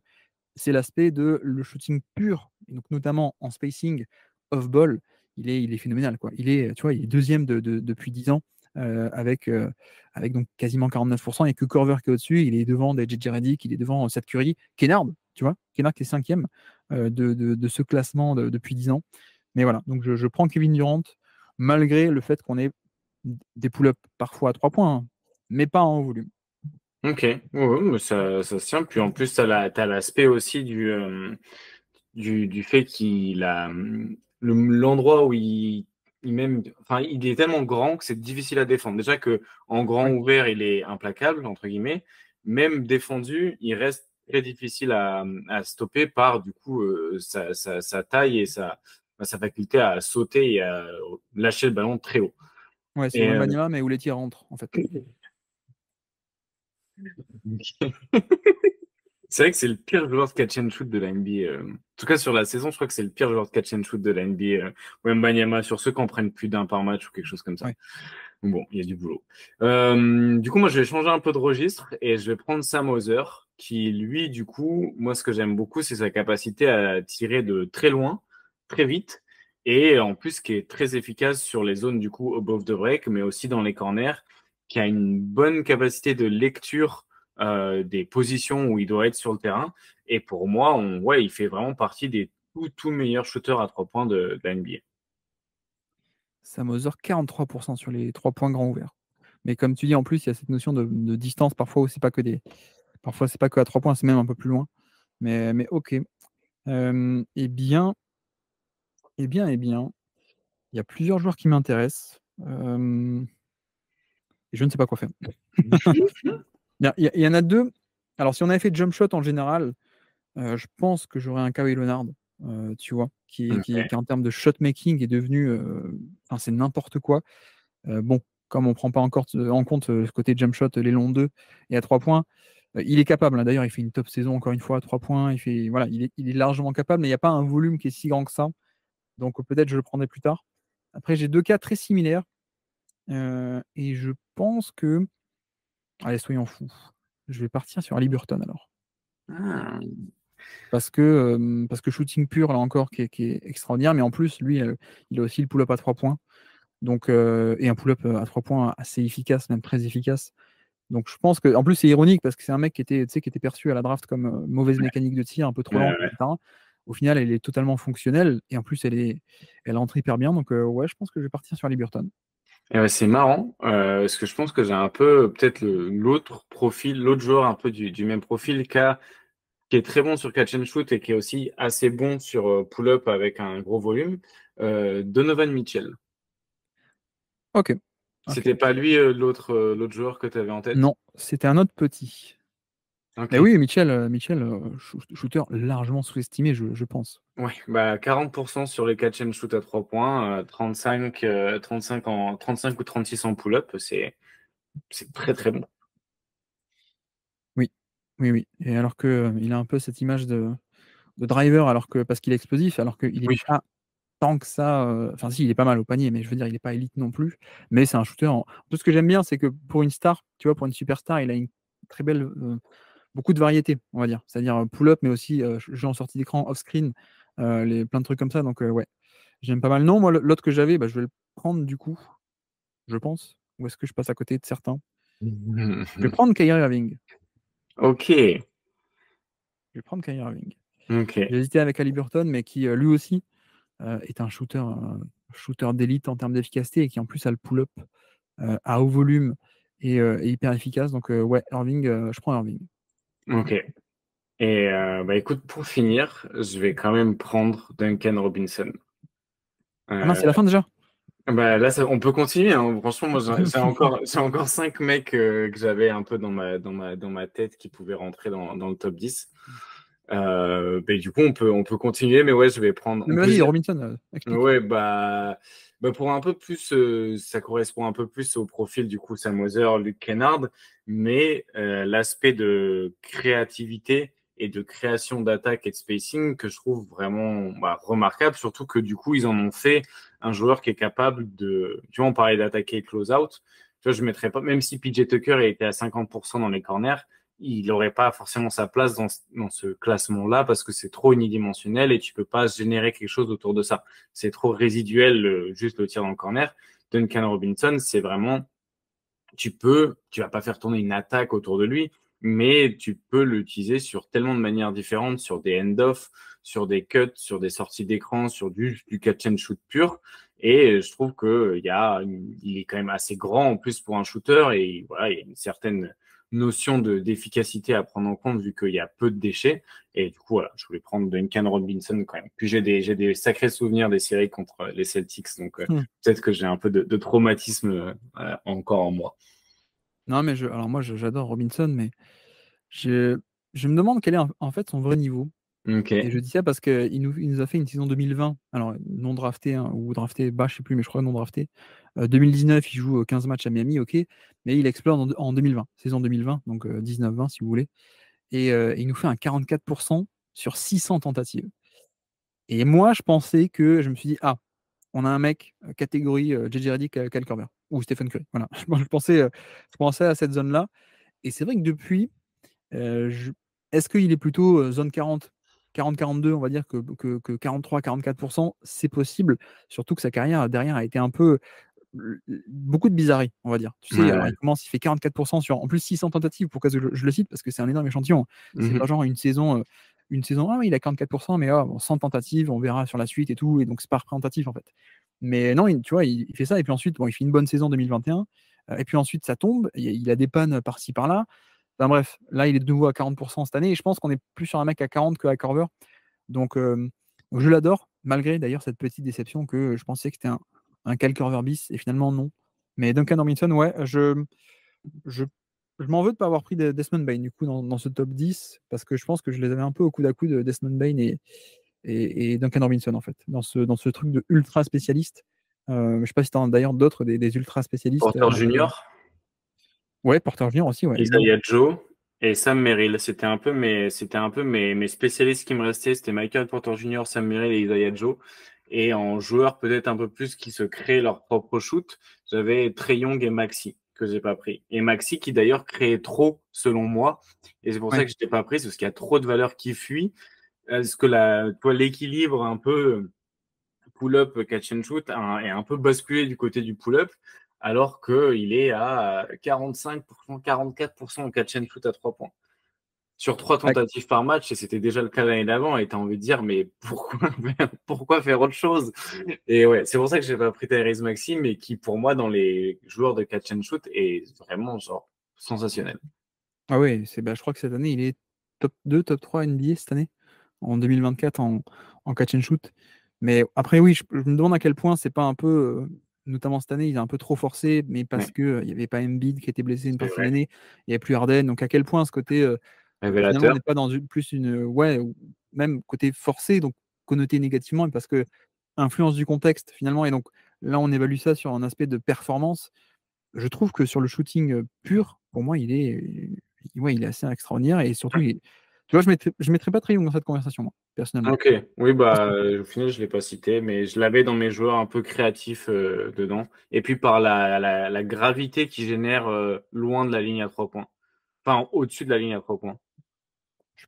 c'est l'aspect de le shooting pur, et donc notamment en spacing, off-ball, il est phénoménal, quoi. Tu vois, il est deuxième depuis 10 ans, avec donc quasiment 49%, et que Corver qui est au-dessus, il est devant des JJ Redick, il est devant Seth Curry, Kennard, tu vois, Kennard qui est cinquième de ce classement depuis 10 ans. Mais voilà, donc je prends Kevin Durant, malgré le fait qu'on ait des pull-ups parfois à 3 points, hein, mais pas en volume. Ok, ouais, ouais, mais ça se tient. Puis en plus, t'as l'aspect aussi du fait qu'il a l'endroit où enfin, il est tellement grand que c'est difficile à défendre. Déjà que en grand Ouais. ouvert, il est implacable, entre guillemets. Même défendu, il reste très difficile à stopper par, du coup, sa taille et sa faculté à sauter et à lâcher le ballon très haut. Ouais, c'est Et, Wembanyama, mais où les tirs rentrent, en fait. c'est vrai que c'est le pire joueur de catch and shoot de la NBA. En tout cas, sur la saison, je crois que c'est le pire joueur de catch and shoot de la NBA. Wembanyama, sur ceux qui en prennent plus d'un par match ou quelque chose comme ça. Ouais. Bon, il y a du boulot. Du coup, moi, je vais changer un peu de registre et je vais prendre Sam Hauser, qui, lui, du coup, moi, ce que j'aime beaucoup, c'est sa capacité à tirer de très loin, très vite, et en plus, qui est très efficace sur les zones, du coup, above the break, mais aussi dans les corners, qui a une bonne capacité de lecture des positions où il doit être sur le terrain. Et pour moi, ouais, il fait vraiment partie des tout meilleurs shooters à 3 points de la NBA. Sam Hauser, 43% sur les 3 points grands ouverts. Mais comme tu dis, en plus, il y a cette notion de distance parfois où c'est pas que parfois c'est pas que à 3 points, c'est même un peu plus loin. Mais ok. Eh bien, eh bien, il y a plusieurs joueurs qui m'intéressent. Et je ne sais pas quoi faire. Il y en a deux. Alors, si on avait fait jump shot en général, je pense que j'aurais un Kawhi Leonard, tu vois, qui en termes de shot making est devenu, enfin, c'est n'importe quoi. Bon, comme on ne prend pas encore en compte ce côté jump shot, les longs 2 et à 3 points, il est capable, hein. D'ailleurs, il fait une top saison encore une fois à 3 points. Voilà, il est largement capable, mais il n'y a pas un volume qui est si grand que ça. Donc peut-être je le prendrai plus tard. Après, j'ai deux cas très similaires. Et je pense que. Allez, soyons fous. Je vais partir sur Ali Burton alors. Ah. Parce que shooting pur, là encore, qui est extraordinaire. Mais en plus, lui, il a aussi le pull-up à 3 points. Donc, et un pull-up à 3 points assez efficace, même très efficace. Donc je pense que, en plus c'est ironique parce que c'est un mec tu sais, qui était perçu à la draft comme mauvaise mécanique de tir, un peu trop lente, Ouais. etc. Au final, elle est totalement fonctionnelle et en plus elle entre hyper bien. Donc ouais, je pense que je vais partir sur Liberton. Et ouais, c'est marrant, parce que je pense que j'ai un peu peut-être l'autre profil, l'autre joueur un peu du même profil, qui est très bon sur catch and shoot et qui est aussi assez bon sur pull-up avec un gros volume, Donovan Mitchell. Ok, ok. C'était pas lui l'autre joueur que tu avais en tête? Non, c'était un autre petit. Ok. Mais oui, Mitchell, shooter largement sous-estimé, je pense. Ouais, bah 40% sur les catch and shoot à 3 points, 35 ou 36 en pull-up, c'est très très bon. Oui, oui, oui. Et alors que il a un peu cette image de driver, alors que parce qu'il est explosif, alors qu'il n'est Oui. pas tant que ça. Enfin, si, il est pas mal au panier, mais je veux dire, il est pas élite non plus. Mais c'est un shooter. Tout ce que j'aime bien, c'est que pour une star, tu vois, pour une superstar, il a une très belle, beaucoup de variété, on va dire. C'est-à-dire pull-up, mais aussi jeu en sortie d'écran, off-screen, plein de trucs comme ça. Donc, ouais, j'aime pas mal. Non, moi, l'autre que j'avais, bah, je vais le prendre du coup, je pense. Ou est-ce que je passe à côté de certains? Je vais prendre Kyrie Irving. Ok, Je vais prendre Kyrie Irving. ok, J'ai hésité avec Haliburton, mais qui lui aussi est un shooter d'élite en termes d'efficacité et qui en plus a le pull-up à haut volume et hyper efficace. Donc, ouais, Irving, je prends Irving. ok. Et bah écoute, pour finir, je vais quand même prendre Duncan Robinson. Ah mince, Euh, c'est la fin déjà? Bah là, on peut continuer, hein. Franchement, moi, j'ai encore 5 mecs que j'avais un peu dans ma tête qui pouvaient rentrer dans le top 10. Mais du coup, on peut continuer, mais ouais, je vais prendre. Non, mais vas-y, Robinson, explique. Ouais, bah pour un peu plus, ça correspond un peu plus au profil du coup Sam Hauser, Luke Kennard, mais l'aspect de créativité et de création d'attaque et de spacing que je trouve vraiment remarquable, surtout que du coup ils en ont fait un joueur qui est capable de, tu vois, on parlait d'attaquer close-out, tu vois, je mettrais pas, même si PJ Tucker était à 50% dans les corners, il n'aurait pas forcément sa place dans ce classement-là parce que c'est trop unidimensionnel et tu peux pas générer quelque chose autour de ça. C'est trop résiduel, juste le tir dans le corner. Duncan Robinson, c'est vraiment, tu vas pas faire tourner une attaque autour de lui, mais tu peux l'utiliser sur tellement de manières différentes, sur des end-off, sur des cuts, sur des sorties d'écran, sur du catch and shoot pur. Et je trouve que il est quand même assez grand en plus pour un shooter et voilà, il y a une certaine notion d'efficacité à prendre en compte vu qu'il y a peu de déchets. Et du coup, voilà, je voulais prendre Duncan Robinson quand même. Puis j'ai des sacrés souvenirs des séries contre les Celtics, donc Hmm. peut-être que j'ai un peu de traumatisme encore en moi. Non, mais alors moi, j'adore Robinson, mais je, je me demande quel est en fait son vrai niveau. Et Ok. je dis ça parce qu'il nous a fait une saison 2020, alors non drafté hein, ou drafté bas, je sais plus, mais je crois non drafté. 2019, il joue 15 matchs à Miami, ok, mais il explose en 2020, saison 2020, donc 19-20 si vous voulez. Et il nous fait un 44% sur 600 tentatives. Et moi, je me suis dit, ah, on a un mec catégorie JJ Redick, Kyle Korver ou Stephen Curry. Voilà, je pensais à cette zone-là. Et c'est vrai que depuis, est-ce qu'il est plutôt zone 40, 40-42, on va dire, que 43-44%? C'est possible, surtout que sa carrière derrière a été un peu beaucoup de bizarreries, on va dire. Tu sais, alors Ouais. il fait 44% sur en plus 600 tentatives. Pourquoi je le cite? Parce que c'est un énorme échantillon. C'est Mhm. pas genre une saison, ah oui, il a 44%, mais bon, 100 tentatives, on verra sur la suite et tout, et donc c'est pas représentatif en fait. Mais non, tu vois, il fait ça, et puis ensuite, bon, il fait une bonne saison 2021, et puis ensuite ça tombe, il a des pannes par-ci par-là. Enfin bref, là il est de nouveau à 40% cette année, et je pense qu'on est plus sur un mec à 40 que à Corver. Donc, je l'adore, malgré d'ailleurs cette petite déception que je pensais que c'était un Kyle Korver bis, et finalement non. Mais Duncan Robinson, ouais, je, je m'en veux de ne pas avoir pris Desmond Bain du coup dans ce top 10 parce que je pense que je les avais un peu au coude à coude, Desmond Bain et Duncan Robinson en fait, dans ce truc de ultra spécialiste. Je ne sais pas si tu as d'ailleurs d'autres des ultra spécialistes Porter à me donner. Junior, Ouais, Porter Junior aussi, ouais, évidemment. Isaiah Joe et Sam Merrill. C'était un peu mes spécialistes qui me restaient. C'était Michael Porter Junior, Sam Merrill et Isaiah Joe. Et en joueurs peut-être un peu plus qui se créent leur propre shoot, j'avais Trey Young et Maxi que j'ai pas pris. Et Maxi qui d'ailleurs créait trop selon moi. Et c'est pour ça Ouais. que je l'ai pas pris, c'est parce qu'il y a trop de valeurs qui fuient. Est-ce que l'équilibre un peu pull-up catch and shoot est un peu basculé du côté du pull-up, alors qu'il est à 45%, 44% au catch and shoot à 3 points. Sur 3 Ouais. tentatives par match, et c'était déjà le cas l'année d'avant, et tu as envie de dire, mais pourquoi faire autre chose? Et ouais, c'est pour ça que j'ai pas pris Tyrese Maxey, mais qui, pour moi, dans les joueurs de catch and shoot, est vraiment genre sensationnel. Ah ouais, je crois que cette année, il est top 2, top 3 NBA cette année, en 2024 en catch and shoot. Mais après, oui, je me demande à quel point c'est pas un peu, notamment cette année, il a un peu trop forcé, mais Ouais, parce que il n'y avait pas Embiid qui était blessé une c'est partie de vrai. l'année, il n'y avait plus Harden. Donc à quel point ce côté, finalement, on Révélateur. n'est pas dans plus ouais, ou même côté forcé, donc connoté négativement, parce que influence du contexte finalement. Et donc là, on évalue ça sur un aspect de performance. Je trouve que sur le shooting pur, pour moi, ouais, il est assez extraordinaire. Et surtout, tu vois, je mettrais pas Trae Young dans cette conversation, moi. personnellement. Ok, oui, Je pense bah, au final, je l'ai pas cité, mais je l'avais dans mes joueurs un peu créatifs dedans. Et puis par la gravité qu'il génère loin de la ligne à 3 points. Enfin, au-dessus de la ligne à 3 points.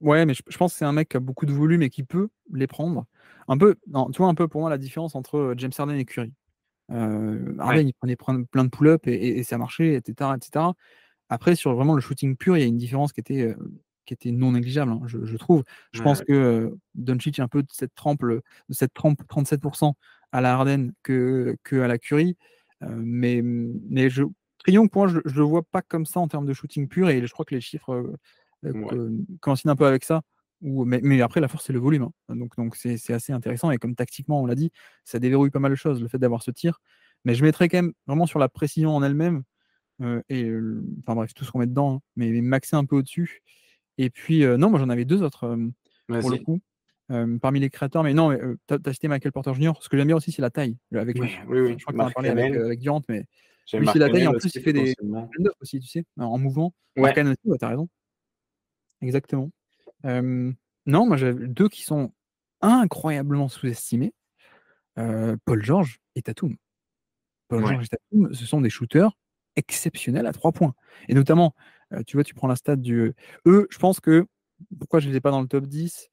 ouais, mais je pense que c'est un mec qui a beaucoup de volume et qui peut les prendre. Un peu, non, tu vois, un peu pour moi la différence entre James Harden et Curry. Ouais, Harden, il prenait plein de pull-up et ça marchait, etc., etc. Après, sur vraiment le shooting pur, il y a une différence qui était non négligeable, hein, je trouve. Je pense ouais, que Doncic a un peu de cette trempe 37% à la Harden que à la Curry. Mais Trae pour moi, je le vois pas comme ça en termes de shooting pur, et je crois que les chiffres ouais. coïncident un peu avec ça. Mais après, la force, c'est le volume, hein. Donc c'est assez intéressant. Et comme tactiquement, on l'a dit, ça déverrouille pas mal de choses, le fait d'avoir ce tir. Mais je mettrais quand même vraiment sur la précision en elle-même enfin bref, tout ce qu'on met dedans, hein, mais maxé un peu au-dessus. Et puis, non, moi j'en avais deux autres pour le Vas-y. coup, parmi les créateurs. Mais non, t'as cité Michael Porter Jr. Ce que j'aime bien aussi, c'est la taille avec Oui, lui. oui, Je oui. crois que tu en as Mark parlé Cannon. avec Durant, mais J'ai lui, c'est Mark la taille. Et Cannon en plus, aussi, il fait des potentiellement. stand-up aussi, tu sais, en mouvement. Mark Ouais. Cannon aussi, ouais, t'as raison. Exactement. Euh, non, moi j'avais deux qui sont incroyablement sous-estimés, Paul George et Tatum. Paul Ouais. George et Tatum, ce sont des shooters exceptionnels à 3 points. Et notamment, tu vois, tu prends la stat du. Eux, je pense que. Pourquoi je ne les ai pas dans le top 10?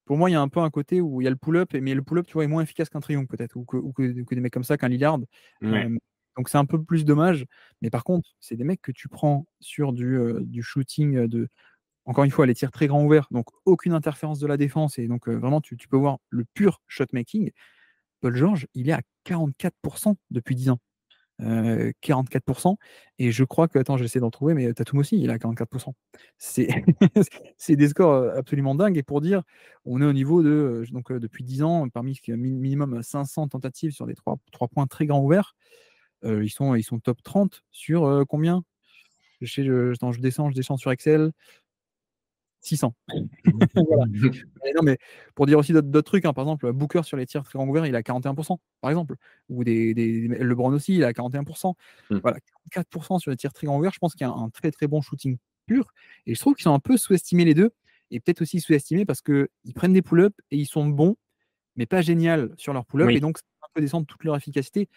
Pour moi, il y a un peu un côté où il y a le pull-up, mais le pull-up, tu vois, est moins efficace qu'un triangle, peut-être, ou que des mecs comme ça, qu'un Lillard. Ouais. Euh, donc c'est un peu plus dommage. Mais par contre, c'est des mecs que tu prends sur du shooting encore une fois, les tirs très grands ouverts, donc aucune interférence de la défense. Et donc vraiment, tu peux voir le pur shot making. Paul George, il est à 44% depuis 10 ans. 44%. Et je crois que, attends, j'essaie d'en trouver, mais Tatum aussi, il a 44%. C'est c'est des scores absolument dingues. Et pour dire, on est au niveau de, depuis 10 ans, parmi minimum 500 tentatives sur des trois points très grands ouverts, ils sont top 30 sur combien? Attends, je descends sur Excel, 600. Voilà. Mais non, mais pour dire aussi d'autres trucs, hein, par exemple, Booker sur les tirs très grands ouverts, il a 41%, par exemple. Ou LeBron aussi, il a 41%. Voilà, 44% sur les tirs très grands ouverts, je pense qu'il y a un très très bon shooting pur. Et je trouve qu'ils sont un peu sous-estimés les deux. Et peut-être aussi sous-estimés parce qu'ils prennent des pull-ups et ils sont bons, mais pas génial sur leur pull-up. Oui. Et donc, ça fait un peu descendre toute leur efficacité.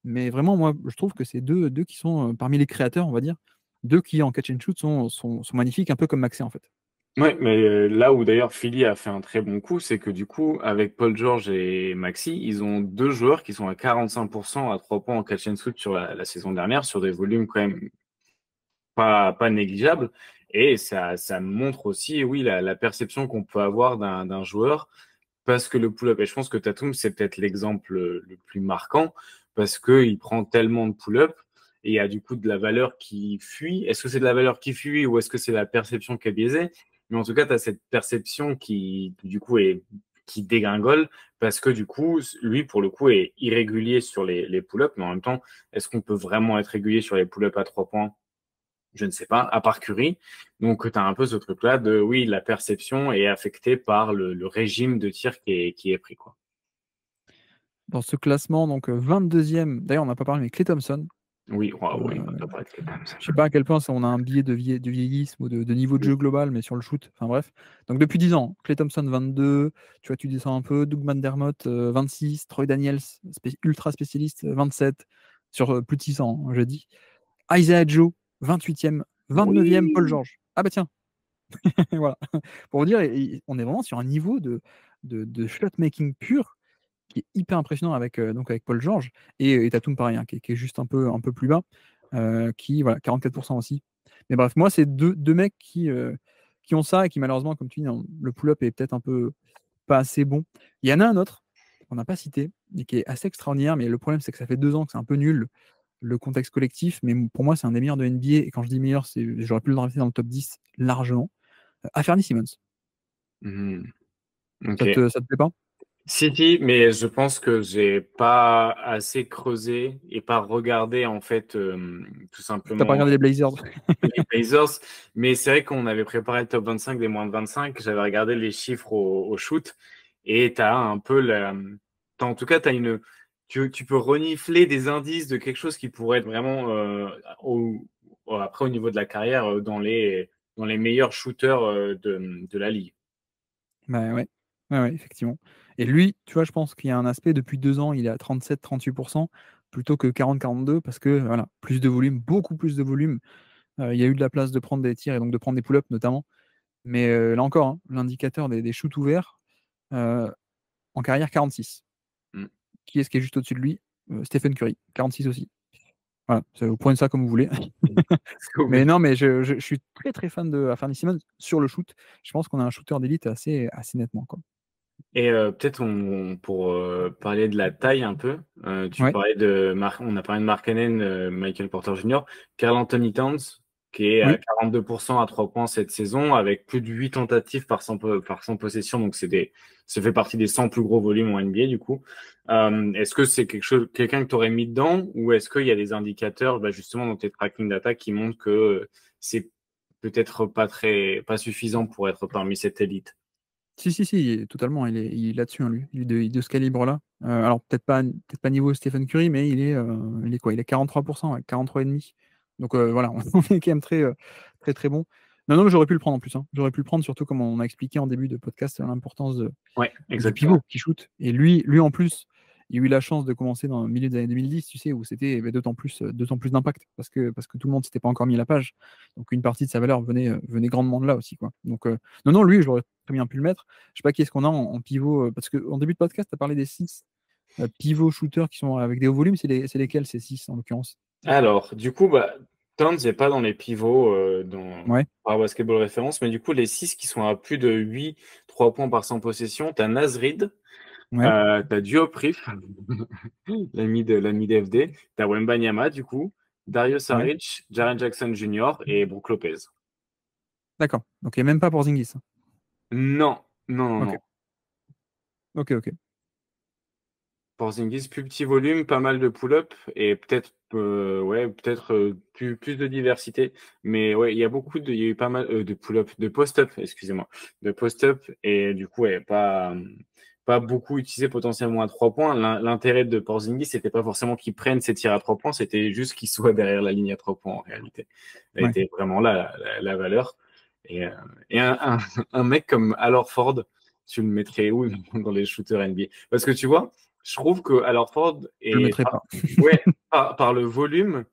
Mais vraiment, moi, je trouve que c'est deux qui sont parmi les créateurs, on va dire. Deux qui, en catch and shoot, sont magnifiques, un peu comme Maxé, en fait. Ouais, mais là où d'ailleurs Philly a fait un très bon coup, c'est que du coup, avec Paul George et Maxi, ils ont deux joueurs qui sont à 45% à 3 points en catch and shoot sur la saison dernière, sur des volumes quand même pas négligeables. Et ça montre aussi, oui, la perception qu'on peut avoir d'un joueur, parce que le pull-up, et je pense que Tatum, c'est peut-être l'exemple le plus marquant, parce qu'il prend tellement de pull-up, et il y a du coup de la valeur qui fuit. Est-ce que c'est de la valeur qui fuit ou est-ce que c'est la perception qui est biaisée? Mais en tout cas, tu as cette perception qui, du coup, qui dégringole, parce que du coup, lui, pour le coup, est irrégulier sur les pull-ups, mais en même temps, est-ce qu'on peut vraiment être régulier sur les pull-ups à 3 points? Je ne sais pas, à part Curie. Donc, tu as un peu ce truc-là de, oui, la perception est affectée par le régime de tir qui est pris, quoi. Dans ce classement, donc 22e, d'ailleurs, on n'a pas parlé, mais Klay Thompson. Oui, Euh, waouh, oui, on peut pas être comme ça. je sais pas à quel point on a un biais de vieillisme ou de niveau de jeu global, mais sur le shoot, enfin bref. Donc depuis 10 ans, Klay Thompson 22, tu vois, tu descends un peu, Doug McDermott 26, Troy Daniels, ultra spécialiste 27, sur plus de 600, hein, je dis. Isaiah Joe, 28e, 29e, Paul Oui. George. Ah bah tiens, voilà. Pour vous dire, on est vraiment sur un niveau de shot making pur qui est hyper impressionnant donc avec Paul George et Tatum pareil, hein, qui est juste un peu plus bas, qui voilà 44% aussi. Mais bref, moi c'est deux mecs qui ont ça et qui malheureusement, comme tu dis, hein, le pull-up est peut-être un peu pas assez bon. Il y en a un autre qu'on n'a pas cité et qui est assez extraordinaire, mais le problème c'est que ça fait 2 ans que c'est un peu nul le contexte collectif, mais pour moi c'est un des meilleurs de NBA et quand je dis meilleur, j'aurais pu le rajouter dans le top 10 largement. Anthony Simmons. Mhm. Ok. Ça te plaît pas? Si, si, mais je pense que j'ai pas assez creusé et pas regardé, en fait, tout T'as pas simplement regardé les Blazers? les Blazers. Mais c'est vrai qu'on avait préparé le top 25 des moins de 25. J'avais regardé les chiffres au shoot et tu as un peu en tout cas, tu peux renifler des indices de quelque chose qui pourrait être vraiment, après, au niveau de la carrière, dans les meilleurs shooters de la ligue. Bah ouais. Ouais, ouais, effectivement. Et lui, tu vois, je pense qu'il y a un aspect, depuis 2 ans, il est à 37-38% plutôt que 40-42 parce que voilà, plus de volume, beaucoup plus de volume. Il y a eu de la place de prendre des tirs et donc de prendre des pull-ups notamment. Mais là encore, hein, l'indicateur des shoots ouverts, euh, en carrière, 46. Mm. Qui est-ce qui est juste au-dessus de lui? Stephen Curry, 46 aussi. Voilà, vous prenez ça comme vous voulez. Mais non, mais je suis très très fan de Anthony Simons sur le shoot. Je pense qu'on a un shooter d'élite assez nettement, quoi. Et peut-être pour parler de la taille un peu, tu Ouais, parlais on a parlé de Mark Cannon, Michael Porter Jr., Karl Anthony Towns, qui est à oui. 42% à 3 points cette saison, avec plus de 8 tentatives par 100 possessions, donc ça fait partie des 100 plus gros volumes en NBA du coup. Est-ce que c'est quelqu'un que tu aurais mis dedans, ou est-ce qu'il y a des indicateurs, bah, justement dans tes tracking data qui montrent que c'est peut-être pas suffisant pour être parmi cette élite? Si, si, si, totalement. Il est là-dessus, hein, lui. Il est de ce calibre-là. Alors, peut-être pas niveau Stephen Curry, mais il est quoi? Il est 43%, ouais, 43,5. Donc, voilà, on est quand même très, très, très bon. Non, non, mais j'aurais pu le prendre en plus, hein. J'aurais pu le prendre, surtout comme on a expliqué en début de podcast, l'importance Ouais, du exactement. pivot qui shoot. Et lui en plus, il a eu la chance de commencer dans le milieu des années 2010, tu sais, où c'était d'autant plus d'impact parce que tout le monde s'était pas encore mis à la page. Donc une partie de sa valeur venait grandement de là aussi, quoi. Donc non, non, lui, j'aurais très bien pu le mettre. Je sais pas qui est-ce qu'on a en pivot, parce qu'en début de podcast, tu as parlé des 6 pivots shooters qui sont avec des hauts volumes. C'est lesquels ces 6 en l'occurrence? Alors, du coup, bah, Towns n'est pas dans les pivots Ouais, par Basketball Référence, mais du coup, les 6 qui sont à plus de 8 3 points par 100 possessions, tu as Nasrid, ouais, tu as Diop Prif, l'ami d'FD, tu as Wembanyama, du coup, Dario ouais. Saric, Jaren Jackson Jr. et Brook Lopez. D'accord. Donc, il n'y a même pas Porzingis. Non, non, non, Ok, non. ok, ok. Porzingis, plus petit volume, pas mal de pull-up et peut-être ouais, peut-être plus de diversité. Mais ouais, il y a eu pas mal de pull-up, de post-up, excusez-moi, de post-up et du coup, ouais, pas beaucoup utilisé potentiellement à 3 points. L'intérêt de Porzingis, c'était pas forcément qu'il prenne ses tirs à 3 points, c'était juste qu'il soit derrière la ligne à 3 points en réalité. Ça a Ouais. été vraiment là la valeur. Et, euh, et un mec comme Al Horford, tu le mettrais où dans les shooters NBA? Parce que tu vois, je trouve que Al Horford Je le est mettrai pas. ouais, par le volume,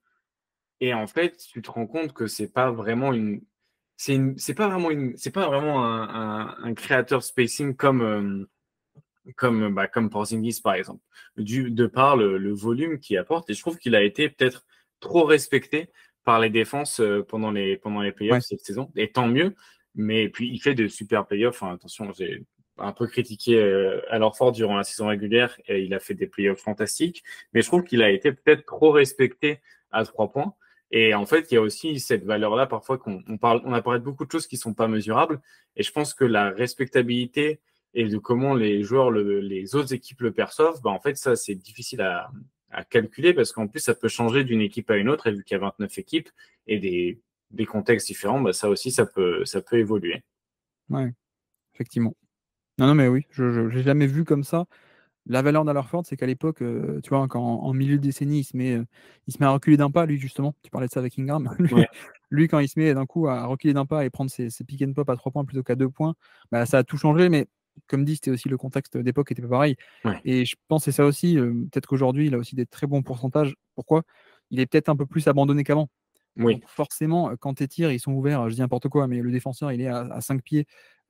et en fait, tu te rends compte que c'est pas vraiment un créateur spacing comme Porzingis par exemple, de par le volume qu'il apporte. Et je trouve qu'il a été peut-être trop respecté par les défenses pendant les playoffs Ouais. cette saison, et tant mieux. Mais puis il fait de super playoffs. Enfin, attention, j'ai un peu critiqué Al Horford durant la saison régulière, et il a fait des playoffs fantastiques, mais je trouve qu'il a été peut-être trop respecté à 3 points. Et en fait, il y a aussi cette valeur-là parfois on a parlé de beaucoup de choses qui sont pas mesurables, et je pense que la respectabilité et de comment les joueurs, les autres équipes le perçoivent, bah en fait, ça, c'est difficile à calculer, parce qu'en plus, ça peut changer d'une équipe à une autre, et vu qu'il y a 29 équipes et des contextes différents, bah ça aussi, ça peut évoluer. Ouais, effectivement. Non, non, mais oui, je l'ai jamais vu comme ça. La valeur d'Allerford, c'est qu'à l'époque, tu vois, quand en milieu de décennie, il se met à reculer d'un pas, lui, justement. Tu parlais de ça avec Ingram. Ouais, Lui, quand il se met d'un coup à reculer d'un pas et prendre ses pick and pop à 3 points plutôt qu'à 2 points, bah, ça a tout changé. Mais comme dit, c'était aussi le contexte d'époque qui était pas pareil. ouais, Et je pense que c'est ça aussi. Peut-être qu'aujourd'hui, il a aussi des très bons pourcentages. Pourquoi? Il est peut-être un peu plus abandonné qu'avant. oui, Donc forcément, quand tes tirs ils sont ouverts, je dis n'importe quoi, mais le défenseur il est à 5 pieds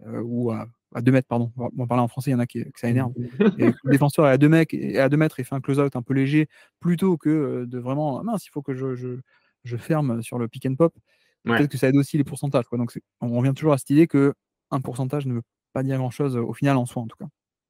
ou à 2 mètres, pardon. On va parler en français, il y en a que ça énerve. Et le défenseur est à 2 mètres et fait un close-out un peu léger, plutôt que de vraiment ah mince, il faut que je ferme sur le pick and pop. ouais. Peut-être que ça aide aussi les pourcentages, quoi. Donc on revient toujours à cette idée que un pourcentage ne veut pas dire grand-chose au final en soi, en tout cas.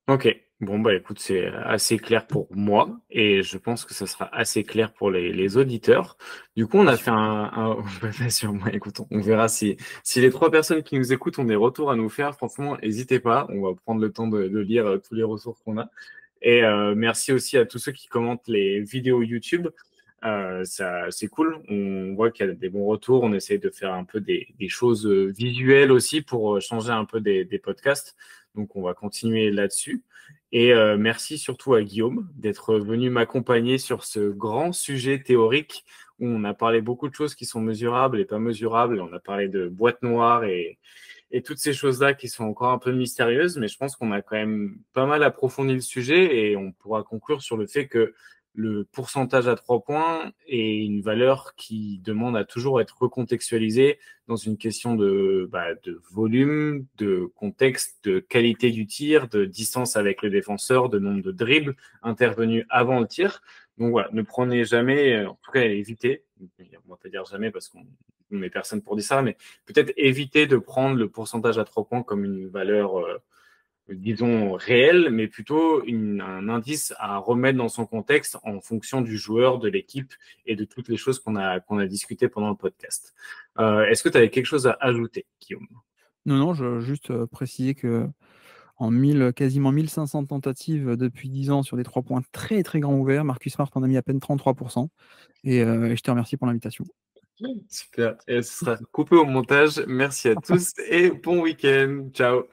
Ok, bon bah écoute, c'est assez clair pour moi, et je pense que ça sera assez clair pour les auditeurs. Du coup, on a fait bah, sûrement, écoute, on verra si les 3 personnes qui nous écoutent ont des retours à nous faire. Franchement, n'hésitez pas, on va prendre le temps de lire tous les ressources qu'on a. Et merci aussi à tous ceux qui commentent les vidéos YouTube. Ça, c'est cool. On voit qu'il y a des bons retours. On essaie de faire un peu des choses visuelles aussi pour changer un peu des podcasts. Donc, on va continuer là-dessus. Et merci surtout à Guillaume d'être venu m'accompagner sur ce grand sujet théorique où on a parlé beaucoup de choses qui sont mesurables et pas mesurables. On a parlé de boîte noire et toutes ces choses-là qui sont encore un peu mystérieuses, mais je pense qu'on a quand même pas mal approfondi le sujet et on pourra conclure sur le fait que le pourcentage à 3 points est une valeur qui demande à toujours être recontextualisée dans une question de volume, de contexte, de qualité du tir, de distance avec le défenseur, de nombre de dribbles intervenus avant le tir. Donc voilà, ne prenez jamais, en tout cas évitez, on va pas dire jamais parce qu'on n'est personne pour dire ça, mais peut-être éviter de prendre le pourcentage à 3 points comme une valeur disons, réel, mais plutôt un indice à remettre dans son contexte en fonction du joueur, de l'équipe et de toutes les choses qu'on a discutées pendant le podcast. Est-ce que tu avais quelque chose à ajouter, Guillaume? Non, non, je veux juste préciser que en quasiment 1500 tentatives depuis 10 ans sur des 3 points très très grands ouverts, Marcus Smart en a mis à peine 33%. Et je te remercie pour l'invitation. Super. Et ce sera coupé au montage. Merci à tous et bon week-end. Ciao.